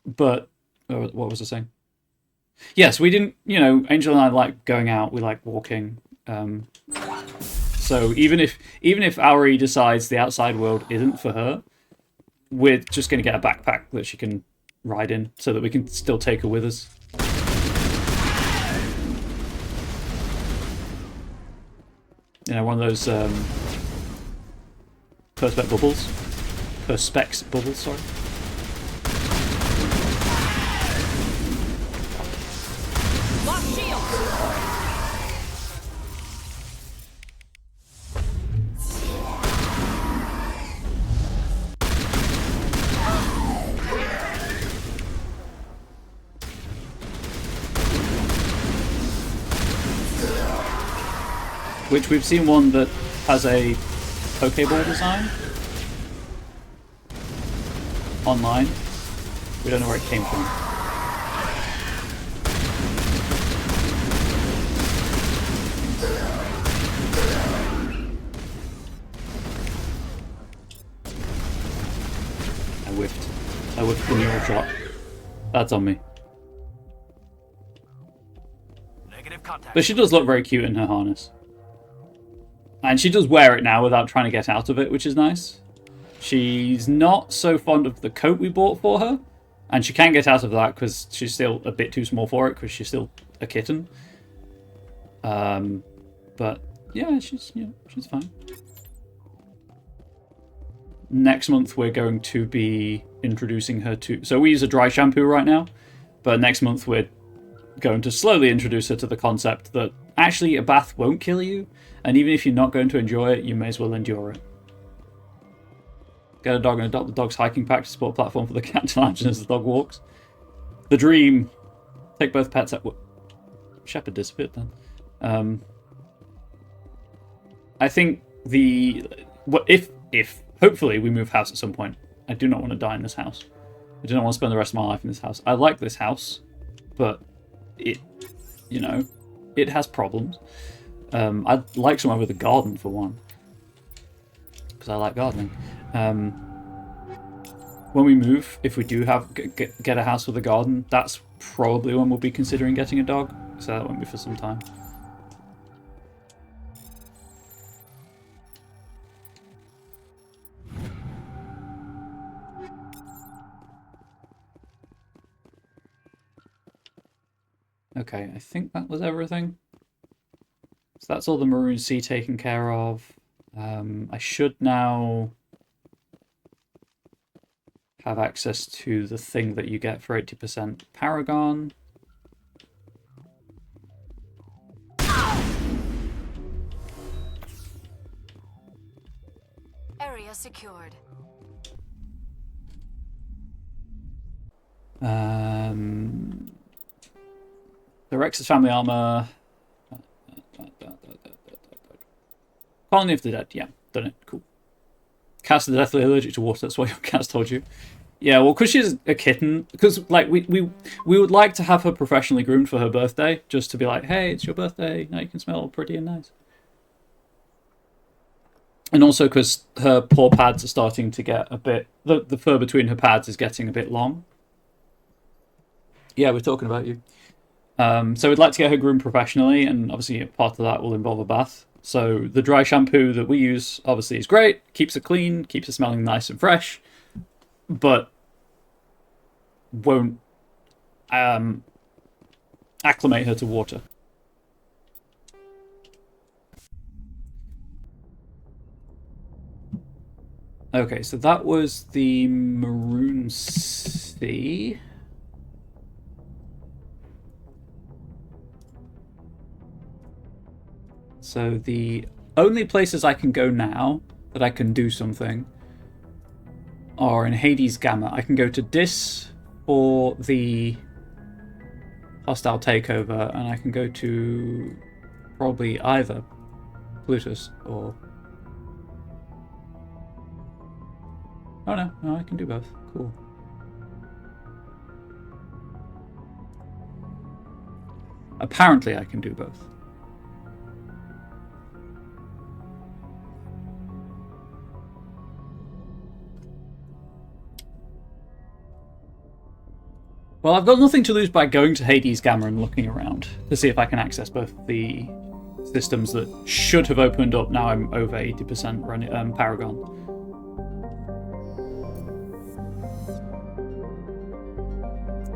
But what was I saying? Yes, we didn't, you know, Angel and I like going out. We like walking. So even if Auri decides the outside world isn't for her, we're just going to get a backpack that she can ride in so that we can still take her with us. You know, one of those Perspex bubbles, sorry. Lost shield. Which we've seen one that has a Pokeball design online. We don't know where it came from. I whiffed the neural shot. That's on me. Negative contact. But she does look very cute in her harness. And she does wear it now without trying to get out of it, which is nice. She's not so fond of the coat we bought for her. And she can get out of that because she's still a bit too small for it because she's still a kitten. But yeah, she's fine. Next month we're going to be introducing her to... So we use a dry shampoo right now. But next month we're going to slowly introduce her to the concept that actually a bath won't kill you. And even if you're not going to enjoy it, you may as well endure it. Get a dog and adopt the dog's hiking pack to support a platform for the cat to lounge as the dog walks. The dream. Take both pets at... Shepherd disappeared then. I think if hopefully we move house at some point. I do not want to die in this house. I do not want to spend the rest of my life in this house. I like this house, but it has problems. I'd like somewhere with a garden for one, because I like gardening. When we move, if we do get a house with a garden, that's probably when we'll be considering getting a dog. So that won't be for some time. Okay, I think that was everything. So that's all the Maroon Sea taken care of. I should now have access to the thing that you get for 80% Paragon. Area secured. The Rex's family armor. Colony of the Dead, yeah, done it, cool. Cats are deathly allergic to water, that's what your cat's told you. Yeah, well, because she's a kitten, because like we would like to have her professionally groomed for her birthday, just to be like, hey, it's your birthday, now you can smell pretty and nice. And also because her paw pads are starting to get a bit, the fur between her pads is getting a bit long. Yeah, we're talking about you. So we'd like to get her groomed professionally, and obviously part of that will involve a bath. So the dry shampoo that we use obviously is great, keeps her clean, keeps her smelling nice and fresh, but won't acclimate her to water. Okay, so that was the Maroon Sea. So the only places I can go now that I can do something are in Hades Gamma. I can go to Dis for the hostile takeover, and I can go to probably either Plutus or... Oh no, I can do both. Cool. Apparently I can do both. Well, I've got nothing to lose by going to Hades Gamma and looking around to see if I can access both the systems that should have opened up. Now I'm over 80% running Paragon.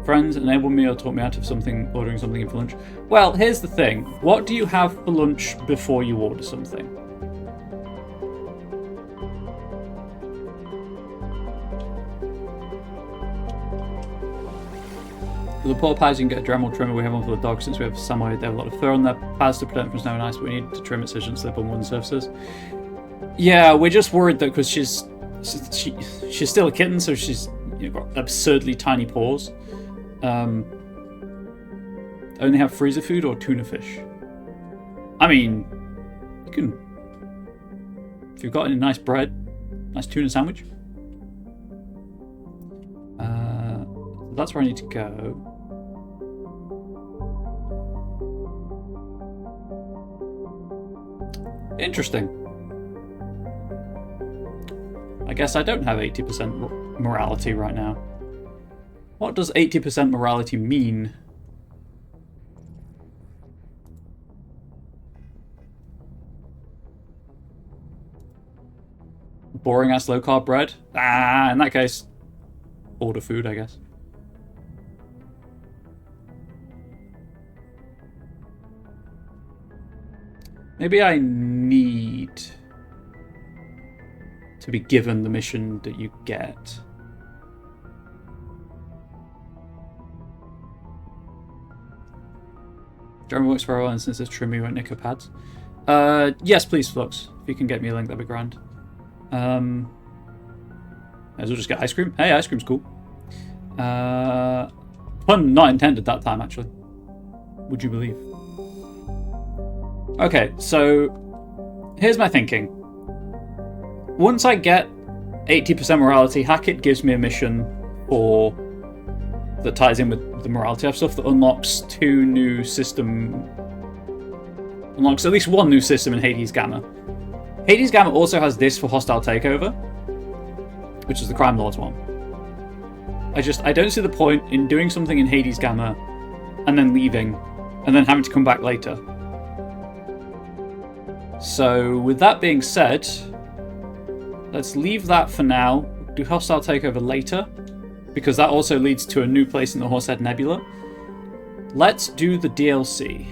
Friends, enable me or talk me out of something, ordering something in for lunch. Well, here's the thing. What do you have for lunch before you order something? For the poor pies, you can get a Dremel trimmer. We have one for the dogs since we have Samoyed. They have a lot of fur on their pads to protect them from snow and ice, but we need to trim it so it doesn't slip on wooden surfaces. Yeah, we're just worried that because she's still a kitten, so she's got absurdly tiny paws. Only have freezer food or tuna fish. I mean, you can, if you've got any nice bread, nice tuna sandwich. That's where I need to go. Interesting. I guess I don't have 80% morality right now. What does 80% morality mean? Boring ass low carb bread? Ah, in that case, order food, I guess. Maybe I need to be given the mission that you get. Jeremy works for a while, and since there's trim, we won't nick her pads. Yes, please, Flux. If you can get me a link, that'd be grand. As we'll just get ice cream. Hey, ice cream's cool. Pun not intended that time, actually. Would you believe? Okay, so here's my thinking. Once I get 80% morality, Hackett gives me a mission for that ties in with the morality. I have stuff that unlocks at least one new system in Hades Gamma. Hades Gamma also has this for hostile takeover, which is the Crime Lords one. I don't see the point in doing something in Hades Gamma and then leaving and then having to come back later. So with that being said, let's leave that for now. Do hostile takeover later, because that also leads to a new place in the Horsehead Nebula. Let's do the DLC.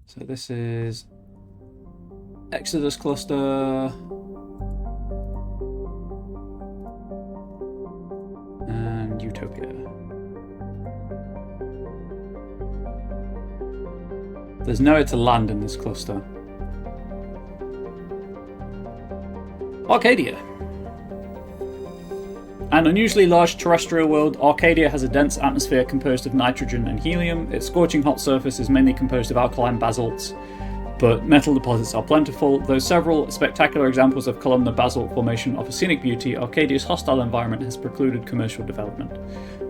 So this is Exodus Cluster. And Utopia. There's nowhere to land in this cluster. Arcadia. An unusually large terrestrial world, Arcadia has a dense atmosphere composed of nitrogen and helium. Its scorching hot surface is mainly composed of alkaline basalts, but metal deposits are plentiful. Though several spectacular examples of columnar basalt formation offer scenic beauty, Arcadia's hostile environment has precluded commercial development.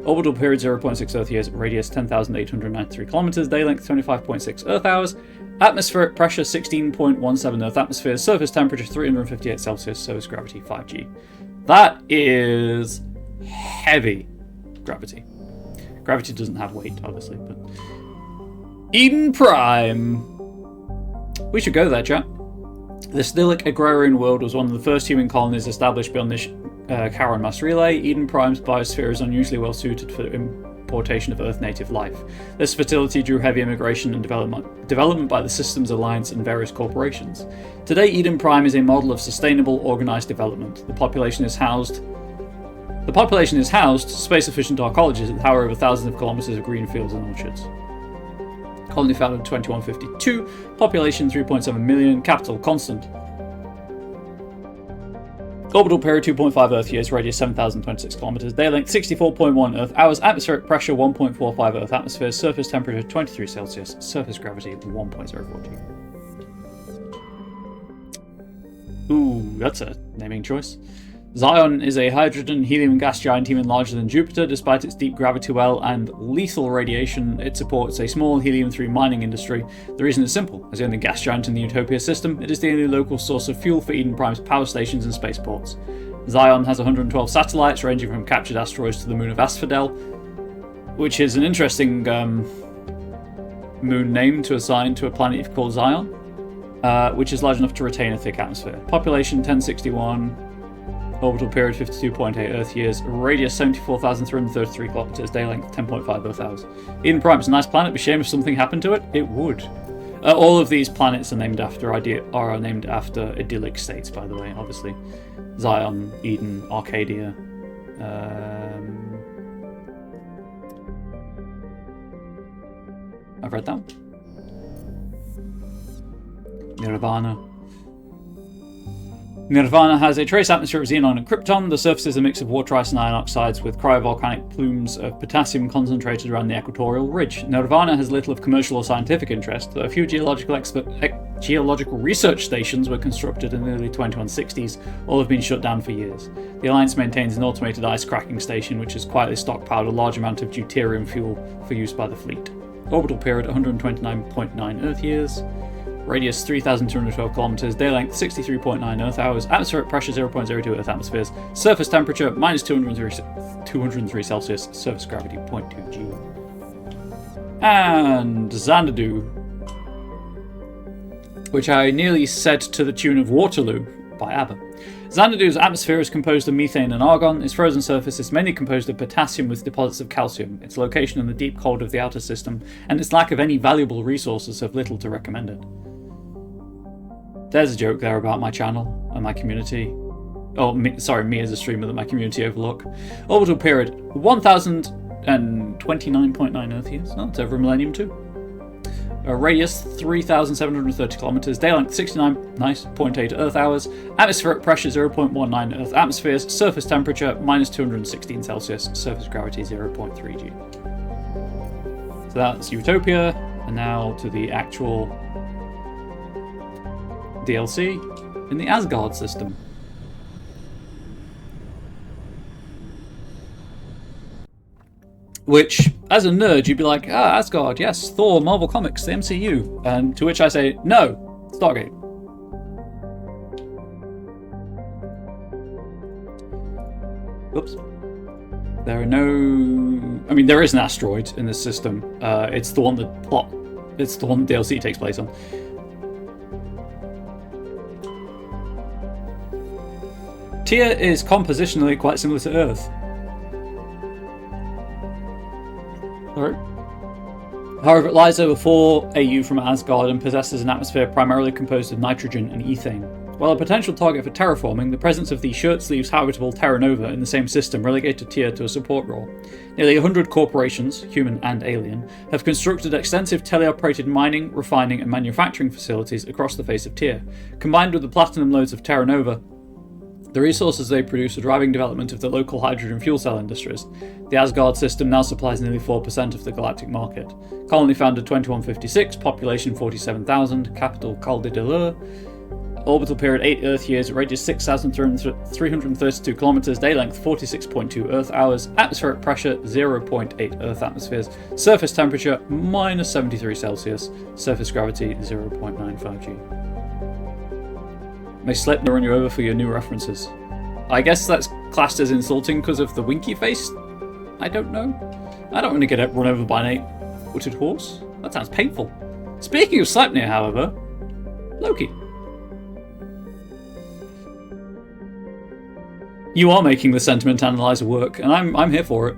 Orbital period 0.6 Earth years, radius 10,893 kilometers, day length 25.6 Earth hours, atmospheric pressure 16.17 Earth atmosphere, surface temperature 358 Celsius, surface gravity 5g. That is heavy gravity. Gravity doesn't have weight, obviously, but... Eden Prime! We should go there, chat. The Stilic agrarian world was one of the first human colonies established beyond the Charon mass relay. Eden Prime's biosphere is unusually well suited for importation of Earth-native life. This fertility drew heavy immigration and development by the Systems Alliance and various corporations. Today, Eden Prime is a model of sustainable, organised development. The population is housed, space-efficient arcologies that tower over thousands of kilometres of green fields and orchards. Colony founded in 2152, population 3.7 million, capital constant. Orbital period 2.5 Earth years, radius 7,026 kilometers, day length 64.1 Earth hours, atmospheric pressure 1.45 Earth atmosphere, surface temperature 23 Celsius, surface gravity 1.04 G. Ooh, that's a naming choice. Zion is a hydrogen helium gas giant even larger than Jupiter. Despite its deep gravity well and lethal radiation, it supports a small helium-3 mining industry. The reason is simple. As the only gas giant in the Utopia system, it is the only local source of fuel for Eden Prime's power stations and spaceports. Zion has 112 satellites ranging from captured asteroids to the moon of Asphodel, which is an interesting moon name to assign to a planet you've called Zion, which is large enough to retain a thick atmosphere. Population 1061... Orbital period 52.8 Earth years, radius 74,333 kilometers, day length 10.5 Earth hours. Eden Prime is a nice planet, it'd be a shame if something happened to it. It would. All of these planets are named after idyllic states, by the way, obviously. Zion, Eden, Arcadia. I've read that one. Nirvana has a trace atmosphere of xenon and krypton. The surface is a mix of water ice and iron oxides with cryovolcanic plumes of potassium concentrated around the equatorial ridge. Nirvana has little of commercial or scientific interest, though a few geological research stations were constructed in the early 2160s. All have been shut down for years. The Alliance maintains an automated ice cracking station which has quietly stockpiled a large amount of deuterium fuel for use by the fleet. Orbital period 129.9 Earth years. Radius 3,212 kilometers, day length 63.9 Earth hours, atmospheric pressure 0.02 Earth atmospheres, surface temperature minus 203 Celsius, surface gravity 0.2 G. And Xanadu, which I nearly said to the tune of Waterloo by ABBA. Xanadu's atmosphere is composed of methane and argon. Its frozen surface is mainly composed of potassium with deposits of calcium. Its location in the deep cold of the outer system and its lack of any valuable resources have little to recommend it. There's a joke there about my channel and my community. Oh, me as a streamer that my community overlook. Orbital period 1,029.9 Earth years. Oh, it's over a millennium too. Radius 3,730 kilometers. Day length 69.8 Earth hours. Atmospheric pressure 0.19 Earth atmospheres. Surface temperature minus 216 Celsius. Surface gravity 0.3 G. So that's Utopia. And now to the actual DLC in the Asgard system. Which, as a nerd, you'd be like, Asgard, yes, Thor, Marvel Comics, the MCU. And to which I say, no, Stargate. Oops. There are no... I mean, there is an asteroid in this system. It's the one that DLC takes place on. Tyr is compositionally quite similar to Earth. Alright. However, it lies over 4 AU from Asgard and possesses an atmosphere primarily composed of nitrogen and ethane. While a potential target for terraforming, the presence of the shirt-sleeves habitable Terra Nova in the same system relegated Tyr to a support role. Nearly 100 corporations, human and alien, have constructed extensive teleoperated mining, refining and manufacturing facilities across the face of Tyr. Combined with the platinum lodes of Terra Nova, the resources they produce are driving development of the local hydrogen fuel cell industries. The Asgard system now supplies nearly 4% of the galactic market. Colony founded 2156, population 47,000, capital Cal de Deleur. Orbital period 8 Earth years, radius 6,332 kilometers, day length 46.2 Earth hours, atmospheric pressure 0.8 Earth atmospheres, surface temperature minus 73 Celsius, surface gravity 0.95 G. May Sleipnir run you over for your new references. I guess that's classed as insulting because of the winky face? I don't know. I don't want to get run over by an 8-footed horse. That sounds painful. Speaking of Sleipnir, however, Loki. You are making the sentiment analyzer work, and I'm here for it.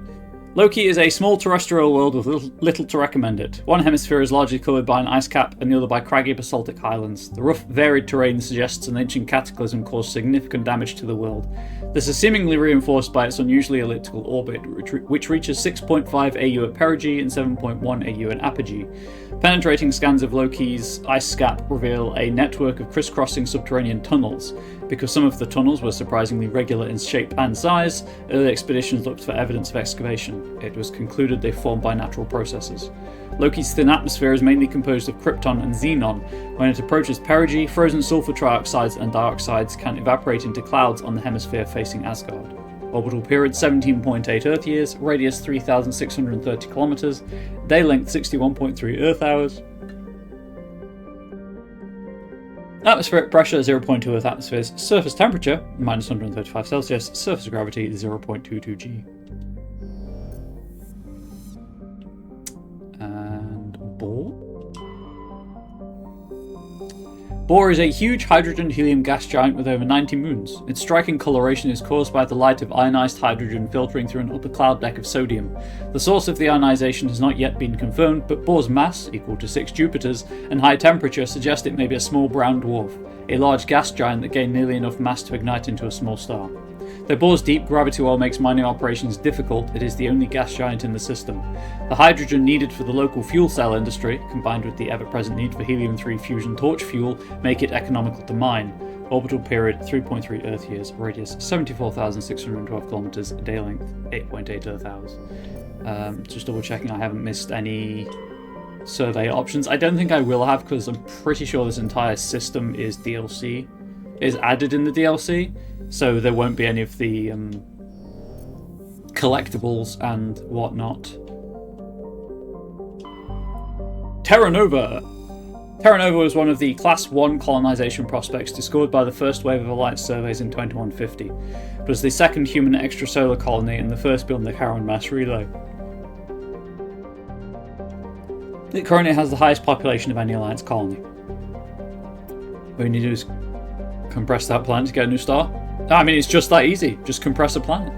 Loki is a small terrestrial world with little to recommend it. One hemisphere is largely covered by an ice cap and the other by craggy basaltic highlands. The rough, varied terrain suggests an ancient cataclysm caused significant damage to the world. This is seemingly reinforced by its unusually elliptical orbit, which reaches 6.5 AU at perigee and 7.1 AU at apogee. Penetrating scans of Loki's ice cap reveal a network of crisscrossing subterranean tunnels. Because some of the tunnels were surprisingly regular in shape and size, early expeditions looked for evidence of excavation. It was concluded they formed by natural processes. Loki's thin atmosphere is mainly composed of krypton and xenon. When it approaches perigee, frozen sulfur trioxides and dioxides can evaporate into clouds on the hemisphere facing Asgard. Orbital period 17.8 Earth years, radius 3,630 kilometers, day length 61.3 Earth hours. Atmospheric pressure 0.2 Earth atmospheres, surface temperature minus 135 Celsius, surface gravity 0.22 G. And Bohr? Bohr is a huge hydrogen-helium gas giant with over 90 moons. Its striking coloration is caused by the light of ionized hydrogen filtering through an upper cloud deck of sodium. The source of the ionization has not yet been confirmed, but Bohr's mass, equal to 6 Jupiters, and high temperature suggest it may be a small brown dwarf, a large gas giant that gained nearly enough mass to ignite into a small star. Though Bohr's deep gravity well makes mining operations difficult, it is the only gas giant in the system. The hydrogen needed for the local fuel cell industry, combined with the ever-present need for helium-3 fusion torch fuel, make it economical to mine. Orbital period 3.3 Earth years, radius 74,612 kilometers, day length 8.8 Earth hours. Just double checking I haven't missed any survey options. I don't think I will have, because I'm pretty sure this entire system is DLC, is added in the DLC. So there won't be any of the collectibles and whatnot. Terra Nova! Terra Nova was one of the Class 1 colonization prospects discovered by the first wave of Alliance surveys in 2150. It was the second human extrasolar colony and the first beyond the Charon mass relay. It currently has the highest population of any Alliance colony. What we need to do is compress that planet to get a new star. I mean, it's just that easy. Just compress a planet.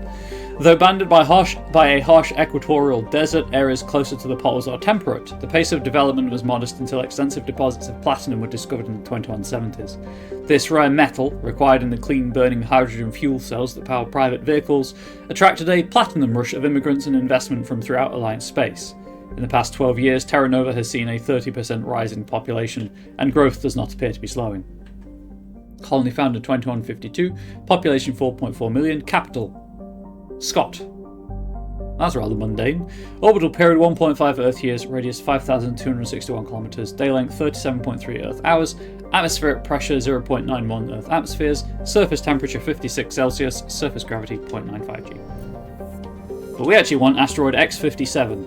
Though banded by a harsh equatorial desert, areas closer to the poles are temperate. The pace of development was modest until extensive deposits of platinum were discovered in the 2170s. This rare metal, required in the clean-burning hydrogen fuel cells that power private vehicles, attracted a platinum rush of immigrants and investment from throughout Alliance space. In the past 12 years, Terra Nova has seen a 30% rise in population, and growth does not appear to be slowing. Colony founded in 2152, population 4.4 million, capital Scott. That's rather mundane. Orbital period 1.5 Earth years, radius 5,261 kilometers, day length 37.3 Earth hours, atmospheric pressure 0.91 Earth atmospheres, surface temperature 56 Celsius, surface gravity 0.95 G. But we actually want asteroid X57.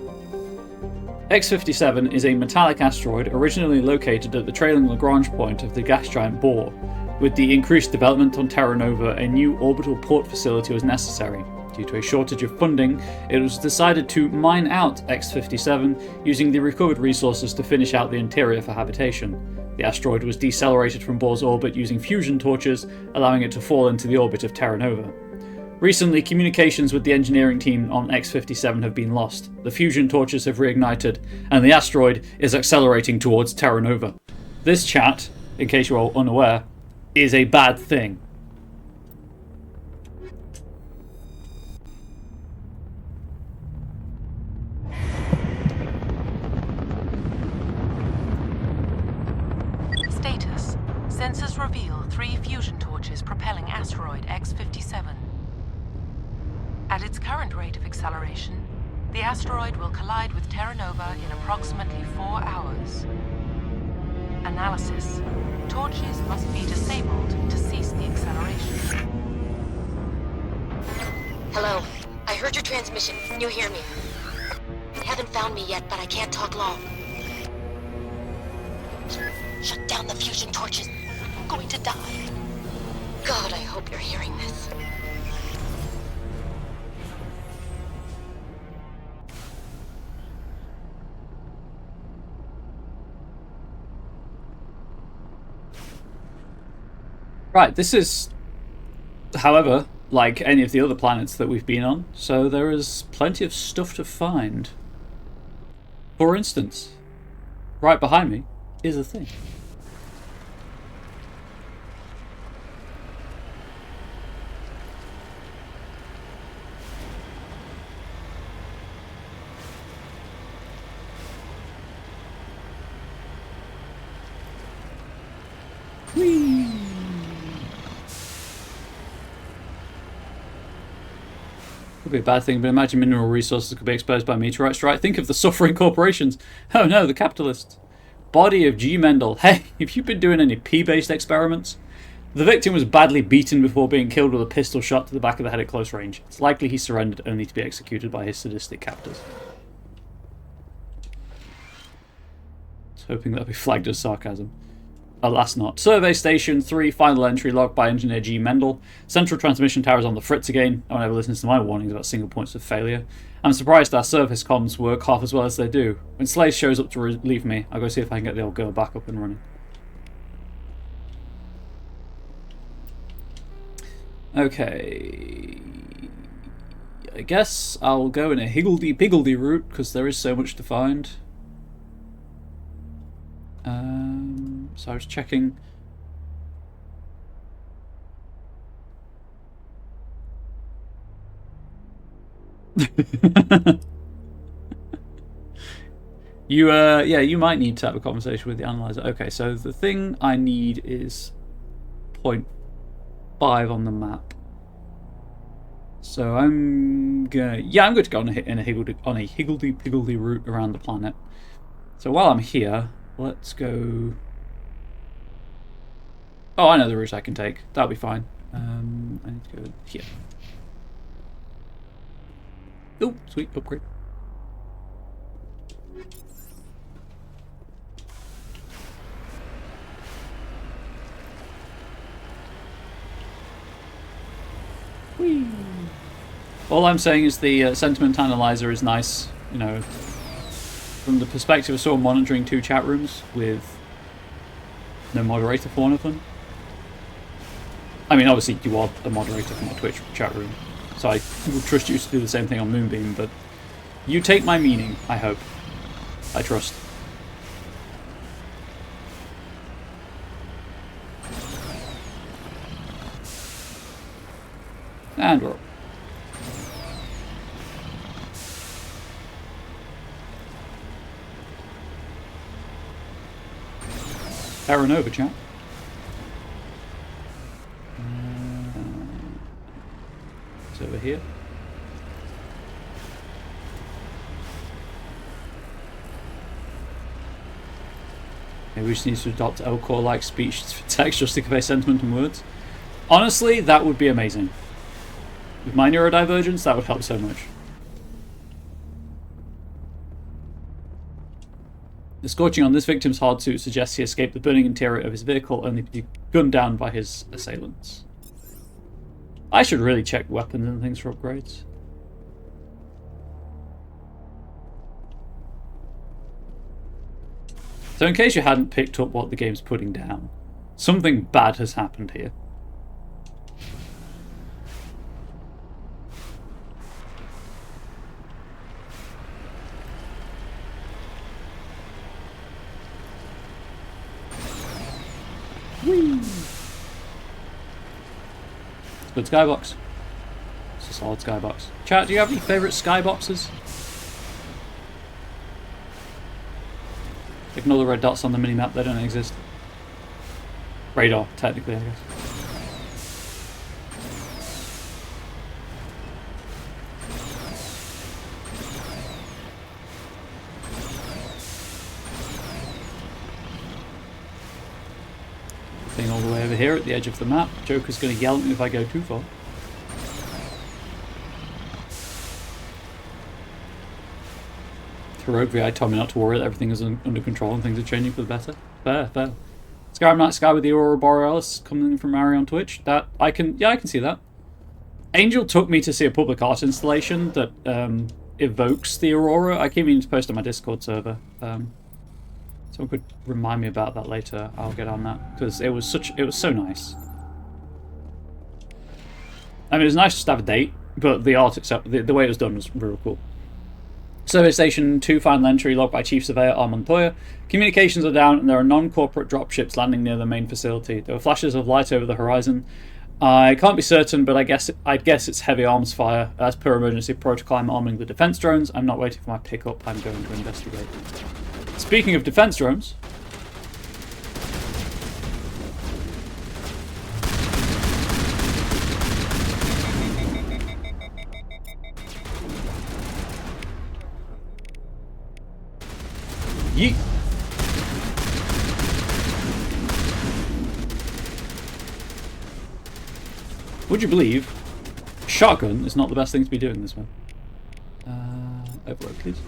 X57 is a metallic asteroid originally located at the trailing Lagrange point of the gas giant Bohr. With the increased development on Terra Nova, a new orbital port facility was necessary. Due to a shortage of funding, it was decided to mine out X57 using the recovered resources to finish out the interior for habitation. The asteroid was decelerated from Bohr's orbit using fusion torches, allowing it to fall into the orbit of Terra Nova. Recently, communications with the engineering team on X57 have been lost. The fusion torches have reignited, and the asteroid is accelerating towards Terra Nova. This chat, in case you're all unaware, is a bad thing. Status. Sensors reveal 3 fusion torches propelling asteroid X57. At its current rate of acceleration, the asteroid will collide with Terra Nova in approximately 4 hours. Analysis. Torches must be disabled to cease the acceleration. Hello. I heard your transmission. Can you hear me? You haven't found me yet, but I can't talk long. Shut down the fusion torches. I'm going to die. God, I hope you're hearing this. Right, this is, however, like any of the other planets that we've been on, so there is plenty of stuff to find. For instance, right behind me is a thing. Whee! Could be a bad thing, but imagine mineral resources could be exposed by meteorite strike. Think of the suffering corporations. Oh no, the capitalists. Body of G. Mendel. Hey, have you been doing any P-based experiments? The victim was badly beaten before being killed with a pistol shot to the back of the head at close range. It's likely he surrendered only to be executed by his sadistic captors. I was hoping that'd be flagged as sarcasm. Alas not. Survey Station 3, final entry log by Engineer G. Mendel. Central transmission tower is on the fritz again. No one ever listens to my warnings about single points of failure. I'm surprised our surface comms work half as well as they do. When Slays shows up to relieve me, I'll go see if I can get the old girl back up and running. Okay. I guess I'll go in a higgledy-piggledy route, because there is so much to find. So I was checking. You might need to have a conversation with the analyzer. Okay, so the thing I need is 0.5 on the map. So I'm going to go on a higgledy-piggledy route around the planet. So while I'm here, let's go. Oh, I know the route I can take. That'll be fine. I need to go here. Oh, sweet upgrade. Whee! All I'm saying is the sentiment analyzer is nice, you know, from the perspective of someone monitoring 2 chat rooms with no moderator for one of them. I mean, obviously you are the moderator from the Twitch chat room, so I would trust you to do the same thing on Moonbeam, but you take my meaning, I hope. I trust. And we're up. Terranova chat. It's over here. Maybe we just need to adopt Elcor-like speech for text just to convey sentiment and words. Honestly, that would be amazing. With my neurodivergence, that would help so much. The scorching on this victim's hard suit suggests he escaped the burning interior of his vehicle only to be gunned down by his assailants. I should really check weapons and things for upgrades. So in case you hadn't picked up what the game's putting down, something bad has happened here. Whee! Good skybox. It's a solid skybox. Chat, do you have any favourite skyboxes? Ignore the red dots on the minimap, they don't exist. Radar, technically, I guess. Thing all the way over here at the edge of the map. Joker's going to yell at me if I go too far. Rogue VI told me not to worry, that everything is under control and things are changing for the better. Fair, fair. Skyrim Night Sky with the Aurora Borealis coming from Ari on Twitch. That I can see that. Angel took me to see a public art installation that evokes the Aurora. I keep meaning to post on my Discord server. Someone could remind me about that later. I'll get on that because it was so nice. I mean, it's nice just to have a date, but the art itself, the way it was done was real cool. Survey Station 2, final entry, logged by Chief Surveyor R. Montoya. Communications are down and there are non-corporate dropships landing near the main facility. There were flashes of light over the horizon. I can't be certain, but I'd guess it's heavy arms fire. As per emergency protocol, I'm arming the defense drones. I'm not waiting for my pickup. I'm going to investigate. Speaking of defense drones... Yeet. Would you believe shotgun is not the best thing to be doing this one? Overload, please.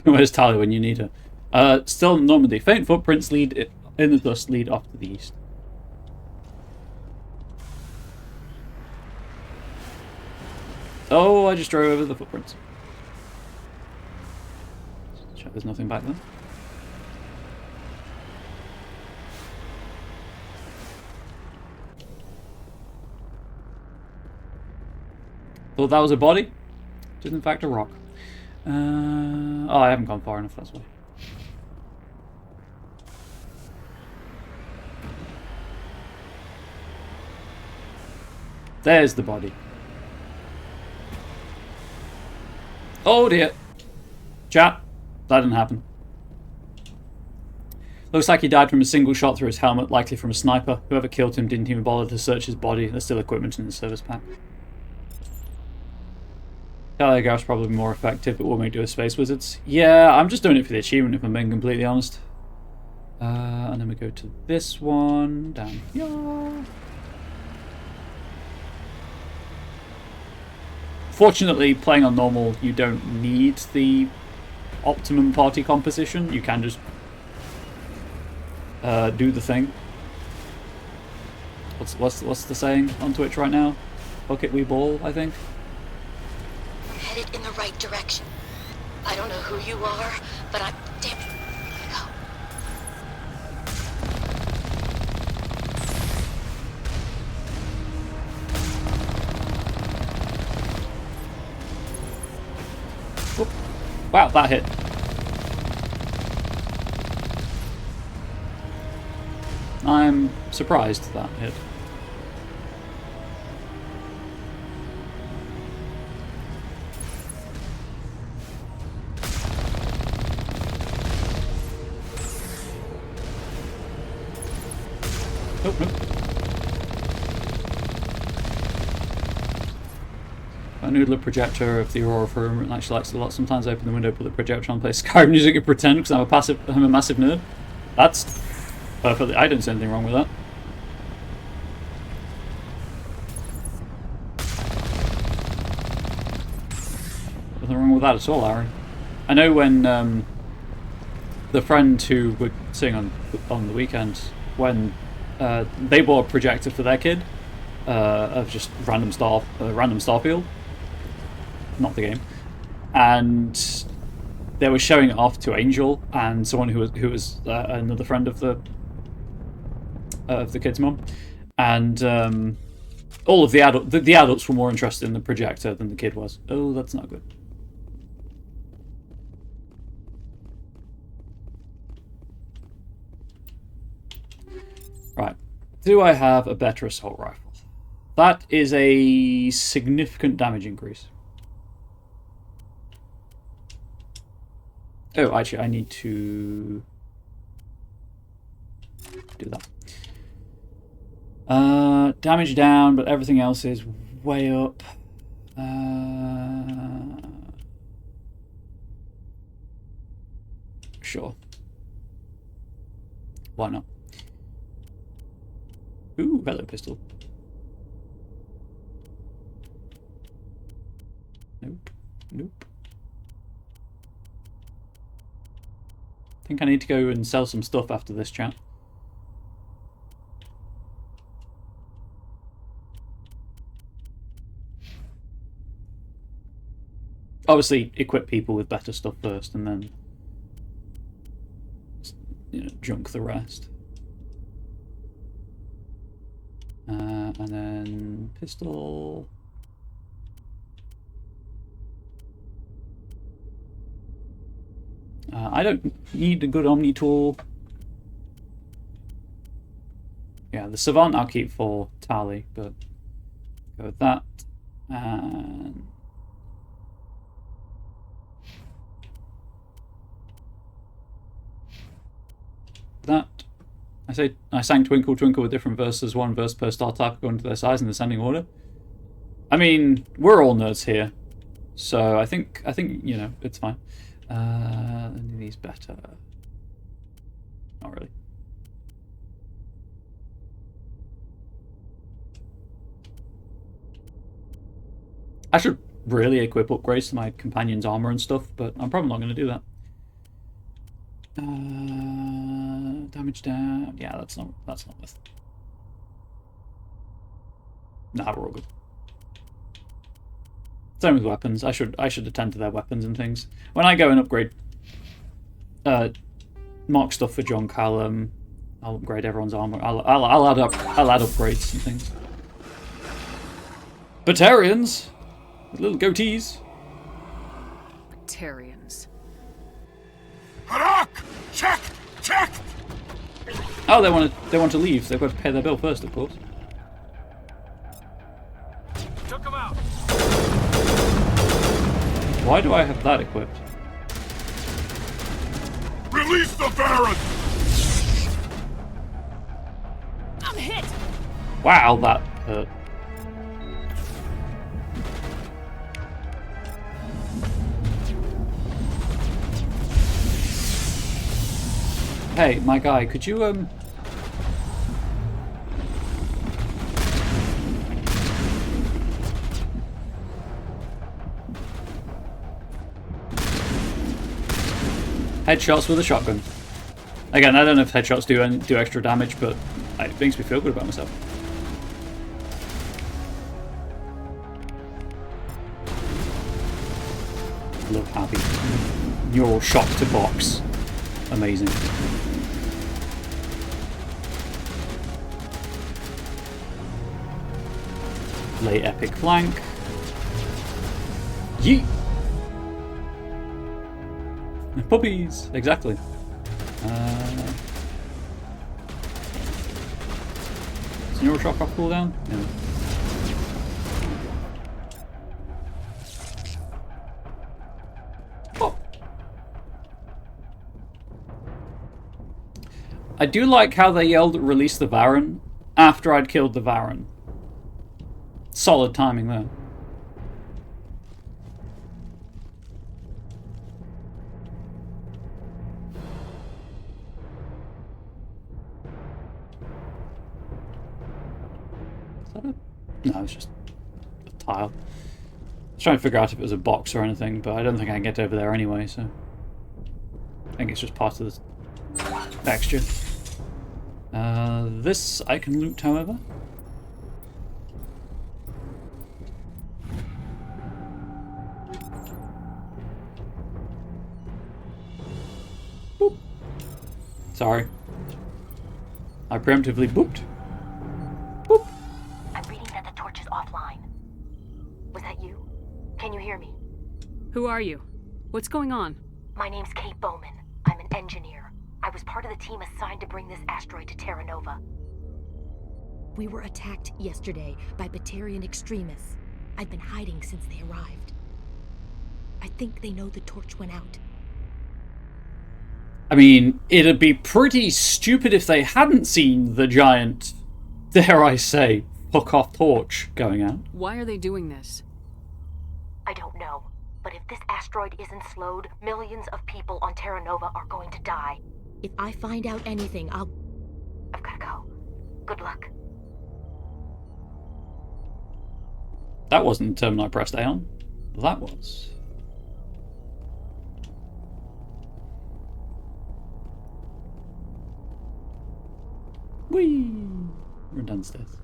Where's Talia when you need her? Still in Normandy. Faint footprints lead in the dust lead off to the east. Oh, I just drove over the footprints. Check there's nothing back there. Thought that was a body. It is in fact a rock. Oh, I haven't gone far enough, that's why. There's the body. Oh dear. Chat. That didn't happen. Looks like he died from a single shot through his helmet, likely from a sniper. Whoever killed him didn't even bother to search his body. There's still equipment in the service pack. Telegraph's probably more effective, but what may do with Space Wizards? Yeah, I'm just doing it for the achievement if I'm being completely honest. And then we go to this one. Down here. Fortunately, playing on normal, you don't need the optimum party composition. You can just do the thing. What's the saying on Twitch right now? Hook it, we ball, I think. Headed in the right direction. I don't know who you are, but I'm... Damn it. Whoop. Wow, that hit. I'm surprised that hit. Nope, nope. A noodler projector of the Aurora room and actually likes a lot. Sometimes I open the window, put the projector on, play Skyrim music and pretend because I'm a massive nerd. That's perfectly. I don't see anything wrong with that. Nothing wrong with that at all, Aaron. I know when the friend who would sing on the weekend, when they bought a projector for their kid of just random Starfield, not the game, and they were showing it off to Angel and someone who was another friend of the kid's mum, and all of the adults were more interested in the projector than the kid was. Oh, that's not good. Right, do I have a better assault rifle? That is a significant damage increase. Oh, actually, I need to do that. Damage down, but everything else is way up. Sure. Why not? Ooh, hello, pistol. Nope. Nope. I think I need to go and sell some stuff after this chat. obviously equip people with better stuff first, and then junk the rest. And then pistol. I don't need a good Omni tool. Yeah, the Savant I'll keep for Tali, but go with that. And that. I sang Twinkle Twinkle with different verses, one verse per star type according to their size in descending order. I mean, we're all nerds here, so I think it's fine. Any of these better? Not really. I should really equip upgrades to my companion's armor and stuff, but I'm probably not going to do that. Damage down. Yeah, that's not worth it. Nah, we're all good. Same with weapons. I should attend to their weapons and things. When I go and upgrade mark stuff for junk, I'll upgrade everyone's armor. I'll add upgrades and things. Batarians with little goatees. Batarians. Harak! Check! Check! Oh, they want to leave. They've got to pay their bill first, of course. Took him out. Why do I have that equipped? Release the Baron! I'm hit! Wow, that hurt. Hey, my guy, could you headshots with a shotgun. Again, I don't know if headshots do extra damage, but it makes me feel good about myself. Love happy. Neural shock to box. Amazing. Lay epic flank. Yeet! Puppies! Exactly. Is Neural Shock off cooldown? No. Oh. I do like how they yelled release the Baron after I'd killed the Baron. Solid timing there. No, it's just a tile. I was trying to figure out if it was a box or anything, but I don't think I can get over there anyway, so I think it's just part of the texture. This I can loot, however. Boop. Sorry. I preemptively booped. Boop. I'm reading that the torch is offline. Was that you? Can you hear me? Who are you? What's going on? My name's Kate Bowman. I'm an engineer. I was part of the team assigned to bring this asteroid to Terra Nova. We were attacked yesterday by Batarian extremists. I've been hiding since they arrived. I think they know the torch went out. I mean, it'd be pretty stupid if they hadn't seen the giant, dare I say, fuck-off torch going out. Why are they doing this? I don't know. But if this asteroid isn't slowed, millions of people on Terra Nova are going to die. If I find out anything, I've gotta go. Good luck. That wasn't the terminal I pressed A on. That was. Whee! We're downstairs.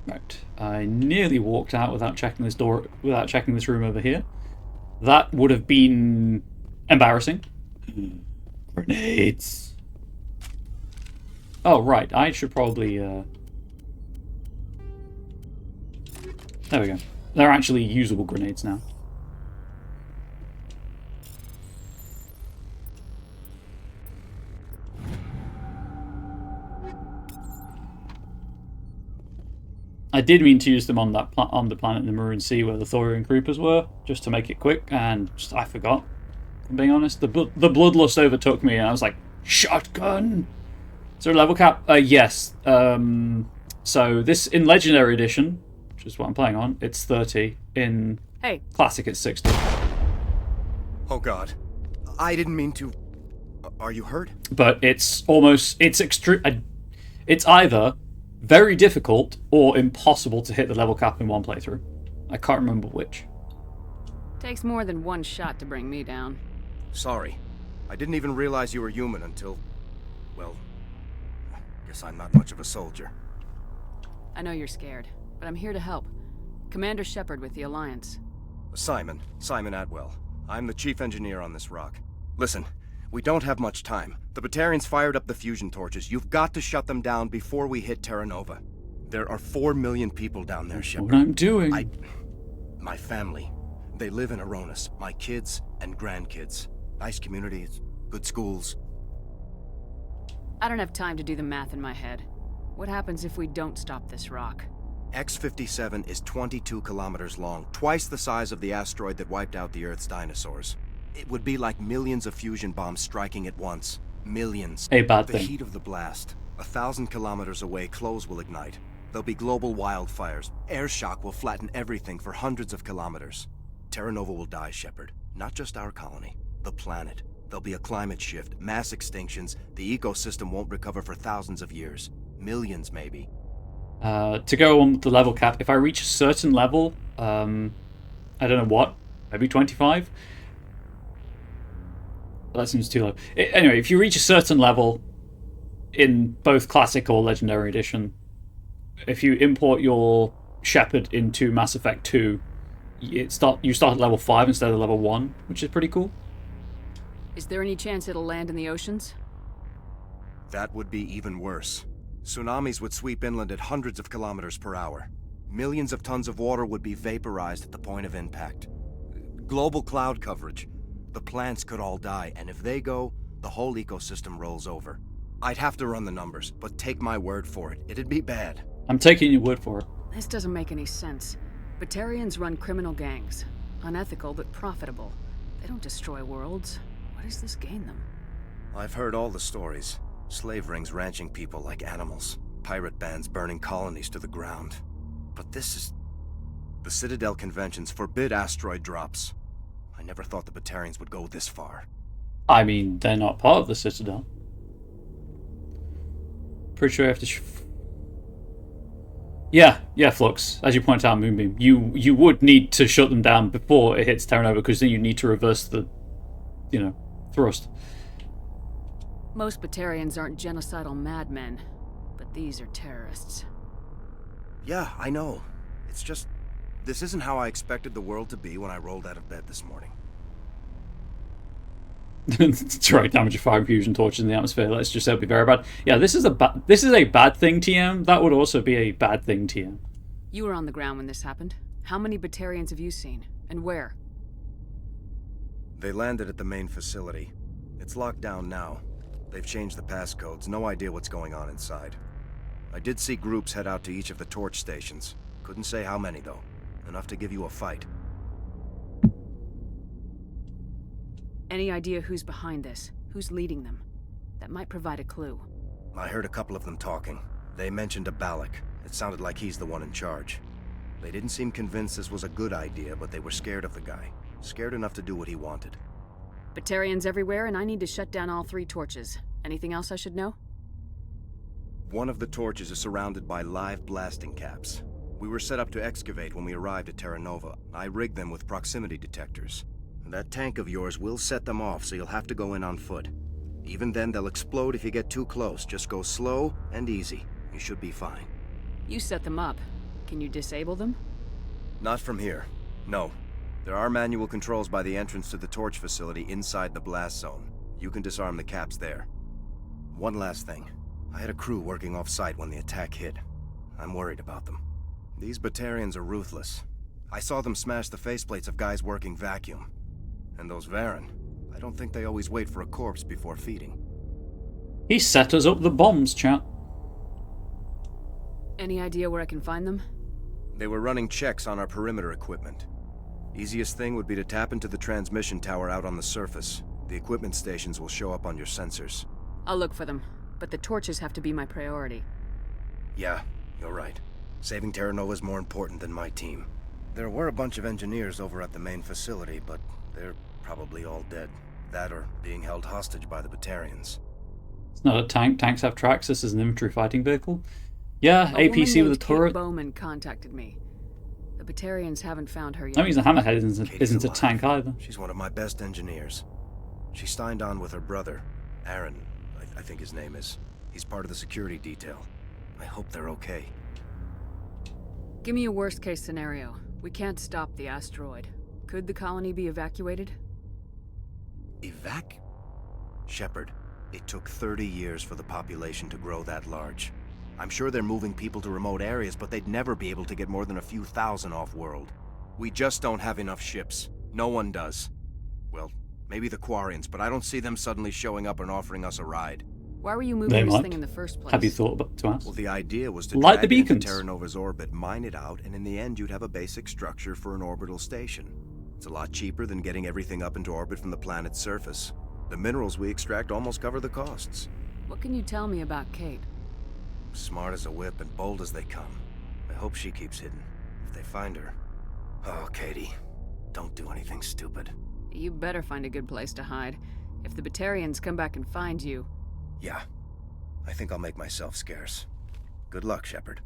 Right. I nearly walked out without checking this door, without checking this room over here. That would have been embarrassing. Grenades. Oh, right. I should probably... There we go. They're actually usable grenades now. I did mean to use them on that on the planet in the Maroon Sea where the Thorian creepers were, just to make it quick, and just, I forgot. If I'm being honest, the bloodlust overtook me, and I was like, shotgun. Is there a level cap? Yes. So this in Legendary Edition, which is what I'm playing on, it's 30. In Classic, it's 60. Oh God, I didn't mean to. Are you hurt? But it's almost it's either very difficult or impossible to hit the level cap in one playthrough. I can't remember which. Takes more than one shot to bring me down. Sorry. I didn't even realize you were human until... well, I guess I'm not much of a soldier. I know you're scared, but I'm here to help. Commander Shepard with the Alliance. Simon Atwell. I'm the chief engineer on this rock. Listen, we don't have much time. The Batarians fired up the fusion torches. You've got to shut them down before we hit Terra Nova. There are 4 million people down there, Shepard. What I'm doing. My family. They live in Aronis. My kids and grandkids. Nice communities, good schools. I don't have time to do the math in my head. What happens if we don't stop this rock? X-57 is 22 kilometers long, twice the size of the asteroid that wiped out the Earth's dinosaurs. It would be like millions of fusion bombs striking at once. Millions. A bad thing. The heat of the blast. 1,000 kilometers away, clothes will ignite. There'll be global wildfires. Air shock will flatten everything for hundreds of kilometers. Terra Nova will die, Shepard. Not just our colony. The planet. There'll be a climate shift, mass extinctions. The ecosystem won't recover for thousands of years. Millions, maybe. To go on with the level cap, if I reach a certain level, I don't know what, maybe 25? That seems too low. Anyway, if you reach a certain level in both Classic or Legendary Edition, if you import your Shepard into Mass Effect 2, you start at level 5 instead of level 1, which is pretty cool. Is there any chance it'll land in the oceans? That would be even worse. Tsunamis would sweep inland at hundreds of kilometers per hour. Millions of tons of water would be vaporized at the point of impact. Global cloud coverage. The plants could all die, and if they go, the whole ecosystem rolls over. I'd have to run the numbers, but take my word for it. It'd be bad. I'm taking your word for it. This doesn't make any sense. Batarians run criminal gangs. Unethical, but profitable. They don't destroy worlds. What does this gain them? I've heard all the stories. Slave rings ranching people like animals. Pirate bands burning colonies to the ground. But this is... The Citadel conventions forbid asteroid drops. I never thought the Batarians would go this far. I mean, they're not part of the Citadel. Pretty sure you have to... Yeah, Flux. As you point out, Moonbeam, you would need to shut them down before it hits Terra Nova, because then you need to reverse the, thrust. Most Batarians aren't genocidal madmen, but these are terrorists. Yeah, I know. It's just... This isn't how I expected the world to be when I rolled out of bed this morning. That's right, damage of fire fusion torches in the atmosphere. Let's just say it'll be very bad. Yeah, this is a bad thing, TM. That would also be a bad thing, TM. You were on the ground when this happened. How many Batarians have you seen? And where? They landed at the main facility. It's locked down now. They've changed the passcodes. No idea what's going on inside. I did see groups head out to each of the torch stations. Couldn't say how many, though. Enough to give you a fight. Any idea who's behind this? Who's leading them? That might provide a clue. I heard a couple of them talking. They mentioned a Balak. It sounded like he's the one in charge. They didn't seem convinced this was a good idea, but they were scared of the guy. Scared enough to do what he wanted. Batarians everywhere, and I need to shut down all 3 torches. Anything else I should know? One of the torches is surrounded by live blasting caps. We were set up to excavate when we arrived at Terra Nova. I rigged them with proximity detectors. That tank of yours will set them off, so you'll have to go in on foot. Even then, they'll explode if you get too close. Just go slow and easy. You should be fine. You set them up. Can you disable them? Not from here. No. There are manual controls by the entrance to the torch facility inside the blast zone. You can disarm the caps there. One last thing. I had a crew working off-site when the attack hit. I'm worried about them. These Batarians are ruthless. I saw them smash the faceplates of guys working vacuum. And those Varen, I don't think they always wait for a corpse before feeding. He set us up the bombs, chat. Any idea where I can find them? They were running checks on our perimeter equipment. Easiest thing would be to tap into the transmission tower out on the surface. The equipment stations will show up on your sensors. I'll look for them, but the torches have to be my priority. Yeah, you're right. Saving Terra Nova is more important than my team. There were a bunch of engineers over at the main facility, but they're probably all dead. That or being held hostage by the Batarians. It's not a tank. Tanks have tracks. This is an infantry fighting vehicle. Yeah, A APC with a Kate turret. Bowman contacted me. The Batarians haven't found her yet. That means the Hammerhead isn't a alive. tank either. She's one of my best engineers. She signed on with her brother, Aaron, I think his name is. He's part of the security detail. I hope they're okay. Give me a worst-case scenario. We can't stop the asteroid. Could the colony be evacuated? Shepard, it took 30 years for the population to grow that large. I'm sure they're moving people to remote areas, but they'd never be able to get more than a few thousand off-world. We just don't have enough ships. No one does. Well, maybe the Quarians, but I don't see them suddenly showing up and offering us a ride. Why were you moving this thing in the first place? Have you thought about to ask? Well, the idea was to light drag the it into beacons. Terra Nova's orbit, mine it out, and in the end you'd have a basic structure for an orbital station. It's a lot cheaper than getting everything up into orbit from the planet's surface. The minerals we extract almost cover the costs. What can you tell me about Kate? Smart as a whip and bold as they come. I hope she keeps hidden. If they find her... Oh, Katie. Don't do anything stupid. You better find a good place to hide. If the Batarians come back and find you... Yeah. I think I'll make myself scarce. Good luck, Shepard.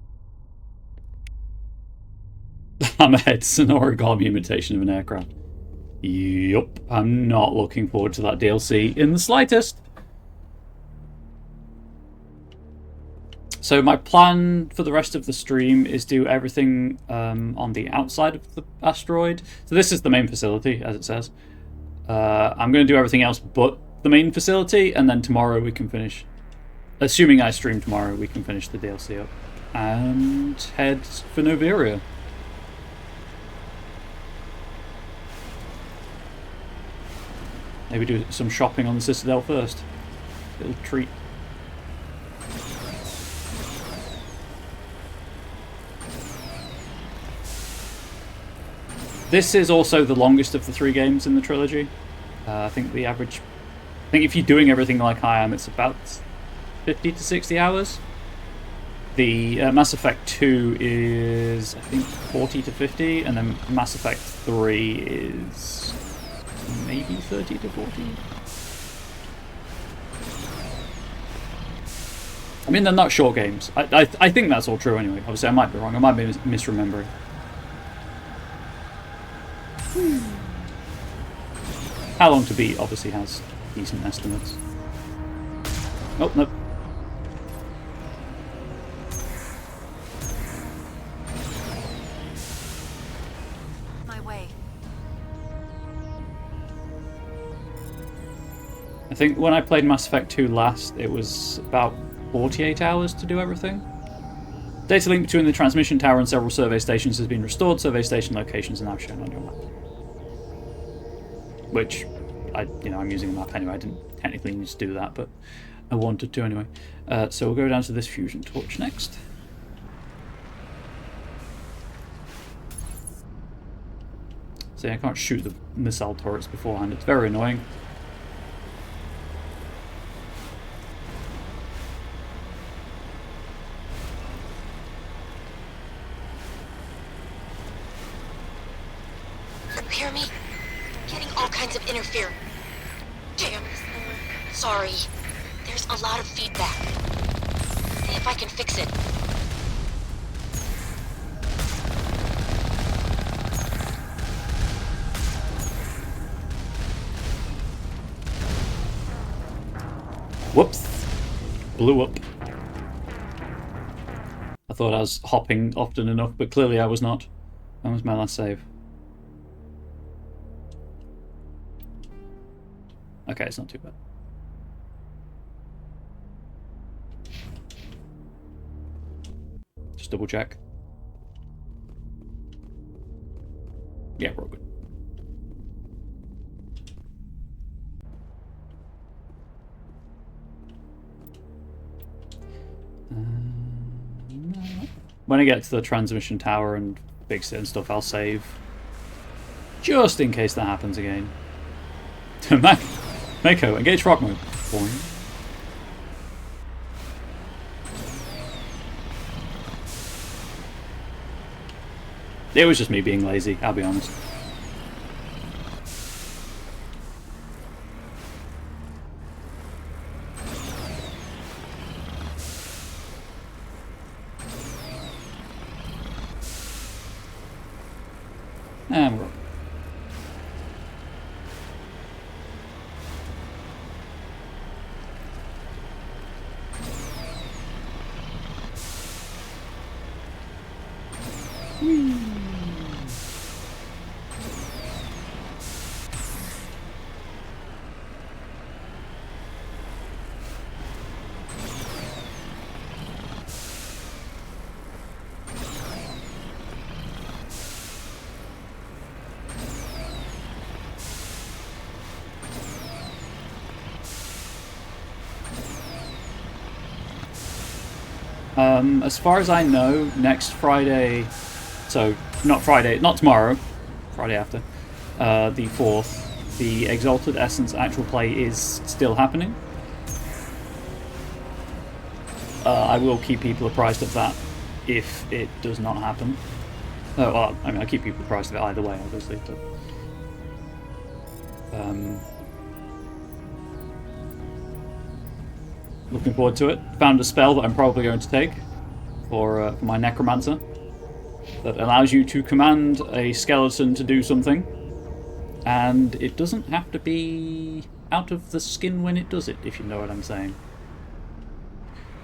Hammerhead's an origami imitation of an aircraft. Yup. I'm not looking forward to that DLC in the slightest. So my plan for the rest of the stream is do everything on the outside of the asteroid. So this is the main facility, as it says. I'm going to do everything else but the main facility, and then tomorrow we can finish. Assuming I stream tomorrow, we can finish the DLC up and head for Noveria. Maybe do some shopping on the Citadel first. Little treat. This is also the longest of the 3 games in the trilogy. I think the average... I think if you're doing everything like I am, it's about 50 to 60 hours. The Mass Effect 2 is, I think, 40 to 50, and then Mass Effect 3 is maybe 30 to 40. I mean, they're not short games. I think that's all true anyway. Obviously, I might be wrong. I might be misremembering. How Long to Beat obviously has decent estimates. Oh, no. My way. I think when I played Mass Effect 2 last, it was about 48 hours to do everything. Data link between the transmission tower and several survey stations has been restored. Survey station locations are now shown on your map. Which, I'm using a map anyway. I didn't technically need to do that, but I wanted to anyway. So we'll go down to this fusion torch next. See, I can't shoot the missile turrets beforehand. It's very annoying. Hear me? Getting all kinds of interference. Damn. Sorry. There's a lot of feedback. See if I can fix it. Whoops. Blew up. I thought I was hopping often enough, but clearly I was not. When was my last save? Okay, it's not too bad. Just double check. Yeah, we're all good. When I get to the transmission tower and fix it and stuff, I'll save. Just in case that happens again. Mako, engage rock mode. Boing. It was just me being lazy, I'll be honest. And we're up. As far as I know, next Friday, so not Friday, not tomorrow, Friday after, the 4th, the Exalted Essence actual play is still happening. I will keep people apprised of that if it does not happen. Oh, well, I mean, I keep people apprised of it either way, obviously, but... looking forward to it. Found a spell that I'm probably going to take for my Necromancer that allows you to command a skeleton to do something, and it doesn't have to be out of the skin when it does it, if you know what I'm saying.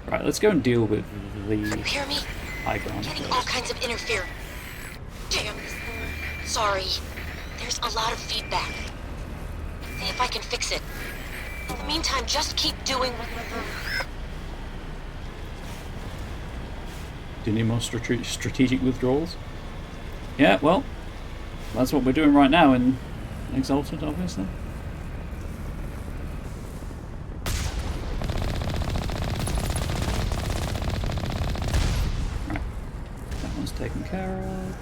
Right, let's go and deal with the hear me? high ground. Getting all kinds of interference. Damn. Sorry. There's a lot of feedback. See if I can fix it. In the meantime, just keep doing... Do you need more strategic withdrawals? Yeah, well, that's what we're doing right now in Exalted, obviously. Right, that one's taken care of.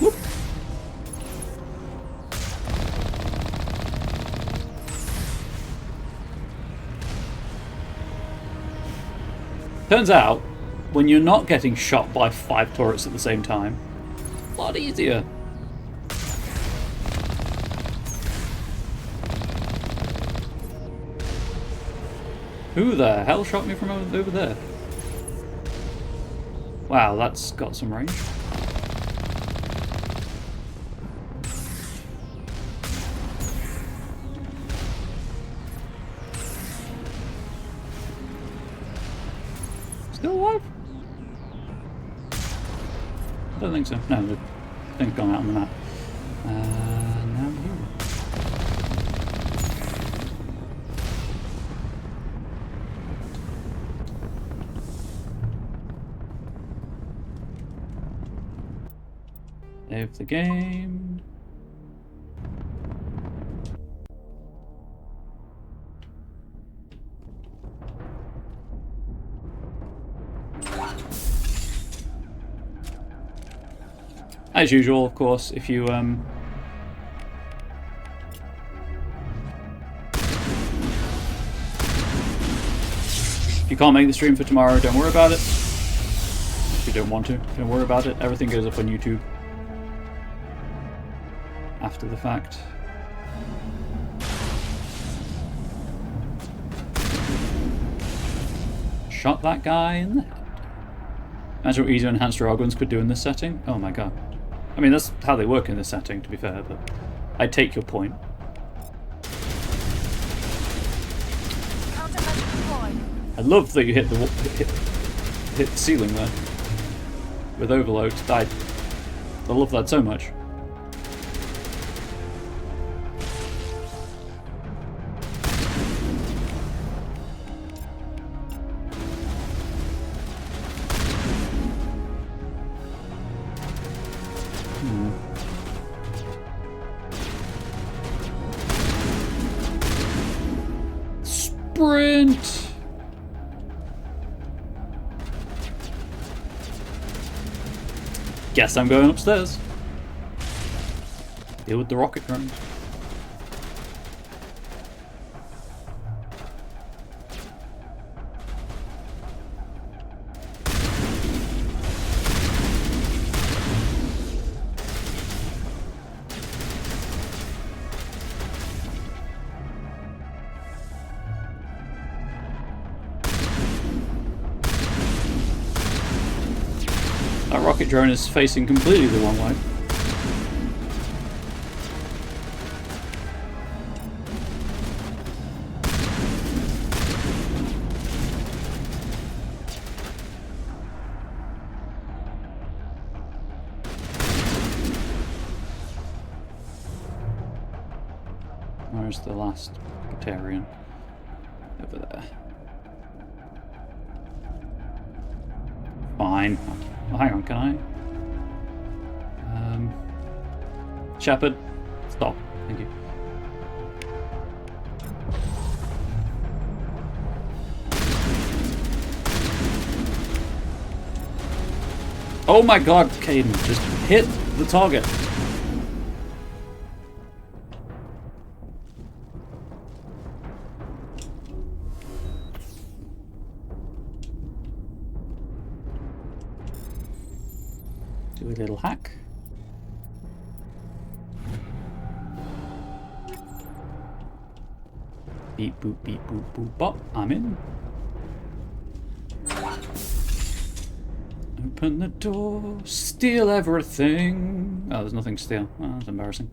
Whoop. Turns out, when you're not getting shot by 5 turrets at the same time, a lot easier. Who the hell shot me from over there? Wow, that's got some range. Still alive? I don't think so. No, the thing's gone out on the map. Now I'm here. Save the game. As usual, of course, if you can't make the stream for tomorrow, don't worry about it. If you don't want to, don't worry about it. Everything goes up on YouTube after the fact. Shot that guy in the head. Imagine what easier enhanced Railguns could do in this setting. Oh my god. I mean, that's how they work in this setting, to be fair, but... I take your point. I love that you hit the hit the ceiling there with overload. I love that so much. Sprint! Guess I'm going upstairs. Deal with the rocket drones. That rocket drone is facing completely the wrong way. Where's the last Batarian? Over there. Fine. Oh, hang on, can I? Shepard, stop. Thank you. Oh my god, Caden, just hit the target. Do a little hack. Beep boop beep boop boop bop. I'm in. Open the door, steal everything. Oh, there's nothing to steal. Oh, that's embarrassing.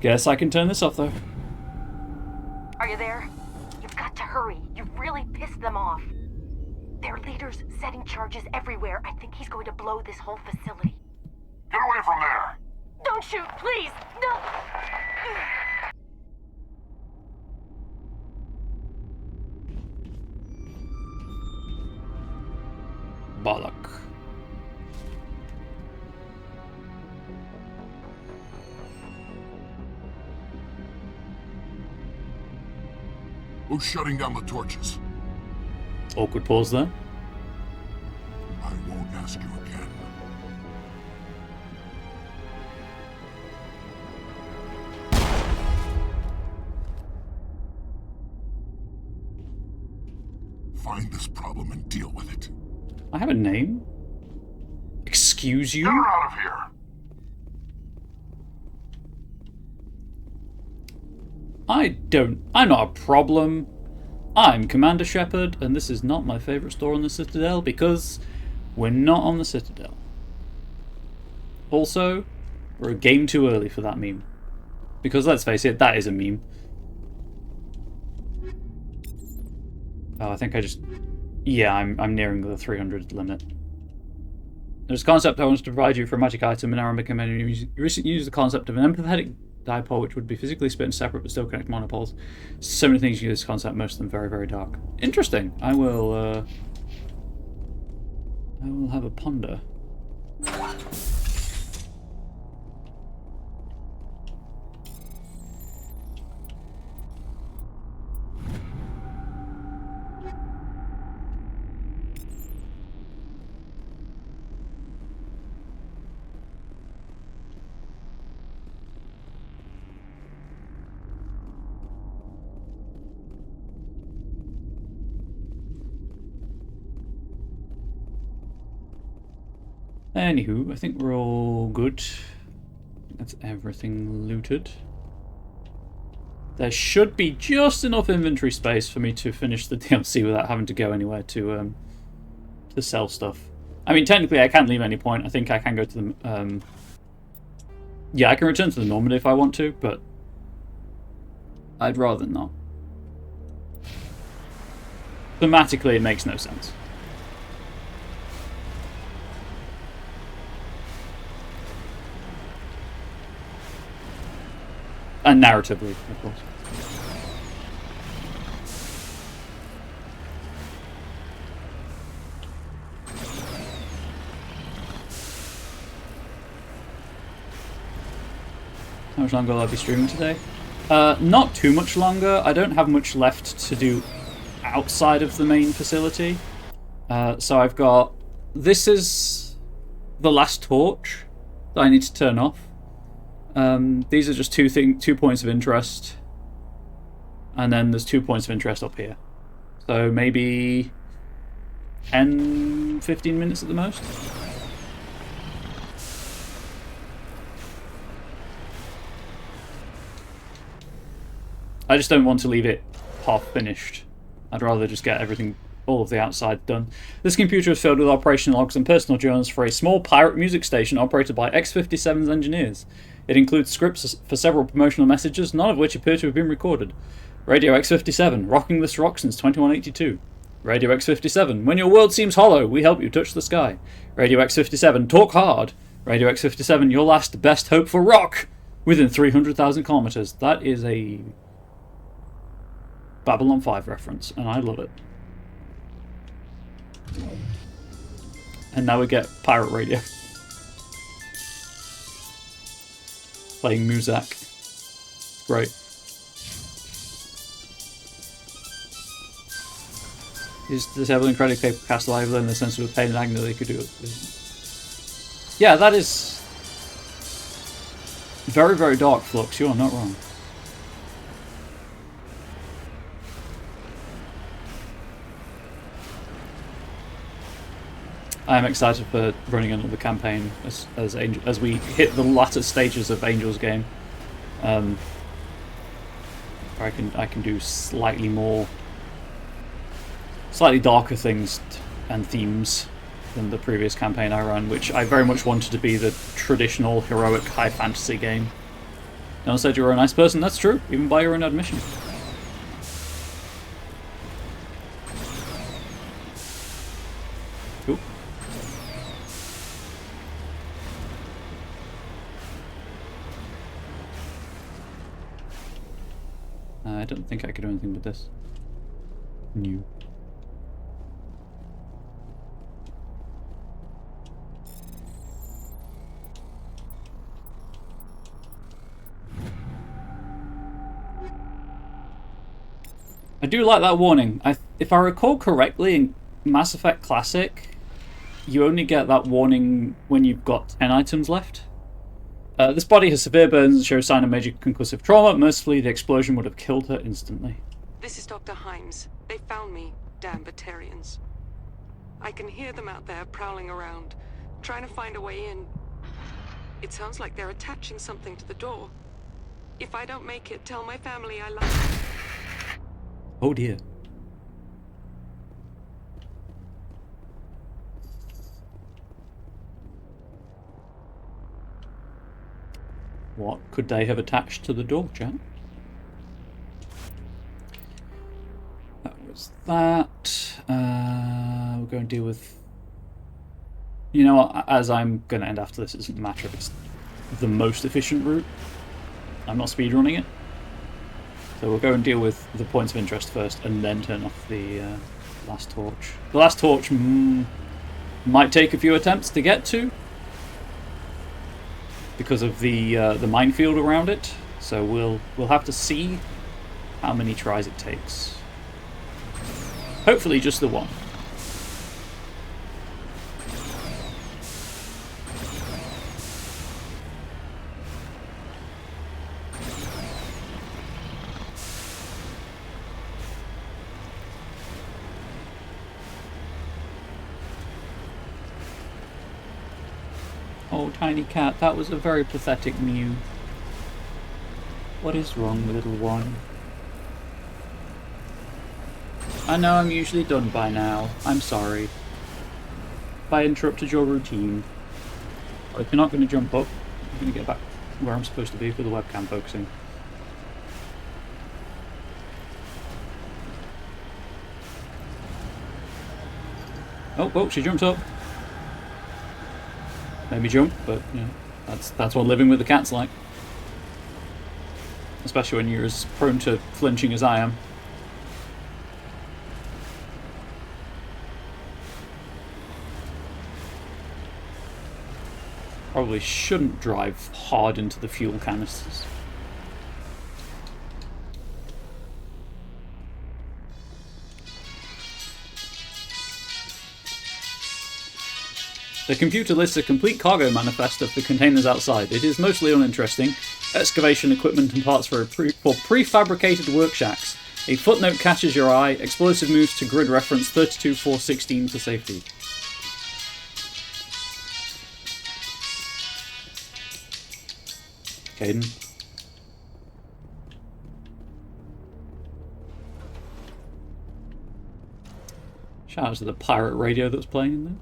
Guess I can turn this off though. Are you there? You've got to hurry. You've really pissed them off. Their leader's setting charges everywhere. I think he's going to blow this whole facility. Get away from there! Don't shoot, please! No! Bollock. Who's shutting down the torches? Awkward pause there. I won't ask you again. Find this problem and deal with it. I have a name? Excuse you? Get her out of here! I'm not a problem. I'm Commander Shepard, and this is not my favourite store on the Citadel because we're not on the Citadel. Also, we're a game too early for that meme. Because let's face it, that is a meme. Oh, I think I just... Yeah, I'm nearing the 300 limit. There's a concept I want to provide you for a magic item in Arabic and many you recently used the concept of an empathetic dipole which would be physically split and separate but still connect monopoles. So many things use this concept, most of them very, very dark. Interesting. I will have a ponder. Anywho, I think we're all good. That's everything looted. There should be just enough inventory space for me to finish the DLC without having to go anywhere to sell stuff. I mean, technically I can't leave any point. I think I can go to Yeah, I can return to the Normandy if I want to, but I'd rather not. Thematically, it makes no sense. And narratively, of course. How much longer will I be streaming today? Not too much longer. I don't have much left to do outside of the main facility. So I've got... This is the last torch that I need to turn off. These are just two points of interest. And then there's 2 points of interest up here. So maybe 10, 15 minutes at the most. I just don't want to leave it half finished. I'd rather just get everything, all of the outside done. This computer is filled with operation logs and personal journals for a small pirate music station operated by X-57's engineers. It includes scripts for several promotional messages, none of which appear to have been recorded. Radio X-57, rocking this rock since 2182. Radio X-57, when your world seems hollow, we help you touch the sky. Radio X-57, talk hard. Radio X-57, your last best hope for rock within 300,000 kilometers. That is a Babylon 5 reference, and I love it. And now we get pirate radio. Playing Muzak. Great. Is disabling credit paper cast lively in the sense of pain and agony they could do it? Yeah, that is very, very dark, Flux. You're not wrong. I am excited for running another campaign as we hit the latter stages of Angel's game. Where I can do slightly darker things and themes than the previous campaign I ran, which I very much wanted to be the traditional heroic high fantasy game. No one said you were a nice person. That's true, even by your own admission. Cool. I don't think I could do anything with this. New. I do like that warning. If I recall correctly, in Mass Effect Classic, you only get that warning when you've got 10 items left. This body has severe burns and shows sign of major concussive trauma. Mercifully, the explosion would have killed her instantly. This is Dr. Himes. They found me, damn Batarians. I can hear them out there prowling around, trying to find a way in. It sounds like they're attaching something to the door. If I don't make it, tell my family I love them. Oh dear. What could they have attached to the door, chat? That was that. We'll go and deal with... You know what, as I'm going to end after this, it doesn't matter if it's the most efficient route. I'm not speedrunning it. So we'll go and deal with the points of interest first, and then turn off the last torch. The last torch might take a few attempts to get to, because of the minefield around it. So we'll have to see how many tries it takes. Hopefully just the one. Oh, tiny cat, that was a very pathetic mew. What is wrong, little one? I know I'm usually done by now. I'm sorry. If I interrupted your routine. But if you're not going to jump up, you're going to get back where I'm supposed to be for the webcam focusing. Oh, she jumps up. Maybe jump, but you know, that's what living with the cat's like. Especially when you're as prone to flinching as I am. Probably shouldn't drive hard into the fuel canisters. The computer lists a complete cargo manifest of the containers outside. It is mostly uninteresting. Excavation equipment and parts for prefabricated work shacks. A footnote catches your eye. Explosive moves to grid reference 32416 for safety. Caden. Shout out to the pirate radio that's playing in there.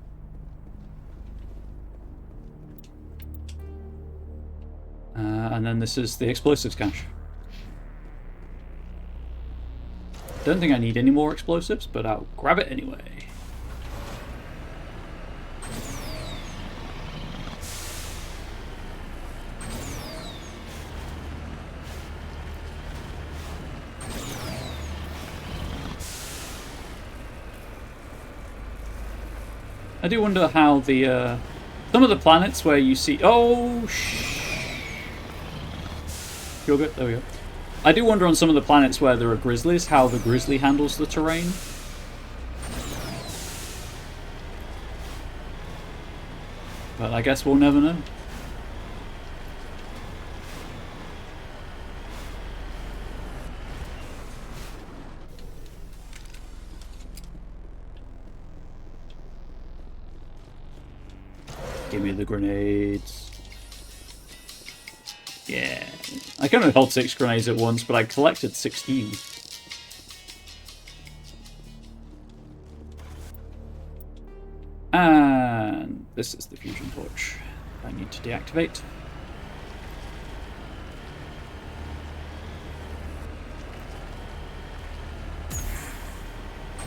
And then this is the explosives cache. Don't think I need any more explosives, but I'll grab it anyway. I do wonder how the some of the planets where you see you're good. There we go. I do wonder on some of the planets where there are grizzlies how the grizzly handles the terrain. But I guess we'll never know. Give me the grenades. Yeah. I can only hold 6 grenades at once, but I collected 16. And this is the fusion torch I need to deactivate.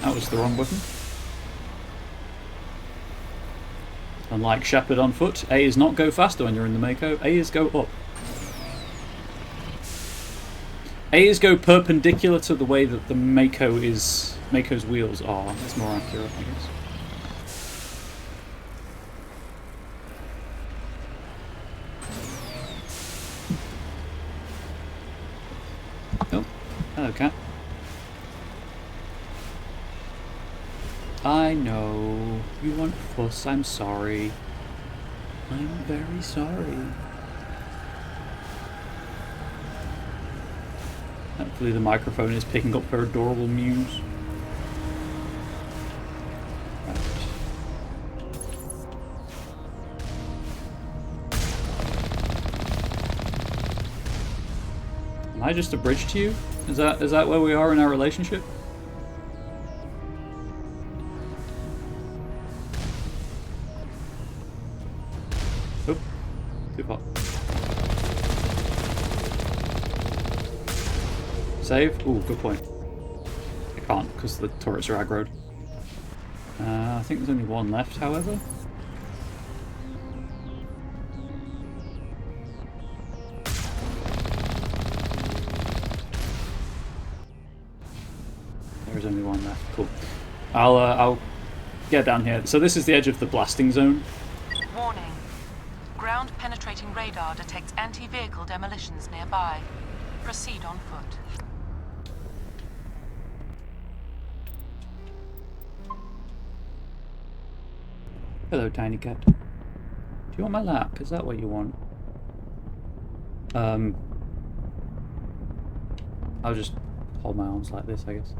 That was the wrong button. Unlike Shepherd on foot, A is not go faster when you're in the Mako, A is go up. A is go perpendicular to the way that the Mako's wheels are. That's more accurate, I guess. Oh, hello, cat. I know. You want fuss. I'm sorry. I'm very sorry. Hopefully the microphone is picking up her adorable mews. Right. Am I just a bridge to you? Is that where we are in our relationship? Oh, too hot. Save? Ooh, good point. I can't because the turrets are aggroed. I think there's only one left, however. There's only one left. Cool. I'll get down here. So this is the edge of the blasting zone. Warning. Ground penetrating radar detects anti-vehicle demolitions nearby. Proceed on foot. Hello, tiny cat. Do you want my lap? Is that what you want? I'll just hold my arms like this, I guess.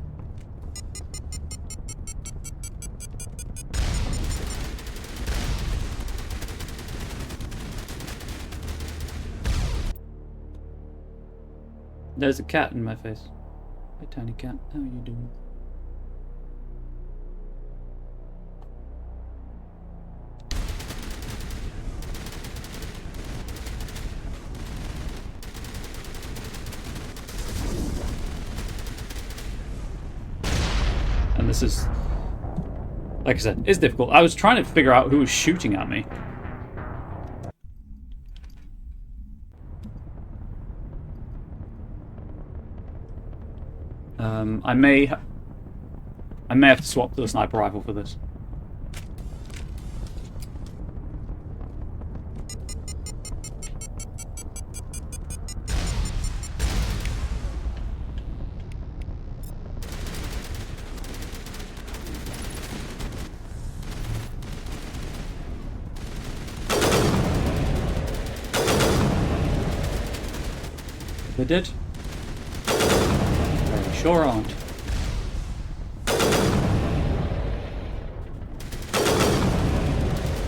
There's a cat in my face. Hey, tiny cat. How are you doing? And this is, like I said, it's difficult. I was trying to figure out who was shooting at me. I may have to swap to the sniper rifle for this. They did? They sure aren't.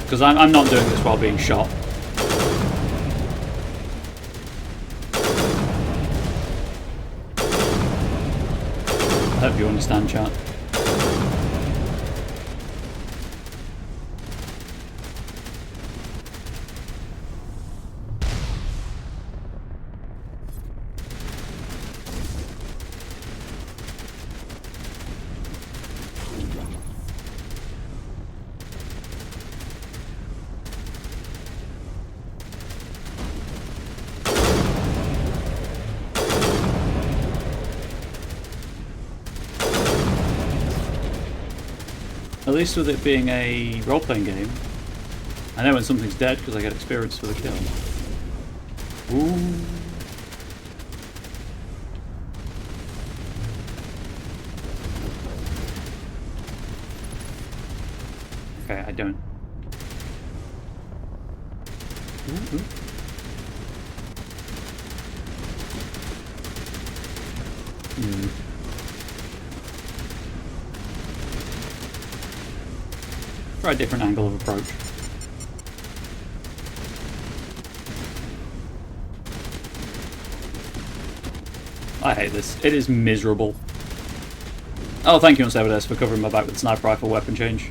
Because I'm not doing this while being shot. I hope you understand, chat. At least with it being a role-playing game, I know when something's dead because I get experience for the kill. Ooh. Okay, I don't. Ooh. Try a different angle of approach. I hate this. It is miserable. Oh, thank you on Sevedes for covering my back with sniper rifle weapon change.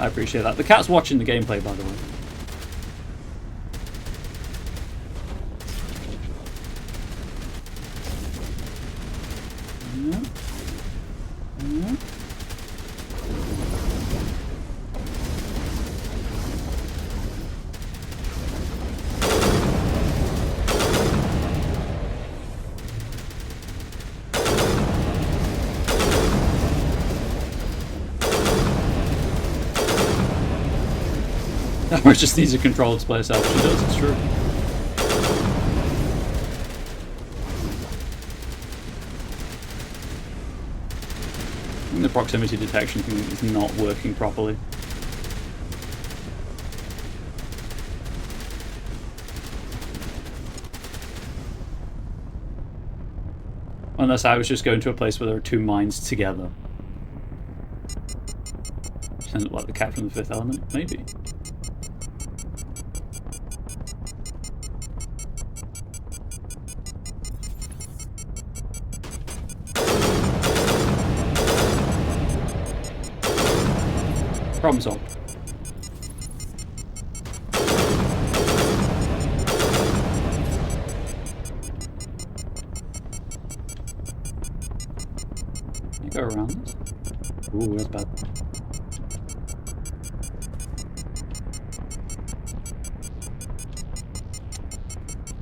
I appreciate that. The cat's watching the gameplay, by the way. Or just needs a control display herself. She does, it's true. I think the proximity detection thing is not working properly. Unless I was just going to a place where there are two mines together. Sounds like the cat from the Fifth Element, maybe. Problem solved. Can you go around this? Ooh, that's bad.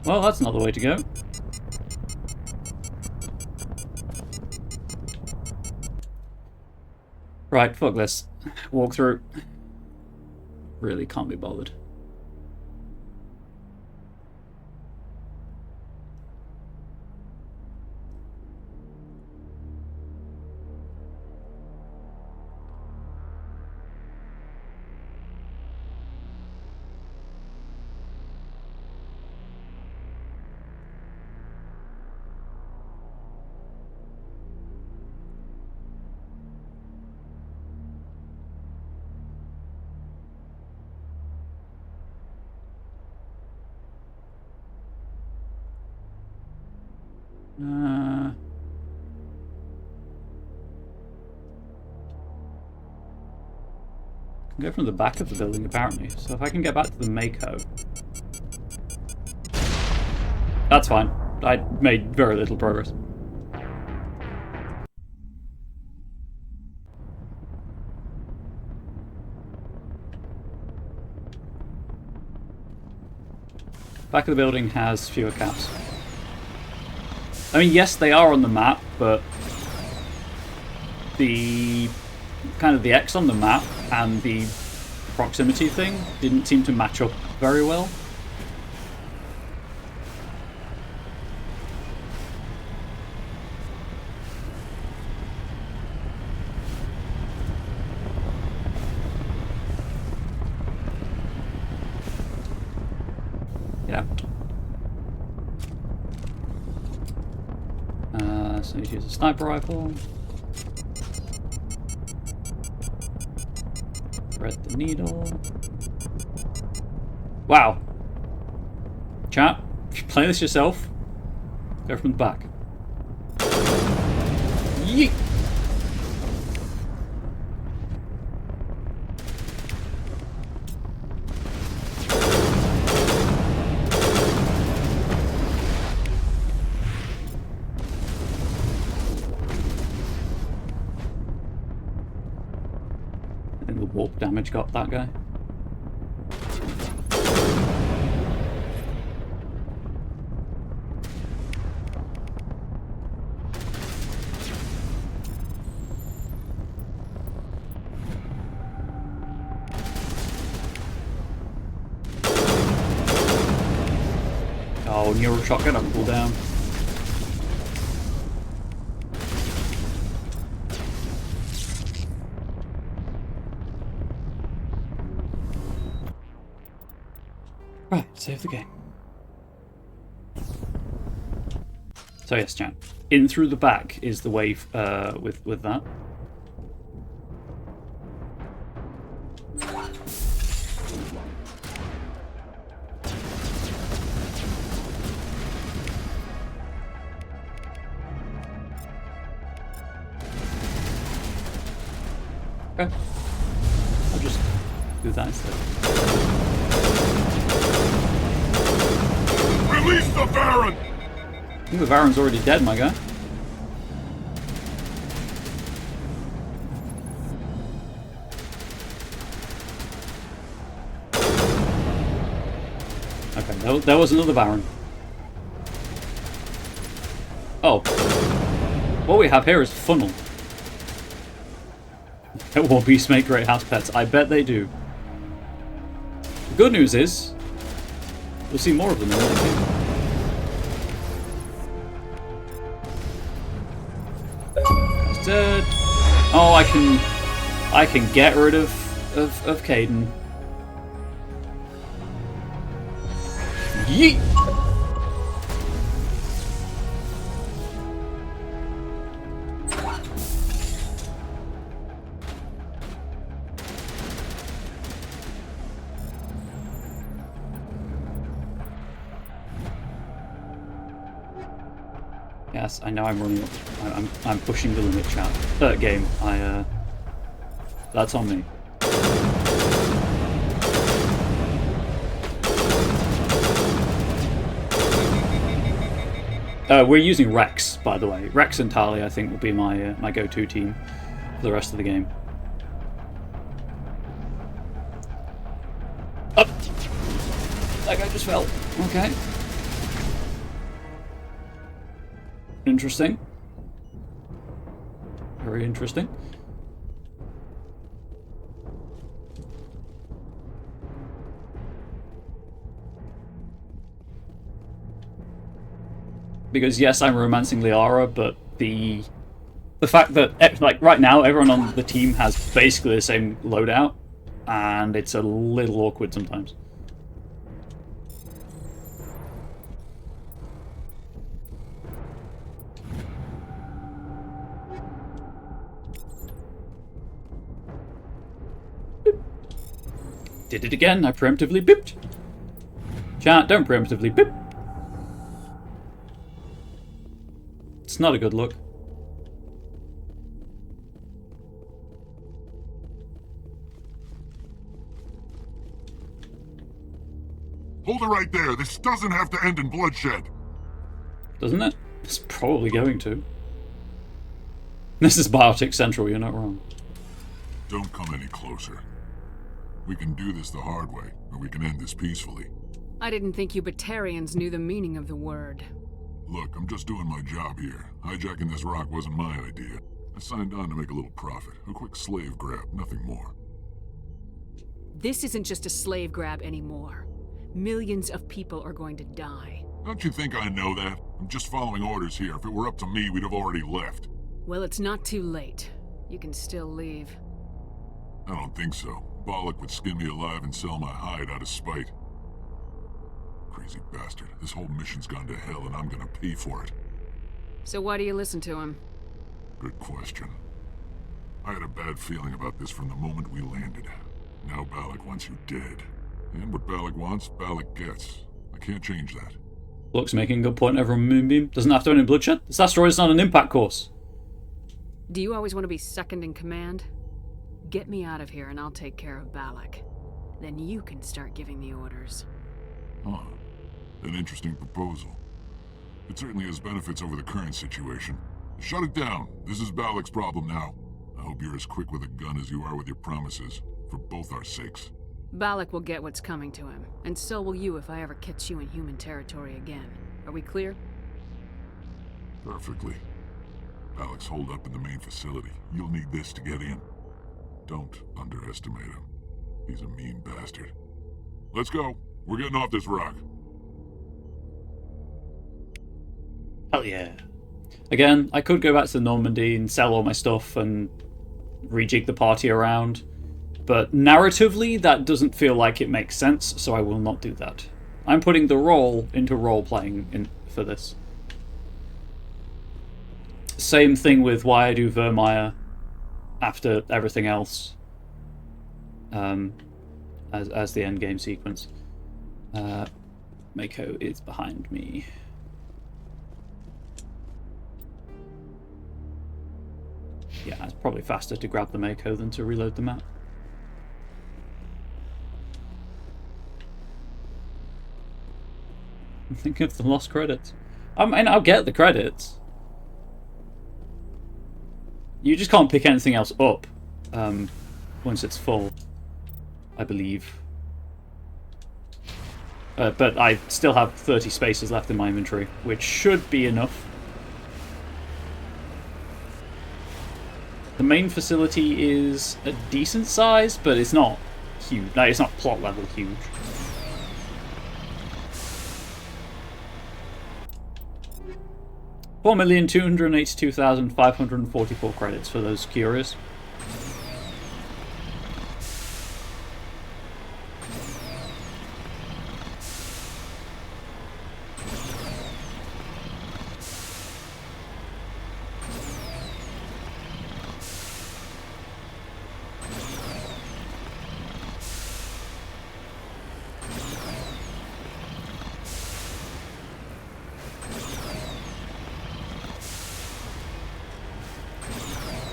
Well, that's not the way to go. Right, fuck this. Walk through. Really can't be bothered. Can go from the back of the building apparently, so if I can get back to the Mako. That's fine. I made very little progress. Back of the building has fewer caps. I mean, yes, they are on the map, but the kind of the X on the map and the proximity thing didn't seem to match up very well. Get out. So you use a sniper rifle. Thread the needle. Wow. Chat, if you play this yourself, go from the back. Yeet! I think the warp damage got that guy. Oh, neural shotgun up, cool down. Right, save the game. So yes, chat. In through the back is the way with that. Okay. I'll just do that instead. Release the Baron! I think the Baron's already dead, my guy. Okay, there was another Baron. Oh. What we have here is funnel. War beasts make great house pets. I bet they do. The good news is, we'll see more of them in the game. He's dead. Oh, I can get rid of Caden. Yeet! Yes, I know I'm running. I'm pushing the limit, chat. Game. That's on me. We're using Rex, by the way. Rex and Tali, I think, will be my my go-to team for the rest of the game. Up. That guy just fell. Okay. Interesting. Very interesting. Because yes, I'm romancing Liara, but the fact that like right now everyone on the team has basically the same loadout, and it's a little awkward sometimes. Did it again, I preemptively bipped. Chat, don't preemptively bip. It's not a good look. Hold it right there. This doesn't have to end in bloodshed. Doesn't it? It's probably going to. This is Biotic Central, you're not wrong. Don't come any closer. We can do this the hard way, or we can end this peacefully. I didn't think you Batarians knew the meaning of the word. Look, I'm just doing my job here. Hijacking this rock wasn't my idea. I signed on to make a little profit. A quick slave grab, nothing more. This isn't just a slave grab anymore. Millions of people are going to die. Don't you think I know that? I'm just following orders here. If it were up to me, we'd have already left. Well, it's not too late. You can still leave. I don't think so. Bollock would skin me alive and sell my hide out of spite. Crazy bastard. This whole mission's gone to hell and I'm gonna pay for it. So why do you listen to him? Good question. I had a bad feeling about this from the moment we landed. Now Bollock wants you dead. And what Bollock wants, Bollock gets. I can't change that. Looks making a good point over on Moonbeam. Doesn't have to end in bloodshed. This asteroid is not an impact course. Do you always want to be second in command? Get me out of here and I'll take care of Balak. Then you can start giving the orders. Huh. An interesting proposal. It certainly has benefits over the current situation. Shut it down. This is Balak's problem now. I hope you're as quick with a gun as you are with your promises, for both our sakes. Balak will get what's coming to him, and so will you if I ever catch you in human territory again. Are we clear? Perfectly. Balak's holed up in the main facility. You'll need this to get in. Don't underestimate him. He's a mean bastard. Let's go. We're getting off this rock. Hell yeah. Again, I could go back to Normandy and sell all my stuff and rejig the party around, but narratively that doesn't feel like it makes sense, so I will not do that. I'm putting the role into role-playing for this. Same thing with why I do Vermeer after everything else as the end game sequence. Mako is behind me. Yeah, it's probably faster to grab the Mako than to reload the map. I'm thinking of the lost credits. I mean, I'll get the credits. You just can't pick anything else up once it's full, I believe. But I still have 30 spaces left in my inventory, which should be enough. The main facility is a decent size, but it's not huge. No, it's not plot level huge. $4,282,544 credits for those curious.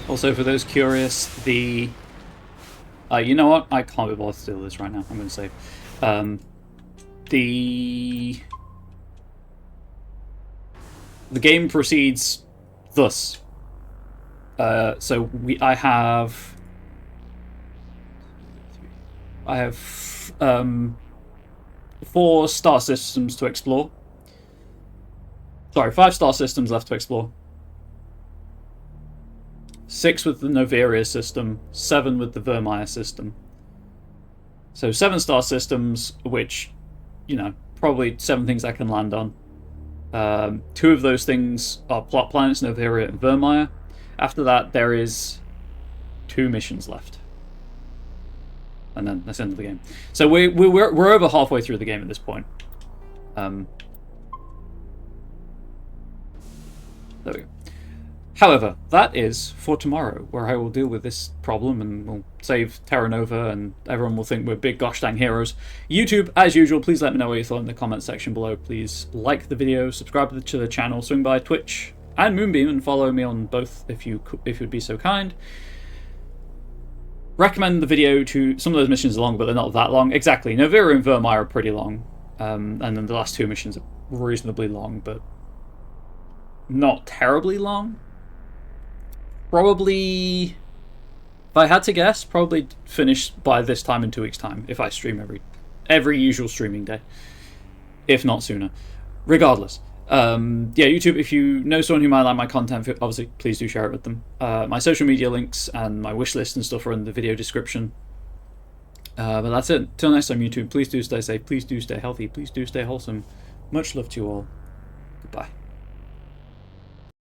Also, for those curious, the... you know what? I can't be bothered to do this right now. I'm going to save. The game proceeds thus. So I have 4 star systems to explore. Sorry, 5 star systems left to explore. 6 with the Noveria system, 7 with the Vermeer system. So 7 star systems, which, you know, probably 7 things I can land on. 2 of those things are plot planets, Noveria and Vermeer. After that, there is 2 missions left. And then that's the end of the game. So we're over halfway through the game at this point. There we go. However, that is for tomorrow, where I will deal with this problem and we'll save Terra Nova and everyone will think we're big gosh dang heroes. YouTube, as usual, please let me know what you thought in the comment section below. Please like the video, subscribe to the channel, swing by Twitch and Moonbeam and follow me on both if you'd be so kind. Recommend the video to... Some of those missions are long, but they're not that long. Exactly, Noveria and Vermeer are pretty long. And then the last 2 missions are reasonably long, but not terribly long. Probably, if I had to guess, probably finish by this time in 2 weeks' time if I stream every usual streaming day. if not sooner. Regardless, yeah, YouTube, if you know someone who might like my content, obviously please do share it with them. My social media links and my wish list and stuff are in the video description. But that's it. Till next time, YouTube, please do stay safe, please do stay healthy, please do stay wholesome. Much love to you all. Goodbye.